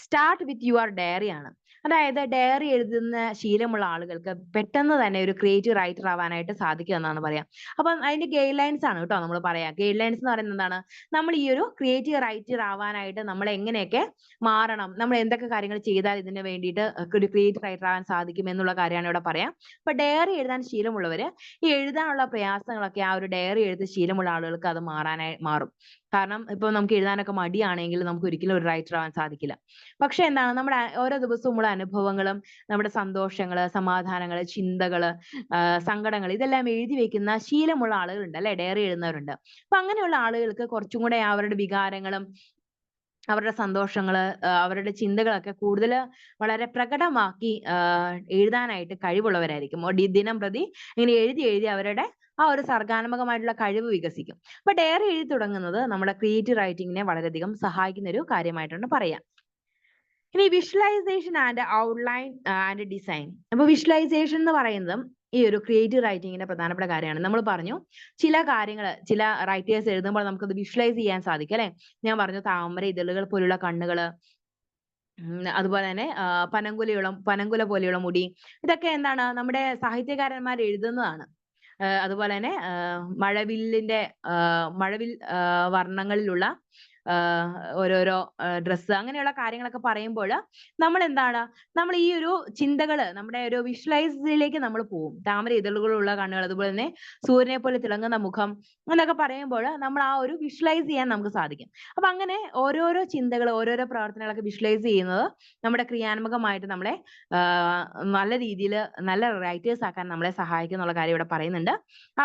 സ്റ്റാർട്ട് വിത്ത് യുവർ ഡയറി ആണ്. അതായത് ഡയറി എഴുതുന്ന ശീലമുള്ള ആളുകൾക്ക് പെട്ടെന്ന് തന്നെ ഒരു ക്രിയേറ്റീവ് റൈറ്റർ ആവാനായിട്ട് സാധിക്കും എന്നാണ് പറയാം. അപ്പം അതിന്റെ ഗൈഡ് ലൈൻസ് ആണ് കേട്ടോ നമ്മൾ പറയാം. ഗൈഡ് ലൈൻസ് എന്ന് പറയുന്നത് എന്താണ്? നമ്മൾ ഈ ഒരു ക്രിയേറ്റീവ് റൈറ്റർ ആവാനായിട്ട് നമ്മൾ എങ്ങനെയൊക്കെ മാറണം, നമ്മൾ എന്തൊക്കെ കാര്യങ്ങൾ ചെയ്താൽ ഇതിന് വേണ്ടിയിട്ട് ഒരു ക്രിയേറ്റീവ് റൈറ്റർ ആവാൻ സാധിക്കും എന്നുള്ള കാര്യമാണ് ഇവിടെ പറയാം. അപ്പൊ ഡയറി എഴുതാൻ ശീലമുള്ളവര് ഈ എഴുതാനുള്ള പ്രയാസങ്ങളൊക്കെ ആ ഒരു ഡയറി എഴുതി ശീലമുള്ള ആളുകൾക്ക് അത് മാറും. കാരണം ഇപ്പൊ നമുക്ക് എഴുതാനൊക്കെ മടിയാണെങ്കിൽ നമുക്ക് ഒരിക്കലും ഒരു റൈറ്റർ ആവാൻ സാധിക്കില്ല. പക്ഷെ എന്താണ്, നമ്മുടെ ഓരോ ദിവസവും ഉള്ള അനുഭവങ്ങളും നമ്മുടെ സന്തോഷങ്ങള്, സമാധാനങ്ങള്, ചിന്തകള്, സങ്കടങ്ങൾ ഇതെല്ലാം എഴുതി വെക്കുന്ന ശീലമുള്ള ആളുകളുണ്ട് അല്ലെ, ഡയറി എഴുതുന്നവരുണ്ട്. അപ്പൊ അങ്ങനെയുള്ള ആളുകൾക്ക് കുറച്ചും കൂടെ അവരുടെ വികാരങ്ങളും അവരുടെ സന്തോഷങ്ങള്, അവരുടെ ചിന്തകളൊക്കെ കൂടുതൽ വളരെ പ്രകടമാക്കി എഴുതാനായിട്ട് കഴിവുള്ളവരായിരിക്കും. ദിനം പ്രതി ഇങ്ങനെ എഴുതി എഴുതി അവരുടെ ആ ഒരു സർഗാത്മകമായിട്ടുള്ള കഴിവ് വികസിക്കും. അപ്പൊ ഡയറി എഴുതി തുടങ്ങുന്നത് നമ്മുടെ ക്രിയേറ്റീവ് റൈറ്റിംഗിനെ വളരെയധികം സഹായിക്കുന്ന ഒരു കാര്യമായിട്ടാണ് പറയാം. ഇനി visualisation and outline and design. അപ്പൊ വിഷ്വലൈസേഷൻ എന്ന് പറയുന്നതും ഈ ഒരു ക്രിയേറ്റീവ് റൈറ്റിംഗിന്റെ പ്രധാനപ്പെട്ട കാര്യമാണ്. നമ്മൾ പറഞ്ഞു ചില കാര്യങ്ങൾ ചില റൈറ്റേഴ്സ് എഴുതുമ്പോൾ നമുക്കത് വിഷ്വലൈസ് ചെയ്യാൻ സാധിക്കും അല്ലെ. ഞാൻ പറഞ്ഞു താമര ഇതളുകൾ പോലുള്ള കണ്ണുകള്, അതുപോലെ തന്നെ പനങ്കുല പോലെയുള്ള മുടി, ഇതൊക്കെ എന്താണ് നമ്മുടെ സാഹിത്യകാരന്മാർ എഴുതുന്നതാണ്. അതുപോലെ തന്നെ മഴവിൽ വർണ്ണങ്ങളിലുള്ള ഓരോരോ ഡ്രസ്സ്, അങ്ങനെയുള്ള കാര്യങ്ങളൊക്കെ പറയുമ്പോൾ നമ്മൾ ഈ ഒരു ചിന്തകള് നമ്മുടെ ഒരു വിഷ്വലൈസിലേക്ക് നമ്മൾ പോകും. താമര ഇതളുകളുള്ള കണ്ണുകൾ, അതുപോലെ തന്നെ സൂര്യനെ പോലെ തിളങ്ങുന്ന മുഖം എന്നൊക്കെ പറയുമ്പോൾ നമ്മൾ ആ ഒരു വിഷ്വലൈസ് ചെയ്യാൻ നമുക്ക് സാധിക്കും. അപ്പൊ അങ്ങനെ ഓരോരോ ചിന്തകൾ, ഓരോരോ പ്രവർത്തനങ്ങളൊക്കെ വിഷ്വലൈസ് ചെയ്യുന്നത് നമ്മുടെ ക്രിയാത്മകമായിട്ട് നമ്മളെ നല്ല രീതിയിൽ നല്ല റൈറ്റേഴ്സ് ആക്കാൻ നമ്മളെ സഹായിക്കും എന്നുള്ള കാര്യം ഇവിടെ പറയുന്നുണ്ട്.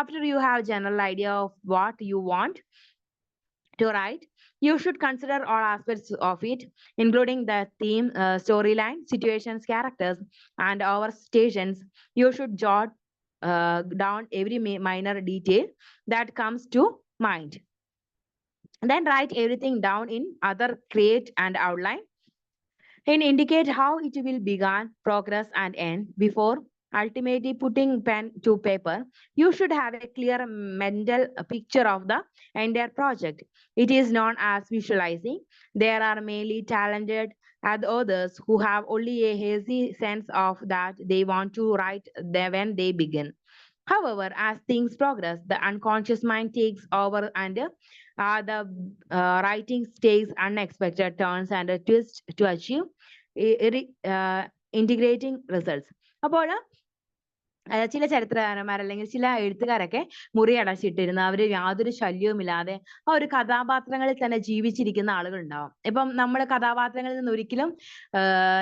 After you have general idea of what you want to write, you should consider all aspects of it, including the theme, storyline, situations, characters, and our stations. You should jot down every minor detail that comes to mind. Then write everything down in other, create and outline, and indicate how it will begin, progress, and end before ultimately putting pen to paper. You should have a clear mental picture of the entire project. It is known as visualizing. There are many talented others who have only a hazy sense of that they want to write when they begin. However, as things progress, the unconscious mind takes over and the writing takes unexpected turns and a twist to achieve integrating results. അപ്പോൾ ചില ചരിത്രകാരന്മാർ അല്ലെങ്കിൽ ചില എഴുത്തുകാരൊക്കെ മുറി അടച്ചിട്ടിരുന്ന് അവര് യാതൊരു ശല്യവുമില്ലാതെ ആ ഒരു കഥാപാത്രങ്ങളിൽ തന്നെ ജീവിച്ചിരിക്കുന്ന ആളുകൾ ഉണ്ടാവും. ഇപ്പം നമ്മൾ കഥാപാത്രങ്ങളിൽ നിന്ന് ഒരിക്കലും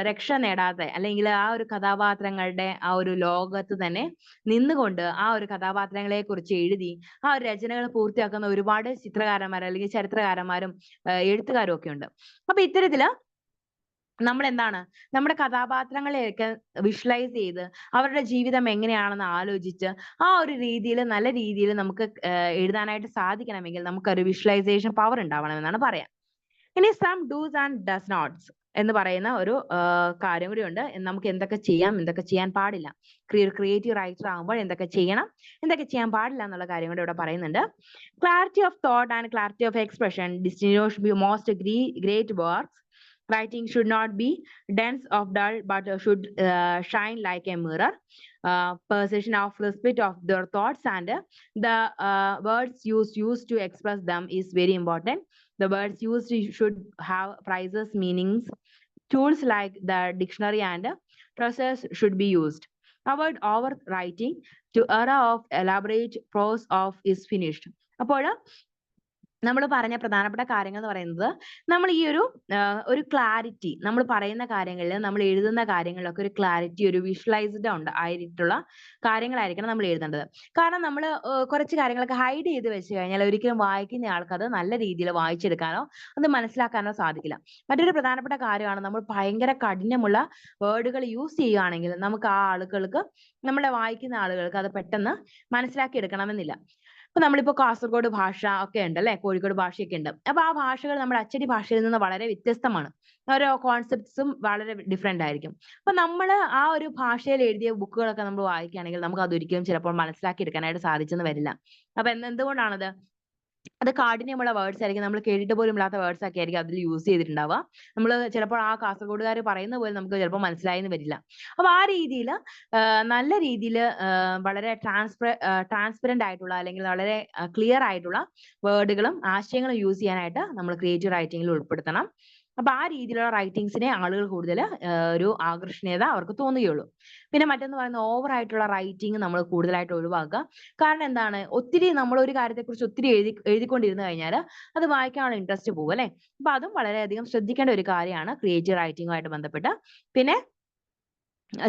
രക്ഷ നേടാതെ അല്ലെങ്കിൽ ആ ഒരു കഥാപാത്രങ്ങളുടെ ആ ഒരു ലോകത്ത് തന്നെ നിന്നുകൊണ്ട് ആ ഒരു കഥാപാത്രങ്ങളെ കുറിച്ച് എഴുതി ആ ഒരു രചനകൾ പൂർത്തിയാക്കുന്ന ഒരുപാട് ചിത്രകാരന്മാർ അല്ലെങ്കിൽ ചരിത്രകാരന്മാരും എഴുത്തുകാരും ഒക്കെ ഉണ്ട്. അപ്പൊ ഇത്തരത്തില് നമ്മൾ നമ്മുടെ കഥാപാത്രങ്ങളെയൊക്കെ വിഷ്വലൈസ് ചെയ്ത് അവരുടെ ജീവിതം എങ്ങനെയാണെന്ന് ആലോചിച്ച് ആ ഒരു രീതിയിൽ നല്ല രീതിയിൽ നമുക്ക് എഴുതാനായിട്ട് സാധിക്കണമെങ്കിൽ നമുക്കൊരു വിഷ്വലൈസേഷൻ പവർ ഉണ്ടാവണമെന്നാണ് പറയാം. ഇനി some dos and does nots എന്ന് പറയുന്ന ഒരു കാര്യം കൂടി ഉണ്ട്. നമുക്ക് എന്തൊക്കെ ചെയ്യാം, എന്തൊക്കെ ചെയ്യാൻ പാടില്ല, ക്രിയേറ്റീവ് റൈറ്റർ ആകുമ്പോൾ എന്തൊക്കെ ചെയ്യണം, എന്തൊക്കെ ചെയ്യാൻ പാടില്ല എന്നുള്ള കാര്യം കൂടി ഇവിടെ പറയുന്നുണ്ട്. Clarity of thought and clarity of expression distinguish most great works. Writing should not be dense or dull, but should shine like a mirror. Possession of respect of their thoughts and the words used to express them is very important. The words used should have precise meanings. Tools like the dictionary and process should be used. Avoid overwriting to era of elaborate prose of is finished. അപ്പോൾ നമ്മൾ പറഞ്ഞ പ്രധാനപ്പെട്ട കാര്യങ്ങൾ എന്ന് പറയുന്നത് നമ്മൾ ഈ ഒരു ക്ലാരിറ്റി നമ്മൾ പറയുന്ന കാര്യങ്ങളിൽ നമ്മൾ എഴുതുന്ന കാര്യങ്ങളിലൊക്കെ ഒരു ക്ലാരിറ്റി ഒരു വിഷ്വലൈസ്ഡ് ആയിട്ടുള്ള കാര്യങ്ങളായിരിക്കണം നമ്മൾ എഴുതേണ്ടത്. കാരണം നമ്മൾ കുറച്ച് കാര്യങ്ങളൊക്കെ ഹൈഡ് ചെയ്ത് വെച്ച് കഴിഞ്ഞാൽ ഒരിക്കലും വായിക്കുന്ന ആൾക്ക് അത് നല്ല രീതിയിൽ വായിച്ചെടുക്കാനോ അത് മനസ്സിലാക്കാനോ സാധിക്കില്ല. മറ്റൊരു പ്രധാനപ്പെട്ട കാര്യമാണ് നമ്മൾ ഭയങ്കര കഠിനമുള്ള വേർഡുകൾ യൂസ് ചെയ്യുകയാണെങ്കിൽ നമുക്ക് ആ ആളുകൾക്ക് നമ്മളെ വായിക്കുന്ന ആളുകൾക്ക് അത് പെട്ടെന്ന് മനസ്സിലാക്കി എടുക്കണമെന്നില്ല. ഇപ്പൊ നമ്മളിപ്പോ കാസർഗോഡ് ഭാഷ ഒക്കെ ഉണ്ട് അല്ലെ, കോഴിക്കോട് ഭാഷയൊക്കെ ഉണ്ട്. അപ്പൊ ആ ഭാഷകൾ നമ്മുടെ അച്ചടി ഭാഷയിൽ നിന്ന് വളരെ വ്യത്യസ്തമാണ്. ഓരോ കോൺസെപ്റ്റ്സും വളരെ ഡിഫറെന്റ് ആയിരിക്കും. അപ്പൊ നമ്മൾ ആ ഒരു ഭാഷയിൽ എഴുതിയ ബുക്കുകളൊക്കെ നമ്മൾ വായിക്കുകയാണെങ്കിൽ നമുക്ക് അതൊരിക്കലും ചിലപ്പോൾ മനസ്സിലാക്കി എടുക്കാനായിട്ട് സാധിച്ചെന്ന് വരില്ല. അപ്പൊ എന്തുകൊണ്ടാണത്? അത് കാഠിന്യമുള്ള വേർഡ്സ് ആയിരിക്കും. നമ്മൾ കേട്ടിട്ട് പോലും ഇല്ലാത്ത വേർഡ്സ് ഒക്കെ ആയിരിക്കും അതിൽ യൂസ് ചെയ്തിട്ടുണ്ടാവുക. നമ്മൾ ചിലപ്പോൾ ആ കാസർഗോഡുകാർ പറയുന്ന പോലെ നമുക്ക് ചിലപ്പോൾ മനസ്സിലായെന്ന് വരില്ല. അപ്പൊ ആ രീതിയിൽ നല്ല രീതിയിൽ വളരെ ട്രാൻസ്പെറന്റ് ആയിട്ടുള്ള അല്ലെങ്കിൽ വളരെ ക്ലിയർ ആയിട്ടുള്ള വേർഡുകളും ആശയങ്ങളും യൂസ് ചെയ്യാനായിട്ട് നമ്മൾ ക്രിയേറ്റീവ് റൈറ്റിംഗിൽ ഉൾപ്പെടുത്തണം. അപ്പൊ ആ രീതിയിലുള്ള റൈറ്റിംഗ്സിനെ ആളുകൾ കൂടുതൽ ഒരു ആകർഷണീയത അവർക്ക് തോന്നുകയുള്ളൂ. പിന്നെ മറ്റൊന്ന് പറയുന്നത് ഓവർ ആയിട്ടുള്ള റൈറ്റിംഗ് നമ്മൾ കൂടുതലായിട്ട് ഒഴിവാക്കുക. കാരണം എന്താണ്, ഒത്തിരി നമ്മൾ ഒരു കാര്യത്തെക്കുറിച്ച് ഒത്തിരി എഴുതിക്കൊണ്ടിരുന്നു കഴിഞ്ഞാൽ അത് വായിക്കാനുള്ള ഇൻട്രസ്റ്റ് പോകും അല്ലെ. അപ്പൊ അതും വളരെയധികം ശ്രദ്ധിക്കേണ്ട ഒരു കാര്യമാണ് ക്രിയേറ്റീവ് റൈറ്റിംഗുമായിട്ട് ബന്ധപ്പെട്ട്. പിന്നെ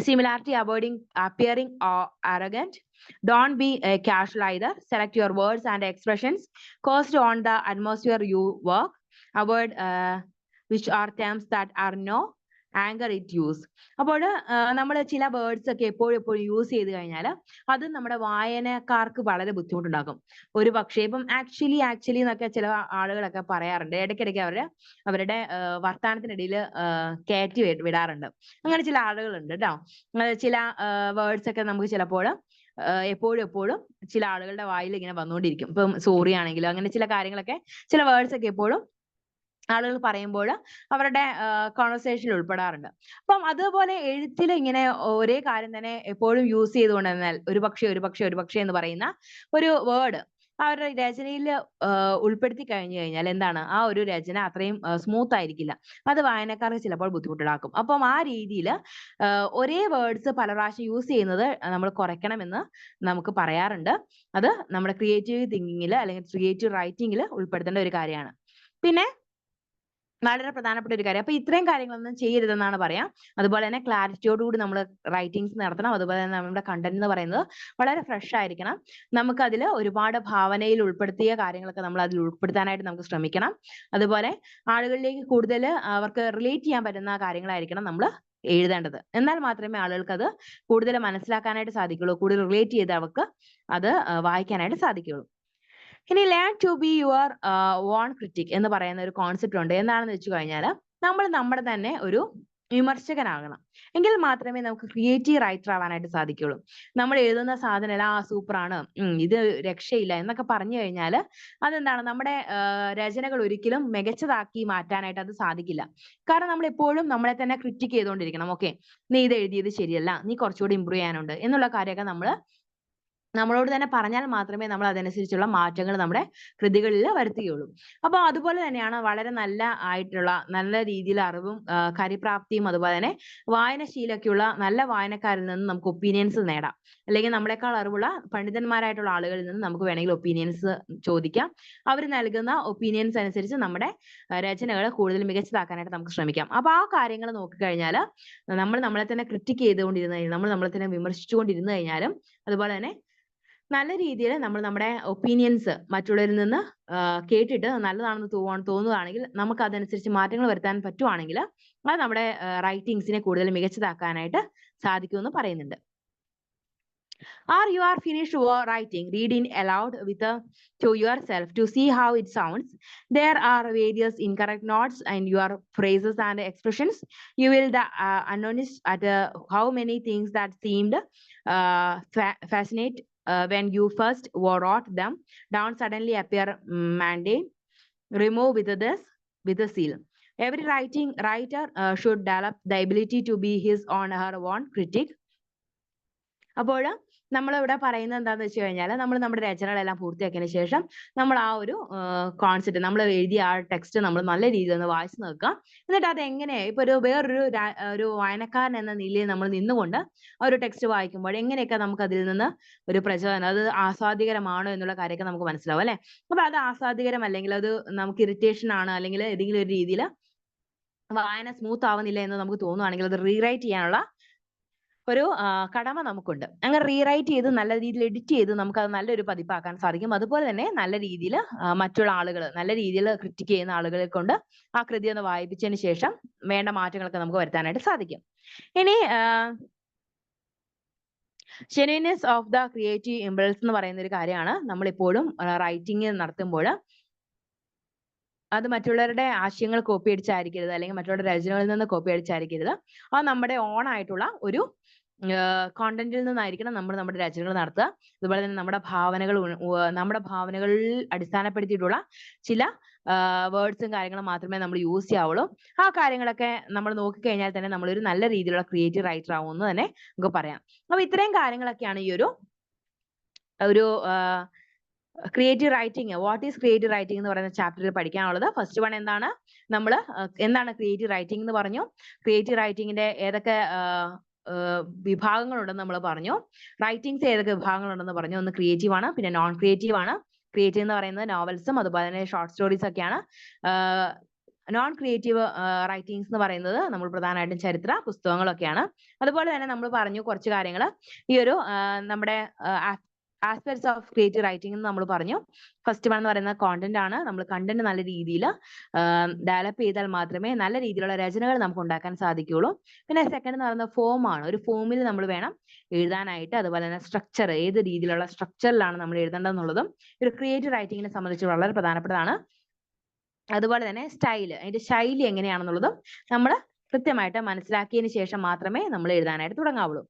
similarity avoiding appearing arrogant. Don't be casual either. Select your words and expressions caused on the atmosphere you work. Avoid which are terms that are no anger it use. അപ്പോൾ നമ്മൾ ചില വേർഡ്സ് ഒക്കെ എപ്പോഴും use ചെയ്ത് കഴിഞ്ഞാൽ അത് നമ്മുടെ വായനക്കാർക്ക് വളരെ ബുദ്ധിമുട്ടുണ്ടാക്കും. ഒരു പക്ഷേ ഇപ്പം ആക്ച്വലി എന്നൊക്കെ ചില ആളുകളൊക്കെ പറയാറുണ്ട്. ഇടയ്ക്കിടയ്ക്ക് അവരുടെ വർത്തമാനത്തിനിടയിൽ കയറ്റി വിടാറുണ്ട്. അങ്ങനെ ചില ആളുകളുണ്ട് കേട്ടോ. ചില വേർഡ്സ് ഒക്കെ നമുക്ക് ചിലപ്പോൾ എപ്പോഴും ചില ആളുകളുടെ വായിൽ ഇങ്ങനെ വന്നുകൊണ്ടിരിക്കും. ഇപ്പം സോറി ആണെങ്കിലും അങ്ങനെ ചില കാര്യങ്ങളൊക്കെ ചില വേർഡ്സ് ഒക്കെ എപ്പോഴും ആളുകൾ പറയുമ്പോൾ അവരുടെ കോൺവെർസേഷനിൽ ഉൾപ്പെടാറുണ്ട്. അപ്പം അതുപോലെ എഴുത്തിൽ ഇങ്ങനെ ഒരേ കാര്യം തന്നെ എപ്പോഴും യൂസ് ചെയ്തുകൊണ്ടിരുന്നാൽ ഒരു പക്ഷേ എന്ന് പറയുന്ന ഒരു വേർഡ് അവരുടെ രചനയിൽ ഉൾപ്പെടുത്തി കഴിഞ്ഞു കഴിഞ്ഞാൽ എന്താണ്, ആ ഒരു രചന അത്രയും സ്മൂത്ത് ആയിരിക്കില്ല. അത് വായനക്കാർക്ക് ചിലപ്പോൾ ബുദ്ധിമുട്ടുണ്ടാക്കും. അപ്പം ആ രീതിയിൽ ഒരേ വേർഡ്സ് പല പ്രാവശ്യം യൂസ് ചെയ്യുന്നത് നമ്മൾ കുറയ്ക്കണമെന്ന് നമുക്ക് പറയാറുണ്ട്. അത് നമ്മുടെ ക്രിയേറ്റീവ് തിങ്കിങ്ങിൽ അല്ലെങ്കിൽ ക്രിയേറ്റീവ് റൈറ്റിംഗിൽ ഉൾപ്പെടുത്തേണ്ട ഒരു കാര്യമാണ്. പിന്നെ വളരെ പ്രധാനപ്പെട്ട ഒരു കാര്യം. അപ്പൊ ഇത്രയും കാര്യങ്ങളൊന്നും ചെയ്യരുതെന്നാണ് പറയാം. അതുപോലെ തന്നെ ക്ലാരിറ്റിയോടുകൂടി നമ്മൾ റൈറ്റിംഗ്സ് നടത്തണം. അതുപോലെ തന്നെ നമ്മുടെ കണ്ടന്റ് എന്ന് പറയുന്നത് വളരെ ഫ്രഷ് ആയിരിക്കണം. നമുക്ക് അതിൽ ഒരുപാട് ഭാവനയിൽ ഉൾപ്പെടുത്തിയ കാര്യങ്ങളൊക്കെ നമ്മൾ അതിൽ ഉൾപ്പെടുത്താനായിട്ട് നമുക്ക് ശ്രമിക്കണം. അതുപോലെ ആളുകളിലേക്ക് കൂടുതൽ അവർക്ക് റിലേറ്റ് ചെയ്യാൻ പറ്റുന്ന കാര്യങ്ങളായിരിക്കണം നമ്മൾ എഴുതേണ്ടത്. എന്നാൽ മാത്രമേ ആളുകൾക്ക് അത് കൂടുതൽ മനസ്സിലാക്കാനായിട്ട് സാധിക്കുള്ളൂ, കൂടുതൽ റിലേറ്റ് ചെയ്ത് അവർക്ക് അത് വായിക്കാനായിട്ട് സാധിക്കുള്ളൂ. ഇനി learn to be your own critic എന്ന് പറയുന്ന ഒരു കോൺസെപ്റ്റ് ഉണ്ട്. എന്താണെന്ന് വെച്ച് കഴിഞ്ഞാൽ നമ്മൾ നമ്മുടെ തന്നെ ഒരു വിമർശകനാകണം. എങ്കിൽ മാത്രമേ നമുക്ക് ക്രിയേറ്റീവ് റൈറ്റർ ആവാനായിട്ട് സാധിക്കുള്ളൂ. നമ്മൾ എഴുതുന്ന സാധനം എല്ലാം സൂപ്പറാണ്, ഇത് രക്ഷയില്ല എന്നൊക്കെ പറഞ്ഞു കഴിഞ്ഞാൽ അതെന്താണ്, നമ്മുടെ രചനകൾ ഒരിക്കലും മികച്ചതാക്കി മാറ്റാനായിട്ട് അത് സാധിക്കില്ല. കാരണം നമ്മൾ എപ്പോഴും നമ്മളെ തന്നെ ക്രിറ്റിക് ചെയ്തുകൊണ്ടിരിക്കണം. ഓക്കെ, നീ ഇത് എഴുതിയത് ശരിയല്ല, നീ കുറച്ചുകൂടി ഇമ്പ്രൂവ് ചെയ്യാനുണ്ട് എന്നുള്ള കാര്യമൊക്കെ നമ്മളോട് തന്നെ പറഞ്ഞാൽ മാത്രമേ നമ്മൾ അതനുസരിച്ചുള്ള മാറ്റങ്ങൾ നമ്മുടെ കൃതികളിൽ വരുത്തുകയുള്ളൂ. അപ്പോൾ അതുപോലെ തന്നെയാണ് വളരെ നല്ല രീതിയിൽ അറിവും കാര്യപ്രാപ്തിയും അതുപോലെ തന്നെ വായനശീലമൊക്കെയുള്ള നല്ല വായനക്കാരിൽ നിന്ന് നമുക്ക് ഒപ്പീനിയൻസ് നേടാം. അല്ലെങ്കിൽ നമ്മളെക്കാൾ അറിവുള്ള പണ്ഡിതന്മാരായിട്ടുള്ള ആളുകളിൽ നിന്ന് നമുക്ക് വേണമെങ്കിൽ ഒപ്പീനിയൻസ് ചോദിക്കാം. അവർ നൽകുന്ന ഒപ്പീനിയൻസ് അനുസരിച്ച് നമ്മുടെ രചനകൾ കൂടുതൽ മികച്ചതാക്കാനായിട്ട് നമുക്ക് ശ്രമിക്കാം. അപ്പോൾ ആ കാര്യങ്ങൾ നോക്കിക്കഴിഞ്ഞാൽ നമ്മൾ നമ്മളെ തന്നെ ക്രിറ്റിക് ചെയ്തുകൊണ്ടിരുന്നു കഴിഞ്ഞാൽ, നമ്മൾ നമ്മളെ തന്നെ വിമർശിച്ചുകൊണ്ടിരുന്നു കഴിഞ്ഞാലും അതുപോലെ തന്നെ നല്ല രീതിയിൽ നമ്മൾ നമ്മുടെ ഒപ്പീനിയൻസ് മറ്റുള്ളവരിൽ നിന്ന് കേട്ടിട്ട് നല്ലതാണെന്ന് തോന്നുകയാണെങ്കിൽ നമുക്ക് അതനുസരിച്ച് മാറ്റങ്ങൾ വരുത്താൻ പറ്റുവാണെങ്കിൽ അത് നമ്മുടെ റൈറ്റിംഗ്സിനെ കൂടുതൽ മികച്ചതാക്കാനായിട്ട് സാധിക്കുമെന്ന് പറയുന്നുണ്ട്. Or you are finished writing, read it aloud to yourself to see how it sounds. There are various incorrect notes in your phrases and expressions. You will announce at how many things that seemed fascinate when you first wrote them down suddenly appear mundane. Remove with a seal. Every writer should develop the ability to be his or her own critic. അപ്പോൾ നമ്മളിവിടെ പറയുന്നത് എന്താന്ന് വെച്ച് കഴിഞ്ഞാൽ നമ്മൾ നമ്മുടെ രചനകളെല്ലാം പൂർത്തിയാക്കിയതിന് ശേഷം നമ്മൾ ആ ഒരു കോൺസെപ്റ്റ് നമ്മൾ എഴുതിയ ആ ടെക്സ്റ്റ് നമ്മൾ നല്ല രീതിയിൽ ഒന്ന് വായിച്ചു നോക്കുക. എന്നിട്ട് അത് എങ്ങനെ ഇപ്പൊ ഒരു വായനക്കാരൻ എന്ന നിലയിൽ നമ്മൾ നിന്നുകൊണ്ട് ആ ഒരു ടെക്സ്റ്റ് വായിക്കുമ്പോൾ എങ്ങനെയൊക്കെ നമുക്ക് അതിൽ നിന്ന് ഒരു പ്രചോദനം, അത് ആസ്വാദികരമാണോ എന്നുള്ള കാര്യമൊക്കെ നമുക്ക് മനസ്സിലാവും അല്ലെ. അപ്പൊ അത് ആസ്വാദികരം അല്ലെങ്കിൽ അത് നമുക്ക് ഇറിറ്റേഷൻ ആണ് അല്ലെങ്കിൽ ഏതെങ്കിലും ഒരു രീതിയിൽ വായന സ്മൂത്ത് ആവുന്നില്ല എന്ന് നമുക്ക് തോന്നുവാണെങ്കിൽ അത് റീറൈറ്റ് ചെയ്യാനുള്ള ഒരു കടമ നമുക്കുണ്ട്. അങ്ങനെ റീറൈറ്റ് ചെയ്ത് നല്ല രീതിയിൽ എഡിറ്റ് ചെയ്ത് നമുക്കത് നല്ലൊരു പതിപ്പാക്കാൻ സാധിക്കും. അതുപോലെ തന്നെ നല്ല രീതിയിൽ മറ്റുള്ള ആളുകൾ നല്ല രീതിയിൽ ക്രിറ്റിക്ക് ചെയ്യുന്ന ആളുകളെ കൊണ്ട് ആ കൃതി ഒന്ന് വായിപ്പിച്ചതിന് ശേഷം വേണ്ട മാറ്റങ്ങളൊക്കെ നമുക്ക് വരുത്താനായിട്ട് സാധിക്കും. ഇനി ജെന്യുയിനെസ് ഓഫ് ദ ക്രിയേറ്റീവ് ഇമ്പൾസ് എന്ന് പറയുന്ന ഒരു കാര്യമാണ് നമ്മളെപ്പോഴും റൈറ്റിംഗ് നടത്തുമ്പോൾ അത് മറ്റുള്ളവരുടെ ആശയങ്ങൾ കോപ്പി അടിച്ചായിരിക്കരുത്, അല്ലെങ്കിൽ മറ്റുള്ളവരുടെ രചനകളിൽ നിന്ന് കോപ്പി അടിച്ചായിരിക്കരുത്. അത് നമ്മുടെ ഓൺ ആയിട്ടുള്ള ഒരു കോണ്ടന്റിൽ നിന്നായിരിക്കണം നമ്മൾ നമ്മുടെ രചനകൾ നടത്തുക. അതുപോലെ തന്നെ നമ്മുടെ ഭാവനകളിൽ അടിസ്ഥാനപ്പെടുത്തിയിട്ടുള്ള ചില വേർഡ്സും കാര്യങ്ങളും മാത്രമേ നമ്മൾ യൂസ് ചെയ്യാവുള്ളൂ. ആ കാര്യങ്ങളൊക്കെ നമ്മൾ നോക്കിക്കഴിഞ്ഞാൽ തന്നെ നമ്മളൊരു നല്ല രീതിയിലുള്ള ക്രിയേറ്റീവ് റൈറ്റർ ആവുമെന്ന് തന്നെ നമുക്ക് പറയാം. അപ്പൊ ഇത്രയും കാര്യങ്ങളൊക്കെയാണ് ഈ ഒരു creative writing, what is creative writing എന്ന് പറയുന്ന ചാപ്റ്ററിൽ പഠിക്കാനുള്ളത്. ഫസ്റ്റ് വൺ എന്താണ് ക്രിയേറ്റീവ് റൈറ്റിംഗ് എന്ന് പറഞ്ഞു. ക്രിയേറ്റീവ് റൈറ്റിംഗിന്റെ ഏതൊക്കെ വിഭാഗങ്ങളുണ്ടെന്ന് നമ്മൾ പറഞ്ഞു. റൈറ്റിംഗ്സ് ഏതൊക്കെ വിഭാഗങ്ങളുണ്ടെന്ന് പറഞ്ഞു. ഒന്ന് ക്രിയേറ്റീവ് ആണ്, പിന്നെ നോൺ ക്രിയേറ്റീവ് ആണ്. ക്രിയേറ്റീവ് എന്ന് പറയുന്നത് നോവൽസും അതുപോലെ തന്നെ ഷോർട്ട് സ്റ്റോറീസ് ഒക്കെയാണ്. നോൺ ക്രിയേറ്റീവ് റൈറ്റിംഗ്സ് എന്ന് പറയുന്നത് നമ്മൾ പ്രധാനമായിട്ടും ചരിത്ര പുസ്തകങ്ങളൊക്കെയാണ്. അതുപോലെ തന്നെ നമ്മൾ പറഞ്ഞു കുറച്ച് കാര്യങ്ങൾ ഈ ഒരു നമ്മുടെ ആസ്പെക്ട്സ് ഓഫ് ക്രിയേറ്റീവ് റൈറ്റിംഗ് എന്ന് നമ്മൾ പറഞ്ഞു. ഫസ്റ്റ് വൺ എന്ന് പറയുന്നത് കോണ്ടന്റ് ആണ്. നമ്മൾ കണ്ടന്റ് നല്ല രീതിയിൽ ഡെവലപ്പ് ചെയ്താൽ മാത്രമേ നല്ല രീതിയിലുള്ള രചനകൾ നമുക്ക് ഉണ്ടാക്കാൻ സാധിക്കുകയുള്ളൂ. പിന്നെ സെക്കൻഡ് എന്ന് പറയുന്നത് ഫോം ആണ്. ഒരു ഫോമിൽ നമ്മൾ വേണം എഴുതാനായിട്ട്. അതുപോലെ തന്നെ സ്ട്രക്ചർ, ഏത് രീതിയിലുള്ള സ്ട്രക്ചറിലാണ് നമ്മൾ എഴുതേണ്ടതെന്നുള്ളതും ഒരു ക്രിയേറ്റീവ് റൈറ്റിംഗിനെ സംബന്ധിച്ച് വളരെ പ്രധാനപ്പെട്ടതാണ്. അതുപോലെ തന്നെ സ്റ്റൈൽ, അതിന്റെ ശൈലി എങ്ങനെയാണെന്നുള്ളതും നമ്മൾ കൃത്യമായിട്ട് മനസ്സിലാക്കിയതിന് ശേഷം മാത്രമേ നമ്മൾ എഴുതാനായിട്ട് തുടങ്ങാവുള്ളൂ.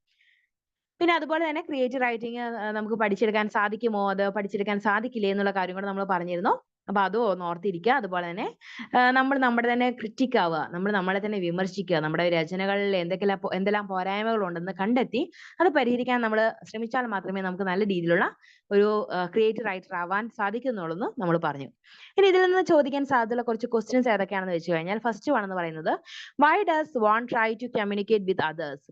പിന്നെ അതുപോലെ തന്നെ ക്രിയേറ്റീവ് റൈറ്റിംഗ് നമുക്ക് പഠിച്ചെടുക്കാൻ സാധിക്കുമോ, അത് പഠിച്ചെടുക്കാൻ സാധിക്കില്ലേ എന്നുള്ള കാര്യം കൂടെ നമ്മൾ പറഞ്ഞിരുന്നു. അപ്പൊ അതും ഒന്ന് ഓർത്തിരിക്കുക. അതുപോലെ തന്നെ നമ്മൾ നമ്മുടെ തന്നെ ക്രിറ്റിക് ആവുക, നമ്മൾ നമ്മളെ തന്നെ വിമർശിക്കുക. നമ്മുടെ രചനകളിൽ എന്തെല്ലാം പോരായ്മകൾ ഉണ്ടെന്ന് കണ്ടെത്തി അത് പരിഹരിക്കാൻ നമ്മൾ ശ്രമിച്ചാൽ മാത്രമേ നമുക്ക് നല്ല രീതിയിലുള്ള ഒരു ക്രിയേറ്റീവ് റൈറ്റർ ആവാൻ സാധിക്കുന്നുള്ളൂ നമ്മൾ പറഞ്ഞു. ഇനി ഇതിൽ നിന്ന് ചോദിക്കാൻ സാധ്യതയുള്ള കുറച്ച് ക്വസ്റ്റ്യൻസ് ഏതൊക്കെയാണെന്ന് വെച്ച് കഴിഞ്ഞാൽ ഫസ്റ്റ് വൺ എന്ന് പറയുന്നത് why does one try to communicate with others.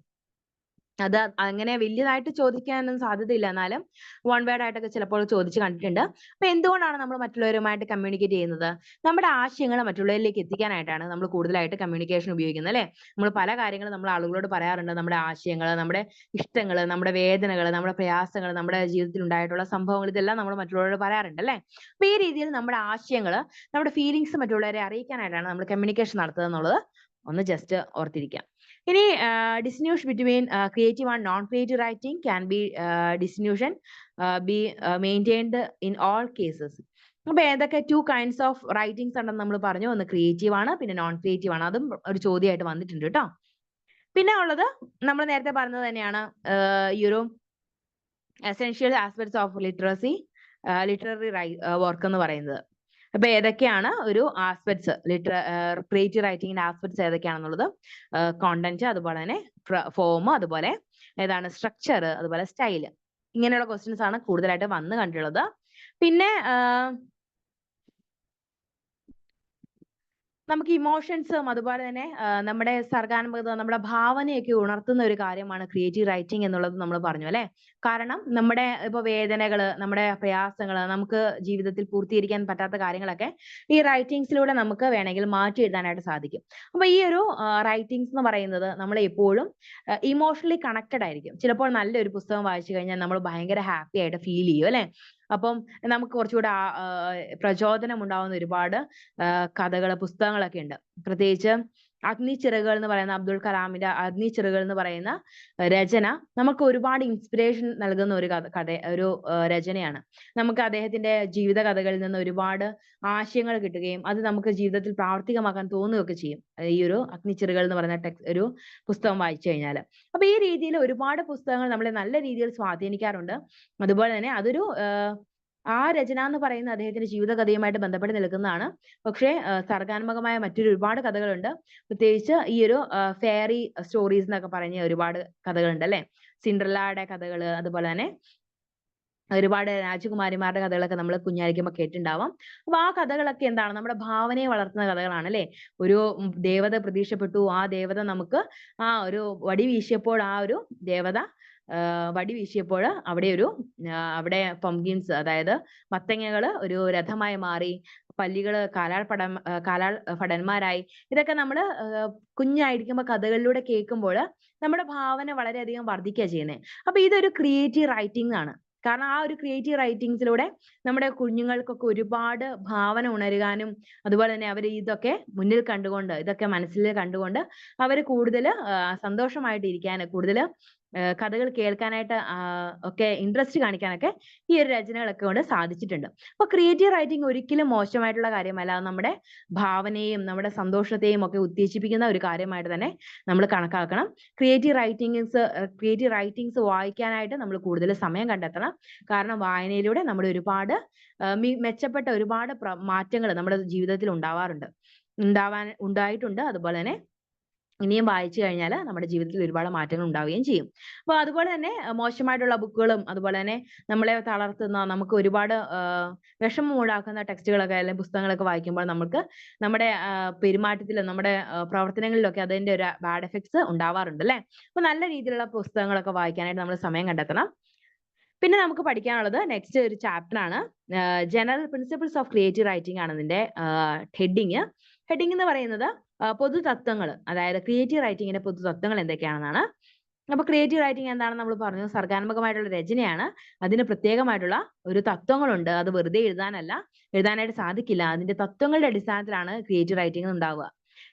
അത് അങ്ങനെ വലിയതായിട്ട് ചോദിക്കാനൊന്നും സാധ്യതയില്ല, എന്നാലും വൺ വേർഡ് ആയിട്ടൊക്കെ ചിലപ്പോൾ ചോദിച്ച് കണ്ടിട്ടുണ്ട്. അപ്പൊ എന്തുകൊണ്ടാണ് നമ്മൾ മറ്റുള്ളവരുമായിട്ട് കമ്മ്യൂണിക്കേറ്റ് ചെയ്യുന്നത്? നമ്മുടെ ആശയങ്ങൾ മറ്റുള്ളവരിലേക്ക് എത്തിക്കാനായിട്ടാണ് നമ്മൾ കൂടുതലായിട്ട് കമ്മ്യൂണിക്കേഷൻ ഉപയോഗിക്കുന്നത് അല്ലെ. നമ്മൾ പല കാര്യങ്ങളും നമ്മൾ ആളുകളോട് പറയാറുണ്ട്. നമ്മുടെ ആശയങ്ങൾ, നമ്മുടെ ഇഷ്ടങ്ങൾ, നമ്മുടെ വേദനകൾ, നമ്മുടെ പ്രയാസങ്ങൾ, നമ്മുടെ ജീവിതത്തിൽ ഉണ്ടായിട്ടുള്ള സംഭവങ്ങൾ, ഇതെല്ലാം നമ്മൾ മറ്റുള്ളവരോട് പറയാറുണ്ട് അല്ലെ. അപ്പൊ ഈ രീതിയിൽ നമ്മുടെ ആശയങ്ങൾ, നമ്മുടെ ഫീലിങ്സ് മറ്റുള്ളവരെ അറിയിക്കാനായിട്ടാണ് നമ്മൾ കമ്മ്യൂണിക്കേഷൻ നടത്തുക എന്നുള്ളത് ഒന്ന് ജസ്റ്റ് ഓർത്തിരിക്കാം. ഇനി distinguish between creative and non creative writing can be maintained in all cases. അപ്പൊ ഏതൊക്കെ 2 kinds ഓഫ് റൈറ്റിംഗ്സ് ഉണ്ടെന്ന് നമ്മൾ പറഞ്ഞു. ഒന്ന് ക്രിയേറ്റീവ് ആണ്, പിന്നെ നോൺ ക്രിയേറ്റീവ് ആണ്. അതും ഒരു ചോദ്യമായിട്ട് വന്നിട്ടുണ്ട് കേട്ടോ. പിന്നെ ഉള്ളത് നമ്മൾ നേരത്തെ പറഞ്ഞത് തന്നെയാണ് ഈ ഒരു essential aspects of literary work എന്ന് പറയുന്നത്. അപ്പൊ ഏതൊക്കെയാണ് ഒരു ആസ്പെക്ട്സ്, ക്രിയേറ്റീവ് റൈറ്റിംഗിന്റെ ആസ്പെക്ട്സ് ഏതൊക്കെയാണെന്നുള്ളത് കോണ്ടന്റ്, അതുപോലെ തന്നെ ഫോം, അതുപോലെ ഏതാണ് സ്ട്രക്ചർ, അതുപോലെ സ്റ്റൈല്, ഇങ്ങനെയുള്ള ക്വസ്റ്റ്യൻസ് ആണ് കൂടുതലായിട്ട് വന്ന് കണ്ടിട്ടുള്ളത്. പിന്നെ നമുക്ക് ഇമോഷൻസും അതുപോലെ തന്നെ നമ്മുടെ സർഗാത്മകത, നമ്മുടെ ഭാവനയൊക്കെ ഉണർത്തുന്ന ഒരു കാര്യമാണ് ക്രിയേറ്റീവ് റൈറ്റിംഗ് എന്നുള്ളത് നമ്മൾ പറഞ്ഞു അല്ലെ. കാരണം നമ്മുടെ ഇപ്പൊ വേദനകള്, നമ്മുടെ പ്രയാസങ്ങള്, നമുക്ക് ജീവിതത്തിൽ പൂർത്തീകരിക്കാൻ പറ്റാത്ത കാര്യങ്ങളൊക്കെ ഈ റൈറ്റിംഗ്സിലൂടെ നമുക്ക് വേണമെങ്കിൽ മാറ്റി എഴുതാനായിട്ട് സാധിക്കും. അപ്പൊ ഈ ഒരു റൈറ്റിംഗ്സ് എന്ന് പറയുന്നത് നമ്മൾ എപ്പോഴും ഇമോഷണലി കണക്റ്റഡ് ആയിരിക്കും. ചിലപ്പോൾ നല്ലൊരു പുസ്തകം വായിച്ചു കഴിഞ്ഞാൽ നമ്മൾ ഭയങ്കര ഹാപ്പി ആയിട്ട് ഫീൽ ചെയ്യും അല്ലെ. അപ്പം നമുക്ക് കുറച്ചുകൂടെ പ്രചോദനം ഉണ്ടാവുന്ന ഒരുപാട് കഥകള്, പുസ്തകങ്ങളൊക്കെ ഉണ്ട്. പ്രത്യേകിച്ച് അഗ്നിച്ചിറകുകൾ എന്ന് പറയുന്ന അബ്ദുൽ കലാമിന്റെ അഗ്നിച്ചിറകുകൾ എന്ന് പറയുന്ന രചന നമുക്ക് ഒരുപാട് ഇൻസ്പിറേഷൻ നൽകുന്ന ഒരു രചനയാണ്. നമുക്ക് അദ്ദേഹത്തിന്റെ ജീവിത കഥകളിൽ നിന്ന് ഒരുപാട് ആശയങ്ങൾ കിട്ടുകയും അത് നമുക്ക് ജീവിതത്തിൽ പ്രാവർത്തികമാക്കാൻ തോന്നുകയൊക്കെ ചെയ്യും ഈ ഒരു അഗ്നിച്ചിറകുകൾ എന്ന് പറയുന്ന ഒരു പുസ്തകം വായിച്ചു കഴിഞ്ഞാൽ. അപ്പൊ ഈ രീതിയിൽ ഒരുപാട് പുസ്തകങ്ങൾ നമ്മളെ നല്ല രീതിയിൽ സ്വാധീനിക്കാറുണ്ട്. അതുപോലെ തന്നെ അതൊരു ആ രചന എന്ന് പറയുന്ന അദ്ദേഹത്തിന്റെ ജീവിതകഥയുമായിട്ട് ബന്ധപ്പെട്ട് നിൽക്കുന്നതാണ്. പക്ഷേ സർഗാത്മകമായ മറ്റൊരു ഒരുപാട് കഥകളുണ്ട്. പ്രത്യേകിച്ച് ഈ ഒരു ഫെയറി സ്റ്റോറീസ് എന്നൊക്കെ പറഞ്ഞ ഒരുപാട് കഥകളുണ്ട് അല്ലെ. സിൻഡ്രല്ലയുടെ കഥകൾ, അതുപോലെ തന്നെ ഒരുപാട് രാജകുമാരിമാരുടെ കഥകളൊക്കെ നമ്മൾ കുഞ്ഞായിരിക്കുമ്പോൾ കേട്ടിട്ടുണ്ടാവാം. അപ്പൊ ആ കഥകളൊക്കെ എന്താണ്, നമ്മുടെ ഭാവനയെ വളർത്തുന്ന കഥകളാണ് അല്ലെ. ഒരു ദേവത പ്രത്യക്ഷപ്പെട്ടു, ആ ദേവത നമുക്ക് ആ ഒരു വടി വീശിയപ്പോൾ ആ ഒരു ദേവത വടി വീശിയപ്പോൾ അവിടെ പംകിൻസ്, അതായത് മത്തങ്ങകള് ഒരു രഥമായി മാറി, പല്ലികള് കാലാൾ ഭടന്മാരായി. ഇതൊക്കെ നമ്മൾ കുഞ്ഞായിരിക്കുമ്പോൾ കഥകളിലൂടെ കേൾക്കുമ്പോൾ നമ്മുടെ ഭാവന വളരെയധികം വർദ്ധിക്കുക ചെയ്യുന്നത്. അപ്പൊ ഇതൊരു ക്രിയേറ്റീവ് റൈറ്റിംഗ് ആണ്. കാരണം ആ ഒരു ക്രിയേറ്റീവ് റൈറ്റിംഗ്സിലൂടെ നമ്മുടെ കുഞ്ഞുങ്ങൾക്കൊക്കെ ഒരുപാട് ഭാവന ഉണരുവാനും, അതുപോലെ തന്നെ അവർ ഇതൊക്കെ മുന്നിൽ കണ്ടുകൊണ്ട്, ഇതൊക്കെ മനസ്സിൽ കണ്ടുകൊണ്ട് അവർ കൂടുതൽ സന്തോഷമായിട്ട് ഇരിക്കാൻ, കൂടുതൽ കഥകൾ കേൾക്കാനായിട്ട് ഒക്കെ ഇൻട്രസ്റ്റ് കാണിക്കാനൊക്കെ ഈ ഒരു രചനകളൊക്കെ കൊണ്ട് സാധിച്ചിട്ടുണ്ട്. അപ്പൊ ക്രിയേറ്റീവ് റൈറ്റിംഗ് ഒരിക്കലും മോശമായിട്ടുള്ള കാര്യമല്ല. അത് നമ്മുടെ ഭാവനയെയും നമ്മുടെ സന്തോഷത്തെയും ഒക്കെ ഉത്തേജിപ്പിക്കുന്ന ഒരു കാര്യമായിട്ട് തന്നെ നമ്മൾ കണക്കാക്കണം. ക്രിയേറ്റീവ് റൈറ്റിംഗ്സ് വായിക്കാനായിട്ട് നമ്മൾ കൂടുതൽ സമയം കണ്ടെത്തണം. കാരണം വായനയിലൂടെ നമ്മുടെ ഒരുപാട് മെച്ചപ്പെട്ട ഒരുപാട് മാറ്റങ്ങൾ നമ്മുടെ ജീവിതത്തിൽ ഉണ്ടായിട്ടുണ്ട്. അതുപോലെ തന്നെ ഇനിയും വായിച്ചു കഴിഞ്ഞാൽ നമ്മുടെ ജീവിതത്തിൽ ഒരുപാട് മാറ്റങ്ങൾ ഉണ്ടാവുകയും ചെയ്യും. അപ്പൊ അതുപോലെ തന്നെ മോശമായിട്ടുള്ള ബുക്കുകളും, അതുപോലെ തന്നെ നമ്മളെ തളർത്തുന്ന, നമുക്ക് ഒരുപാട് വിഷമം ഉണ്ടാക്കുന്ന ടെക്സ്റ്റുകളൊക്കെ അല്ലെങ്കിൽ പുസ്തകങ്ങളൊക്കെ വായിക്കുമ്പോൾ നമുക്ക് നമ്മുടെ പെരുമാറ്റത്തിലും നമ്മുടെ പ്രവർത്തനങ്ങളിലൊക്കെ അതിന്റെ ഒരു ബാഡ് എഫക്ട്സ് ഉണ്ടാവാറുണ്ട് അല്ലെ. അപ്പൊ നല്ല രീതിയിലുള്ള പുസ്തകങ്ങളൊക്കെ വായിക്കാനായിട്ട് നമ്മൾ സമയം കണ്ടെത്തണം. പിന്നെ നമുക്ക് പഠിക്കാനുള്ളത് നെക്സ്റ്റ് ഒരു ചാപ്റ്റർ ആണ്. General principles of creative writing ആണ് ഇതിന്റെ ഹെഡിങ് എന്ന് പറയുന്നത്. പൊതുതത്വങ്ങൾ, അതായത് ക്രിയേറ്റീവ് റൈറ്റിംഗിന്റെ പൊതുതത്വങ്ങൾ എന്തൊക്കെയാണെന്നാണ്. അപ്പൊ ക്രിയേറ്റീവ് റൈറ്റിംഗ് എന്താണെന്ന് നമ്മൾ പറഞ്ഞു, സർഗാത്മകമായിട്ടുള്ള രചനയാണ്. അതിന് പ്രത്യേകമായിട്ടുള്ള ഒരു തത്വങ്ങളുണ്ട്. അത് വെറുതെ എഴുതാനായിട്ട് സാധിക്കില്ല. അതിന്റെ തത്വങ്ങളുടെ അടിസ്ഥാനത്തിലാണ് ക്രിയേറ്റീവ് റൈറ്റിംഗ് ഉണ്ടാവുക.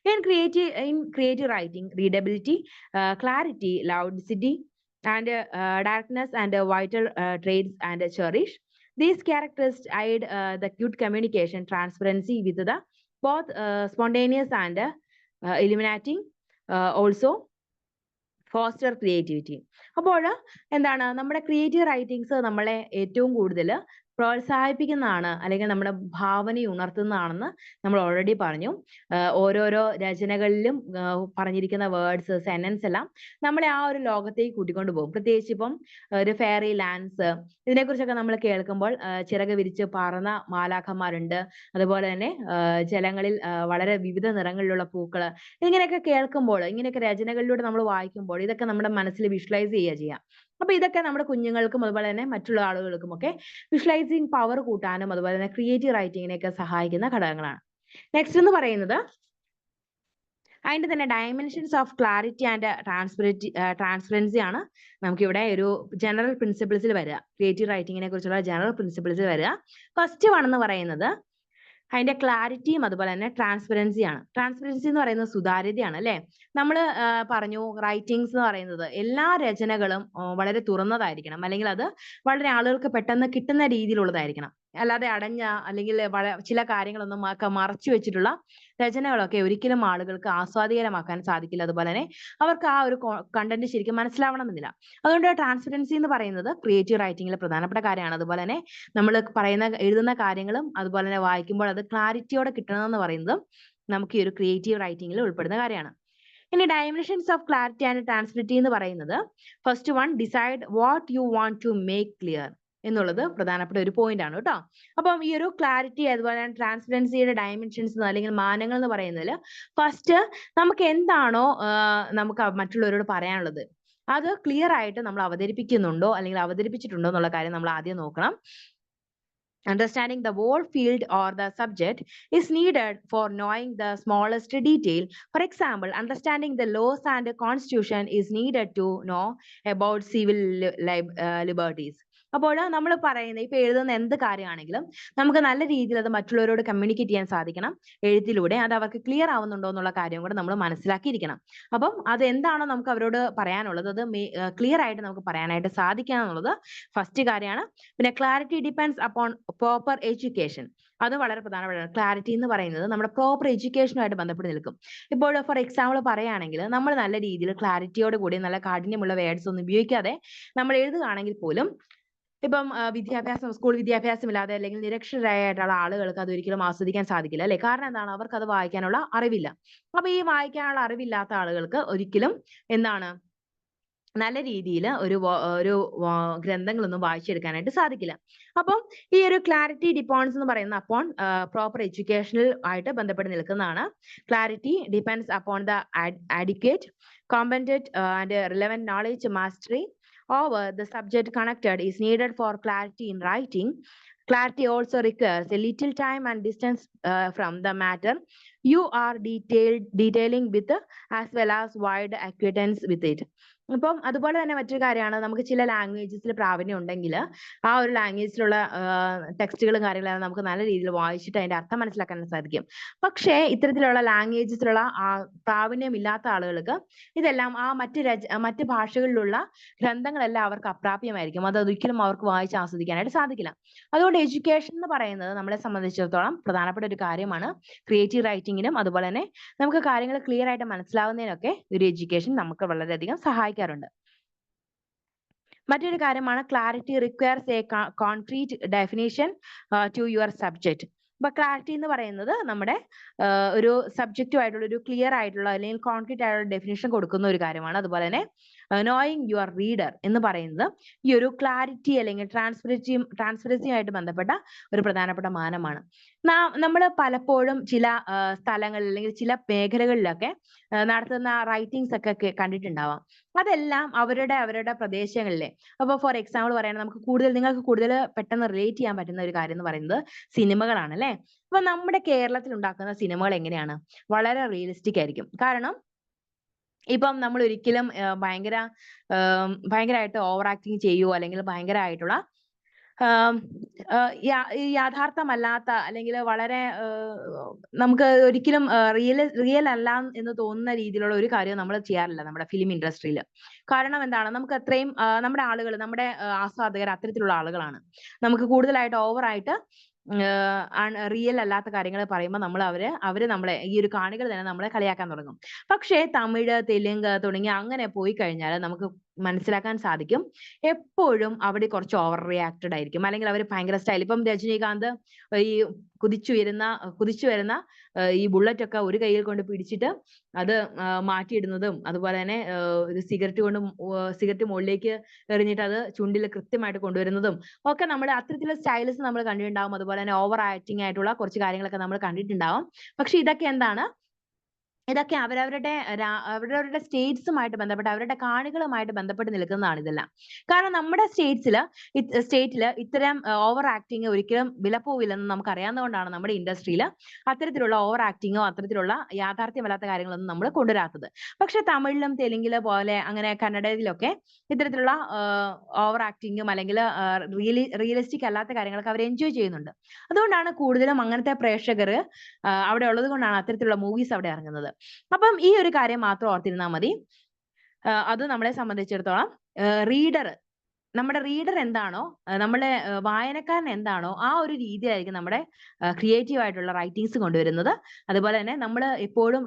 In creative writing, readability, clarity, loudity, and directness and vital traits and cherish. These characters aid the good communication, transparency with the both spontaneous and illuminating, also foster creativity. അപ്പോൾ എന്താണ്, നമ്മുടെ creative writings നമ്മളെ ഏറ്റവും കൂടുതൽ പ്രോത്സാഹിപ്പിക്കുന്നതാണ്, അല്ലെങ്കിൽ നമ്മുടെ ഭാവനയെ ഉണർത്തുന്നതാണെന്ന് നമ്മൾ already പറഞ്ഞു. ഓരോരോ രചനകളിലും പറഞ്ഞിരിക്കുന്ന വേർഡ്സ്, സെന്റൻസ് എല്ലാം നമ്മളെ ആ ഒരു ലോകത്തേക്ക് കൂട്ടിക്കൊണ്ട് പോകും. പ്രത്യേകിച്ച് ഇപ്പം ഒരു ഫെയറി ലാൻഡ്സ്, ഇതിനെക്കുറിച്ചൊക്കെ നമ്മൾ കേൾക്കുമ്പോൾ ചിറക് വിരിച്ച് പറന്ന മാലാഖമാരുണ്ട്, അതുപോലെ തന്നെ ജലങ്ങളിൽ വളരെ വിവിധ നിറങ്ങളിലുള്ള പൂക്കള്, ഇങ്ങനെയൊക്കെ കേൾക്കുമ്പോൾ, ഇങ്ങനെയൊക്കെ രചനകളിലൂടെ നമ്മൾ വായിക്കുമ്പോൾ ഇതൊക്കെ നമ്മുടെ മനസ്സിൽ വിഷ്വലൈസ് ചെയ്യാം. അപ്പൊ ഇതൊക്കെ നമ്മുടെ കുഞ്ഞുങ്ങൾക്കും അതുപോലെ തന്നെ മറ്റുള്ള ആളുകൾക്കും ഒക്കെ വിഷ്വലൈസിങ് പവർ കൂട്ടാനും അതുപോലെ തന്നെ ക്രിയേറ്റീവ് റൈറ്റിങ്ങിനെയൊക്കെ സഹായിക്കുന്ന ഘടകങ്ങളാണ്. നെക്സ്റ്റ് എന്ന് പറയുന്നത് അതിന്റെ തന്നെ dimensions of clarity and transparency ആണ് നമുക്കിവിടെ ഒരു ജനറൽ പ്രിൻസിപ്പിൾസിൽ വരിക. ക്രിയേറ്റീവ് റൈറ്റിങ്ങിനെ കുറിച്ചുള്ള ജനറൽ പ്രിൻസിപ്പിൾസിൽ വരിക. ഫസ്റ്റ് വൺ എന്ന് പറയുന്നത് അതിന്റെ ക്ലാരിറ്റിയും അതുപോലെ തന്നെ ട്രാൻസ്പെറൻസിയാണ്. ട്രാൻസ്പെറൻസി എന്ന് പറയുന്നത് സുതാര്യതയാണ് അല്ലെ. നമ്മൾ പറഞ്ഞു റൈറ്റിംഗ്സ് എന്ന് പറയുന്നത് എല്ലാ രചനകളും വളരെ തുറന്നതായിരിക്കണം, അല്ലെങ്കിൽ അത് വളരെ ആളുകൾക്ക് പെട്ടെന്ന് കിട്ടുന്ന രീതിയിലുള്ളതായിരിക്കണം. അല്ലാതെ അടഞ്ഞ അല്ലെങ്കിൽ ചില കാര്യങ്ങളൊന്നും മറച്ചു വെച്ചിട്ടുള്ള രചനകളൊക്കെ ഒരിക്കലും ആളുകൾക്ക് ആസ്വാദികരമാക്കാൻ സാധിക്കില്ല. അതുപോലെ തന്നെ അവർക്ക് ആ ഒരു കണ്ടന്റ് ശരിക്കും മനസ്സിലാവണമെന്നില്ല. അതുകൊണ്ട് ട്രാൻസ്പെറൻസി എന്ന് പറയുന്നത് ക്രിയേറ്റീവ് റൈറ്റിംഗിലെ പ്രധാനപ്പെട്ട കാര്യമാണ്. അതുപോലെ തന്നെ നമ്മൾ എഴുതുന്ന കാര്യങ്ങളും അതുപോലെ തന്നെ വായിക്കുമ്പോൾ അത് ക്ലാരിറ്റിയോടെ കിട്ടണമെന്ന് പറയുന്നത് നമുക്ക് ഈ ഒരു ക്രിയേറ്റീവ് റൈറ്റിംഗിൽ ഉൾപ്പെടുന്ന കാര്യമാണ്. ഇനി dimensions of clarity and transparency എന്ന് പറയുന്നത് first one, decide what you want to make clear എന്നുള്ളത് പ്രധാനപ്പെട്ട ഒരു പോയിന്റ് ആണ് കേട്ടോ. അപ്പം ഈ ഒരു ക്ലാരിറ്റി അതുപോലെ തന്നെ ട്രാൻസ്പെറൻസിയുടെ ഡയമെൻഷൻസ് അല്ലെങ്കിൽ മാനങ്ങൾ എന്ന് പറയുന്നതിൽ ഫസ്റ്റ് നമുക്ക് എന്താണോ നമുക്ക് മറ്റുള്ളവരോട് പറയാനുള്ളത് അത് ക്ലിയർ ആയിട്ട് നമ്മൾ അവതരിപ്പിക്കുന്നുണ്ടോ അല്ലെങ്കിൽ അവതരിപ്പിച്ചിട്ടുണ്ടോ എന്നുള്ള കാര്യം നമ്മൾ ആദ്യം നോക്കണം. Understanding the whole field or the subject is needed for knowing the smallest detail. For example, understanding the laws and the constitution is needed to know about civil liberties. അപ്പോൾ നമ്മൾ പറയുന്ന ഇപ്പൊ എഴുതുന്ന എന്ത് കാര്യമാണെങ്കിലും നമുക്ക് നല്ല രീതിയിൽ അത് മറ്റുള്ളവരോട് കമ്മ്യൂണിക്കേറ്റ് ചെയ്യാൻ സാധിക്കണം എഴുത്തിലൂടെ. അത് അവർക്ക് ക്ലിയർ ആവുന്നുണ്ടോ എന്നുള്ള കാര്യം കൂടെ നമ്മൾ മനസ്സിലാക്കിയിരിക്കണം. അപ്പം അത് എന്താണോ നമുക്ക് അവരോട് പറയാനുള്ളത് അത് ക്ലിയർ ആയിട്ട് നമുക്ക് പറയാനായിട്ട് സാധിക്കണം എന്നുള്ളത് ഫസ്റ്റ് കാര്യമാണ്. പിന്നെ clarity depends upon proper education, അത് വളരെ പ്രധാനപ്പെട്ടതാണ്. ക്ലാരിറ്റി എന്ന് പറയുന്നത് നമ്മുടെ പ്രോപ്പർ എഡ്യൂക്കേഷനുമായിട്ട് ബന്ധപ്പെട്ട് നിൽക്കും. ഇപ്പോൾ ഫോർ എക്സാമ്പിൾ പറയുകയാണെങ്കിൽ നമ്മൾ നല്ല രീതിയിൽ ക്ലാരിറ്റിയോട് കൂടി നല്ല കാഠിന്യമുള്ള വേർഡ്സ് ഒന്നും ഉപയോഗിക്കാതെ നമ്മൾ എഴുതുകയാണെങ്കിൽ പോലും ഇപ്പം സ്കൂൾ വിദ്യാഭ്യാസം ഇല്ലാതെ അല്ലെങ്കിൽ നിരക്ഷരരായിട്ടുള്ള ആളുകൾക്ക് അത് ഒരിക്കലും ആസ്വദിക്കാൻ സാധിക്കില്ല അല്ലെ. കാരണം എന്താണ്, അവർക്ക് അത് വായിക്കാനുള്ള അറിവില്ല. അപ്പൊ ഈ വായിക്കാനുള്ള അറിവില്ലാത്ത ആളുകൾക്ക് ഒരിക്കലും എന്താണ് നല്ല രീതിയിൽ ഒരു ഗ്രന്ഥങ്ങളൊന്നും വായിച്ചെടുക്കാനായിട്ട് സാധിക്കില്ല. അപ്പം ഈ ഒരു ക്ലാരിറ്റി ഡിപ്പെൻഡ്സ് എന്ന് പറയുന്ന അപ്പോൺ പ്രോപ്പർ എഡ്യൂക്കേഷണൽ ആയിട്ട് ബന്ധപ്പെട്ട് നിൽക്കുന്നതാണ്. Clarity depends upon the adequate, competent and relevant knowledge mastery over the subject connected is needed for clarity in writing. Clarity also requires a little time and distance from the matter you are detailing with, as well as wide acquaintance with it. അപ്പം അതുപോലെ തന്നെ മറ്റൊരു കാര്യമാണ്, നമുക്ക് ചില ലാംഗ്വേജസിൽ പ്രാവീണ്യം ഉണ്ടെങ്കിൽ ആ ഒരു ലാംഗ്വേജിലുള്ള ടെക്സ്റ്റുകളും കാര്യങ്ങളും നമുക്ക് നല്ല രീതിയിൽ വായിച്ചിട്ട് അതിന്റെ അർത്ഥം മനസ്സിലാക്കാൻ സാധിക്കും. പക്ഷേ ഇത്തരത്തിലുള്ള ലാംഗ്വേജസിലുള്ള പ്രാവീണ്യം ഇല്ലാത്ത ആളുകൾക്ക് ഇതെല്ലാം ആ മറ്റ് ഭാഷകളിലുള്ള ഗ്രന്ഥങ്ങളെല്ലാം അവർക്ക് അപ്രാപ്യമായിരിക്കും. അത് ഒരിക്കലും അവർക്ക് വായിച്ച് ആസ്വദിക്കാനായിട്ട് സാധിക്കില്ല. അതുകൊണ്ട് എഡ്യൂക്കേഷൻ എന്ന് പറയുന്നത് നമ്മളെ സംബന്ധിച്ചിടത്തോളം പ്രധാനപ്പെട്ട ഒരു കാര്യമാണ്. ക്രിയേറ്റീവ് റൈറ്റിങ്ങിനും അതുപോലെ തന്നെ നമുക്ക് കാര്യങ്ങൾ ക്ലിയർ ആയിട്ട് മനസ്സിലാവുന്നതിനൊക്കെ ഒരു എഡ്യൂക്കേഷൻ നമുക്ക് വളരെയധികം സഹായിക്കാറുണ്ട്. മറ്റൊരു കാര്യമാണ് clarity requires a concrete definition to your subject. അപ്പൊ ക്ലാരിറ്റി എന്ന് പറയുന്നത് നമ്മുടെ ഒരു സബ്ജക്റ്റുമായിട്ടുള്ള ഒരു ക്ലിയർ ആയിട്ടുള്ള അല്ലെങ്കിൽ കോൺക്രീറ്റ് ആയിട്ടുള്ള ഡെഫിനേഷൻ കൊടുക്കുന്ന ഒരു കാര്യമാണ്. അതുപോലെ തന്നെ നോയിങ് യുവർ റീഡർ എന്ന് പറയുന്നത് ഈ ഒരു ക്ലാരിറ്റി അല്ലെങ്കിൽ ട്രാൻസ്പെറൻസിയുമായിട്ട് ബന്ധപ്പെട്ട ഒരു പ്രധാനപ്പെട്ട മാനമാണ്. നമ്മൾ പലപ്പോഴും ചില സ്ഥലങ്ങളിൽ അല്ലെങ്കിൽ ചില മേഖലകളിലൊക്കെ നടത്തുന്ന റൈറ്റിംഗ്സ് ഒക്കെ കണ്ടിട്ടുണ്ടാവാം. അതെല്ലാം അവരുടെ പ്രദേശങ്ങളിലെ, അപ്പൊ ഫോർ എക്സാമ്പിൾ പറയുകയാണെങ്കിൽ നിങ്ങൾക്ക് കൂടുതൽ പെട്ടെന്ന് റിലേറ്റ് ചെയ്യാൻ പറ്റുന്ന ഒരു കാര്യം എന്ന് പറയുന്നത് സിനിമകളാണ് അല്ലെ. അപ്പൊ നമ്മുടെ കേരളത്തിൽ ഉണ്ടാക്കുന്ന സിനിമകൾ എങ്ങനെയാണ്? വളരെ റിയലിസ്റ്റിക് ആയിരിക്കും. കാരണം ഇപ്പം നമ്മൾ ഒരിക്കലും ഭയങ്കരമായിട്ട് ഓവർ ആക്ടിങ് ചെയ്യുവോ അല്ലെങ്കിൽ ഭയങ്കരമായിട്ടുള്ള യാഥാർത്ഥ്യമല്ലാത്ത അല്ലെങ്കിൽ വളരെ നമുക്ക് ഒരിക്കലും റിയൽ അല്ല എന്ന് തോന്നുന്ന രീതിയിലുള്ള ഒരു കാര്യം നമ്മൾ ചെയ്യാറില്ല നമ്മുടെ ഫിലിം ഇൻഡസ്ട്രിയിൽ. കാരണം എന്താണ്, നമുക്ക് അത്രയും നമ്മുടെ ആളുകൾ, നമ്മുടെ ആസ്വാദകർ അത്തരത്തിലുള്ള ആളുകളാണ്. നമുക്ക് കൂടുതലായിട്ട് ഓവറായിട്ട് റിയൽ അല്ലാത്ത കാര്യങ്ങൾ പറയുമ്പോൾ അവര് നമ്മളെ, ഈ ഒരു കാണികൾ തന്നെ നമ്മളെ കളിയാക്കാൻ തുടങ്ങും. പക്ഷേ തമിഴ്, തെലുങ്ക് തുടങ്ങി അങ്ങനെ പോയി കഴിഞ്ഞാൽ നമുക്ക് മനസ്സിലാക്കാൻ സാധിക്കും എപ്പോഴും അവിടെ കുറച്ച് ഓവർ റിയാക്റ്റഡ് ആയിരിക്കും, അല്ലെങ്കിൽ അവർ ഭയങ്കര സ്റ്റൈൽ. ഇപ്പം രജനീകാന്ത് ഈ കുതിച്ചു വരുന്ന ഈ ബുള്ളറ്റ് ഒക്കെ ഒരു കയ്യിൽ കൊണ്ട് പിടിച്ചിട്ട് അത് മാറ്റിയിടുന്നതും, അതുപോലെ തന്നെ സിഗരറ്റ് മുകളിലേക്ക് എറിഞ്ഞിട്ട് അത് ചുണ്ടിൽ കൃത്യമായിട്ട് കൊണ്ടുവരുന്നതും ഒക്കെ നമ്മൾ അത്തരത്തിലുള്ള സ്റ്റൈൽസ് നമ്മൾ കണ്ടിട്ടുണ്ടാവും. അതുപോലെ തന്നെ ഓവർ ആക്ടിങ് ആയിട്ടുള്ള കുറച്ച് കാര്യങ്ങളൊക്കെ നമ്മൾ കണ്ടിട്ടുണ്ടാവും. പക്ഷെ ഇതൊക്കെ എന്താണ്? ഇതൊക്കെ അവരവരുടെ സ്റ്റേറ്റ്സുമായിട്ട് ബന്ധപ്പെട്ട് അവരുടെ കാണികളുമായിട്ട് ബന്ധപ്പെട്ട് നിൽക്കുന്നതാണ് ഇതെല്ലാം. കാരണം നമ്മുടെ സ്റ്റേറ്റില് ഇത്തരം ഓവർ ആക്ടിങ് ഒരിക്കലും വിലപ്പോവില്ലെന്ന് നമുക്ക് അറിയാവുന്നതുകൊണ്ടാണ് നമ്മുടെ ഇൻഡസ്ട്രിയിൽ അത്തരത്തിലുള്ള ഓവർ ആക്ടിങ്ങോ അത്തരത്തിലുള്ള യാഥാർത്ഥ്യമല്ലാത്ത കാര്യങ്ങളൊന്നും നമ്മൾ കൊണ്ടുവരാത്തത്. പക്ഷെ തമിഴിലും തെലുങ്കിലെ പോലെ അങ്ങനെ കന്നഡയിലൊക്കെ ഇത്തരത്തിലുള്ള ഓവർ ആക്ടിങ്ങും അല്ലെങ്കിൽ റിയലിസ്റ്റിക് അല്ലാത്ത കാര്യങ്ങളൊക്കെ അവർ എൻജോയ് ചെയ്യുന്നുണ്ട്. അതുകൊണ്ടാണ് കൂടുതലും അങ്ങനത്തെ പ്രേക്ഷകർ അവിടെ ഉള്ളത് കൊണ്ടാണ് അത്തരത്തിലുള്ള മൂവീസ് അവിടെ ഇറങ്ങുന്നത്. അപ്പം ഈ ഒരു കാര്യം മാത്രം ഓർത്തിരുന്നാൽ മതി. അത് നമ്മളെ സംബന്ധിച്ചിടത്തോളം നമ്മുടെ റീഡർ എന്താണോ, നമ്മളെ വായനക്കാരൻ എന്താണോ, ആ ഒരു രീതിയിലായിരിക്കും നമ്മുടെ ക്രിയേറ്റീവ് ആയിട്ടുള്ള റൈറ്റിങ്സ് കൊണ്ടുവരുന്നത്. അതുപോലെ തന്നെ നമ്മൾ എപ്പോഴും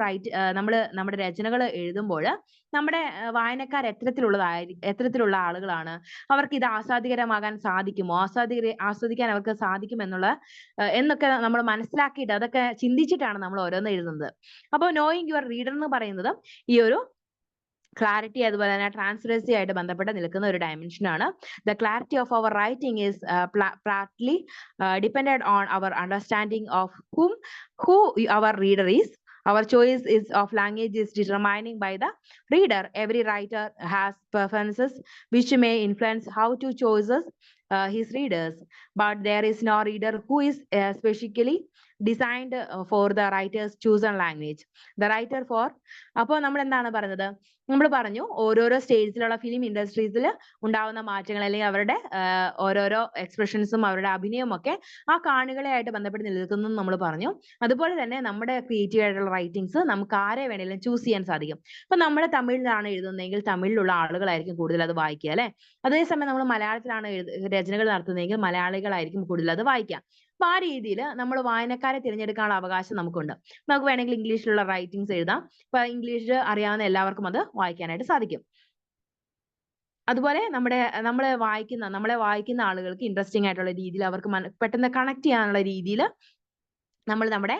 നമ്മുടെ രചനകൾ എഴുതുമ്പോൾ നമ്മുടെ വായനക്കാർ എത്തരത്തിലുള്ള ആളുകളാണ്, അവർക്ക് ഇത് ആസ്വാദികരമാകാൻ സാധിക്കുമോ, ആസ്വദിക്കാൻ അവർക്ക് എന്നൊക്കെ നമ്മൾ മനസ്സിലാക്കിയിട്ട് അതൊക്കെ ചിന്തിച്ചിട്ടാണ് നമ്മൾ ഓരോന്ന് എഴുതുന്നത്. അപ്പോൾ നോയിങ് യുവർ റീഡർ എന്ന് പറയുന്നത് ഈ ഒരു ക്ലാരിറ്റി അതുപോലെ തന്നെ ട്രാൻസ്പെറൻസി ആയിട്ട് ബന്ധപ്പെട്ട് നിൽക്കുന്ന ഒരു ഡയമെൻഷനാണ്. The clarity of our writing is partly dependent on our understanding of who our reader is. Our choice of language is determined by the reader. Every writer has preferences which may influence how to chooses his readers, but there is no reader who is specifically designed for the writer's chosen language. The writer for, അപ്പോൾ നമ്മൾ എന്താണ് പറഞ്ഞത്? നമ്മൾ പറഞ്ഞു ഓരോരോ സ്റ്റേജിലുള്ള film ഇൻഡസ്ട്രീസിൽ ഉണ്ടാവുന്ന മാറ്റങ്ങൾ അല്ലെങ്കിൽ അവരുടെ ഓരോരോ എക്സ്പ്രഷൻസും അവരുടെ അഭിനയവും ഒക്കെ ആ കാണികളെയായിട്ട് ബന്ധപ്പെട്ട് നിൽക്കുന്നു നമ്മൾ പറഞ്ഞു. അതുപോലെ തന്നെ നമ്മുടെ ക്രിയേറ്റീവ് ആയിട്ടുള്ള റൈറ്റിംഗ്സ് നമുക്ക് ആരെ വേണേലും ചൂസ് ചെയ്യാൻ സാധിക്കും. ഇപ്പൊ നമ്മൾ തമിഴിലാണ് എഴുതുന്നതെങ്കിൽ തമിഴിലുള്ള ആളുകളായിരിക്കും കൂടുതൽ അത് വായിക്കുക അല്ലെ. അതേസമയം നമ്മൾ മലയാളത്തിലാണ് രചനകൾ നടത്തുന്നതെങ്കിൽ മലയാളികളായിരിക്കും കൂടുതൽ അത് വായിക്കുക. അപ്പൊ ആ രീതിയിൽ നമ്മൾ വായനക്കാരെ തിരഞ്ഞെടുക്കാനുള്ള അവകാശം നമുക്കുണ്ട്. നമുക്ക് വേണമെങ്കിൽ ഇംഗ്ലീഷിലുള്ള റൈറ്റിംഗ്സ് എഴുതാം. ഇപ്പൊ ഇംഗ്ലീഷ് അറിയാവുന്ന എല്ലാവർക്കും അത് വായിക്കാനായിട്ട് സാധിക്കും. അതുപോലെ നമ്മളെ വായിക്കുന്ന ആളുകൾക്ക് ഇൻട്രസ്റ്റിംഗ് ആയിട്ടുള്ള രീതിയിൽ അവർക്ക് പെട്ടെന്ന് കണക്ട് ചെയ്യാനുള്ള രീതിയിൽ നമ്മൾ നമ്മുടെ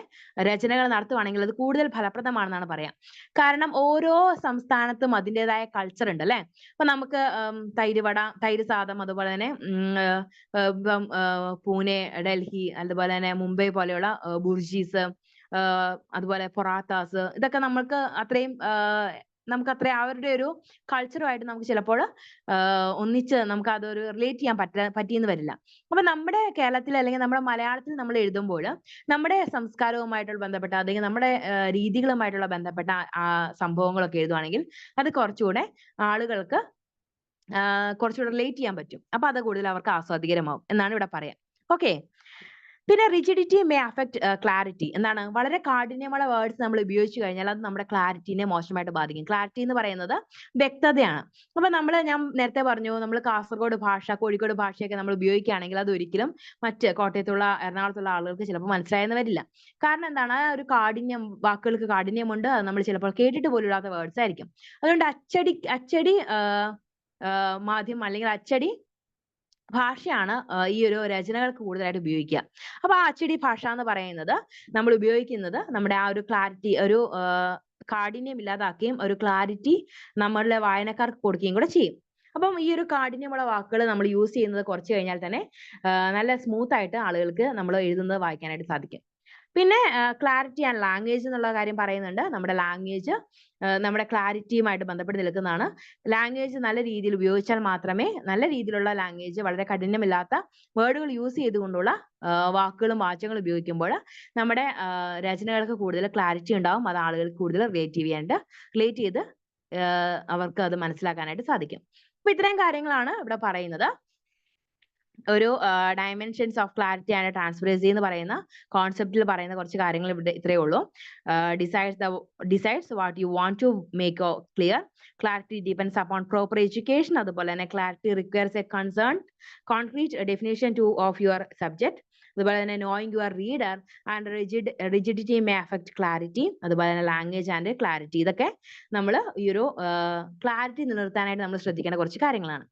രചനകൾ നടത്തുവാണെങ്കിൽ അത് കൂടുതൽ ഫലപ്രദമാണെന്നാണ് പറയാം. കാരണം ഓരോ സംസ്ഥാനത്തും അതിൻ്റെതായ കൾച്ചർ ഉണ്ട് അല്ലേ? അപ്പൊ നമുക്ക് തൈര് വട, തൈര് സാദം, അതുപോലെ തന്നെ ഇപ്പം പൂനെ, ഡൽഹി, അതുപോലെ തന്നെ മുംബൈ പോലെയുള്ള ബുർജീസ്, അതുപോലെ പൊറാത്താസ്, ഇതൊക്കെ നമുക്ക് അത്രയും അവരുടെ ഒരു കൾച്ചറുമായിട്ട് നമുക്ക് ചിലപ്പോൾ ഒന്നിച്ച് നമുക്ക് അതൊരു റിലേറ്റ് ചെയ്യാൻ പറ്റിയെന്ന് വരില്ല. അപ്പൊ നമ്മുടെ കേരളത്തിൽ അല്ലെങ്കിൽ നമ്മുടെ മലയാളത്തിൽ നമ്മൾ എഴുതുമ്പോൾ നമ്മുടെ സംസ്കാരവുമായിട്ടുള്ള ബന്ധപ്പെട്ട അല്ലെങ്കിൽ നമ്മുടെ രീതികളുമായിട്ടുള്ള ബന്ധപ്പെട്ട സംഭവങ്ങളൊക്കെ എഴുതുവാണെങ്കിൽ അത് കുറച്ചുകൂടെ ആളുകൾക്ക് കുറച്ചുകൂടെ റിലേറ്റ് ചെയ്യാൻ പറ്റും. അപ്പൊ അത് കൂടുതൽ അവർക്ക് ആസ്വാദികരമാവും എന്നാണ് ഇവിടെ പറയാം. ഓക്കെ. പിന്നെ റിജിഡിറ്റി മേ അഫക്ട് ക്ലാരിറ്റി. എന്താണ്? വളരെ കാഠിന്യമുള്ള വേർഡ്സ് നമ്മൾ ഉപയോഗിച്ചു കഴിഞ്ഞാൽ അത് നമ്മുടെ ക്ലാരിറ്റിനെ മോശമായിട്ട് ബാധിക്കും. ക്ലാരിറ്റി എന്ന് പറയുന്നത് വ്യക്തതയാണ്. അപ്പൊ ഞാൻ നേരത്തെ പറഞ്ഞു, നമ്മൾ കാസർഗോഡ് ഭാഷ, കോഴിക്കോട് ഭാഷയൊക്കെ നമ്മൾ ഉപയോഗിക്കുകയാണെങ്കിൽ അത് ഒരിക്കലും മറ്റ് കോട്ടയത്തുള്ള, എറണാകുളത്തുള്ള ആളുകൾക്ക് ചിലപ്പോൾ മനസ്സിലായെന്ന് വരില്ല. കാരണം എന്താണ്? ആ ഒരു കാഠിന്യം, വാക്കുകൾക്ക് കാഠിന്യമുണ്ട്. അത് നമ്മൾ ചിലപ്പോൾ കേട്ടിട്ട് പോലും ഇല്ലാത്ത വേർഡ്സ് ആയിരിക്കും. അതുകൊണ്ട് അച്ചടി മാധ്യമം അല്ലെങ്കിൽ അച്ചടി ഭാഷയാണ് ഈ ഒരു രചനകൾക്ക് കൂടുതലായിട്ട് ഉപയോഗിക്കുക. അപ്പൊ ആ അച്ചടി ഭാഷ എന്ന് പറയുന്നത് നമ്മൾ ഉപയോഗിക്കുന്നത് നമ്മുടെ ആ ഒരു ക്ലാരിറ്റി, ഒരു കാഠിന്യം ഇല്ലാതാക്കുകയും ഒരു ക്ലാരിറ്റി നമ്മളുടെ വായനക്കാർക്ക് കൊടുക്കുകയും കൂടെ ചെയ്യും. അപ്പം ഈ ഒരു കാഠിന്യമുള്ള വാക്കുകൾ നമ്മൾ യൂസ് ചെയ്യുന്നത് കുറച്ച് കഴിഞ്ഞാൽ തന്നെ നല്ല സ്മൂത്ത് ആയിട്ട് ആളുകൾക്ക് നമ്മൾ എഴുതുന്നത് വായിക്കാനായിട്ട് സാധിക്കും. പിന്നെ ക്ലാരിറ്റി ആൻഡ് ലാംഗ്വേജ് എന്നുള്ള കാര്യം പറയുന്നുണ്ട്. നമ്മുടെ ലാംഗ്വേജ് നമ്മുടെ ക്ലാരിറ്റിയുമായിട്ട് ബന്ധപ്പെട്ട് നിൽക്കുന്നതാണ്. ലാംഗ്വേജ് നല്ല രീതിയിൽ ഉപയോഗിച്ചാൽ മാത്രമേ, നല്ല രീതിയിലുള്ള ലാംഗ്വേജ്, വളരെ കഠിനമില്ലാത്ത വേർഡുകൾ യൂസ് ചെയ്തുകൊണ്ടുള്ള വാക്കുകളും വാചകങ്ങളും ഉപയോഗിക്കുമ്പോൾ നമ്മുടെ രചനകൾക്ക് കൂടുതൽ ക്ലാരിറ്റി ഉണ്ടാവും. അത് ആളുകൾക്ക് കൂടുതൽ റിലേറ്റ് ചെയ്ത് അവർക്ക് അത് മനസ്സിലാക്കാനായിട്ട് സാധിക്കും. അപ്പൊ ഇത്രയും കാര്യങ്ങളാണ് ഇവിടെ പറയുന്നത്. ഒരു dimensions of clarity and transparency എന്ന് പറയുന്ന കോൺസെപ്റ്റിൽ പറയുന്ന കുറച്ച് കാര്യങ്ങൾ ഇവിടെ ഇത്രയേ ഉള്ളൂ. Decides what you want to make clear. Clarity depends upon proper education. അതുപോലെ തന്നെ clarity requires a concrete definition of your subject. അതുപോലെ തന്നെ knowing your reader and rigidity may affect clarity. അതുപോലെ തന്നെ ലാംഗ്വേജ് ആൻഡ് ക്ലാരിറ്റി. ഇതൊക്കെ നമ്മൾ ഈ ഒരു ക്ലാരിറ്റി നിലനിർത്താനായിട്ട് നമ്മൾ ശ്രദ്ധിക്കേണ്ട കുറച്ച് കാര്യങ്ങളാണ്.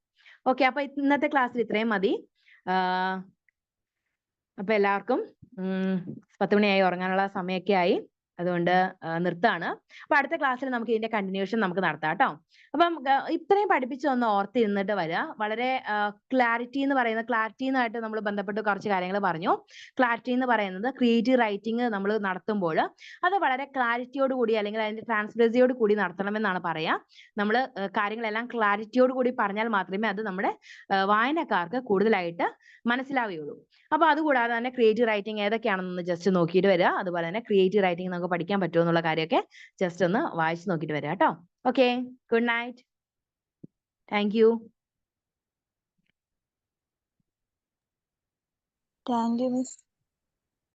ഓക്കെ, അപ്പൊ ഇന്നത്തെ ക്ലാസ്സിൽ ഇത്രയും മതി. അപ്പൊ എല്ലാവർക്കും 10 മണിയായി, ഉറങ്ങാനുള്ള സമയമൊക്കെ ആയി. അതുകൊണ്ട് നിർത്താണ്. അപ്പൊ അടുത്ത ക്ലാസ്സിൽ നമുക്ക് ഇതിന്റെ കണ്ടിന്യൂഷൻ നമുക്ക് നടത്താം കേട്ടോ. അപ്പം ഇത്രയും പഠിപ്പിച്ച് ഒന്ന് ഓർത്തിരുന്നിട്ട് വരിക. വളരെ ക്ലാരിറ്റിയുമായിട്ട് നമ്മൾ ബന്ധപ്പെട്ട് കുറച്ച് കാര്യങ്ങൾ പറഞ്ഞു. ക്ലാരിറ്റി എന്ന് പറയുന്നത് ക്രിയേറ്റീവ് റൈറ്റിംഗ് നമ്മൾ നടത്തുമ്പോൾ അത് വളരെ ക്ലാരിറ്റിയോട് കൂടി അല്ലെങ്കിൽ അതിന്റെ ട്രാൻസ്പെറൻസിയോട് കൂടി നടത്തണമെന്നാണ് പറയാ. നമ്മൾ കാര്യങ്ങളെല്ലാം ക്ലാരിറ്റിയോട് കൂടി പറഞ്ഞാൽ മാത്രമേ അത് നമ്മുടെ വായനക്കാർക്ക് കൂടുതലായിട്ട് മനസ്സിലാവുകയുള്ളൂ. അപ്പൊ അതുകൂടാതെ തന്നെ ക്രിയേറ്റീവ് റൈറ്റിംഗ് ഏതൊക്കെയാണെന്ന് ജസ്റ്റ് നോക്കിയിട്ട് വരിക. അതുപോലെ തന്നെ ക്രിയേറ്റീവ് റൈറ്റിംഗ് നമുക്ക് പഠിക്കാൻ പറ്റുമോ എന്നുള്ള കാര്യമൊക്കെ ജസ്റ്റ് ഒന്ന് വായിച്ച് നോക്കിയിട്ട് വരിക കേട്ടോ. Okay, good night. Thank you. Thank you miss.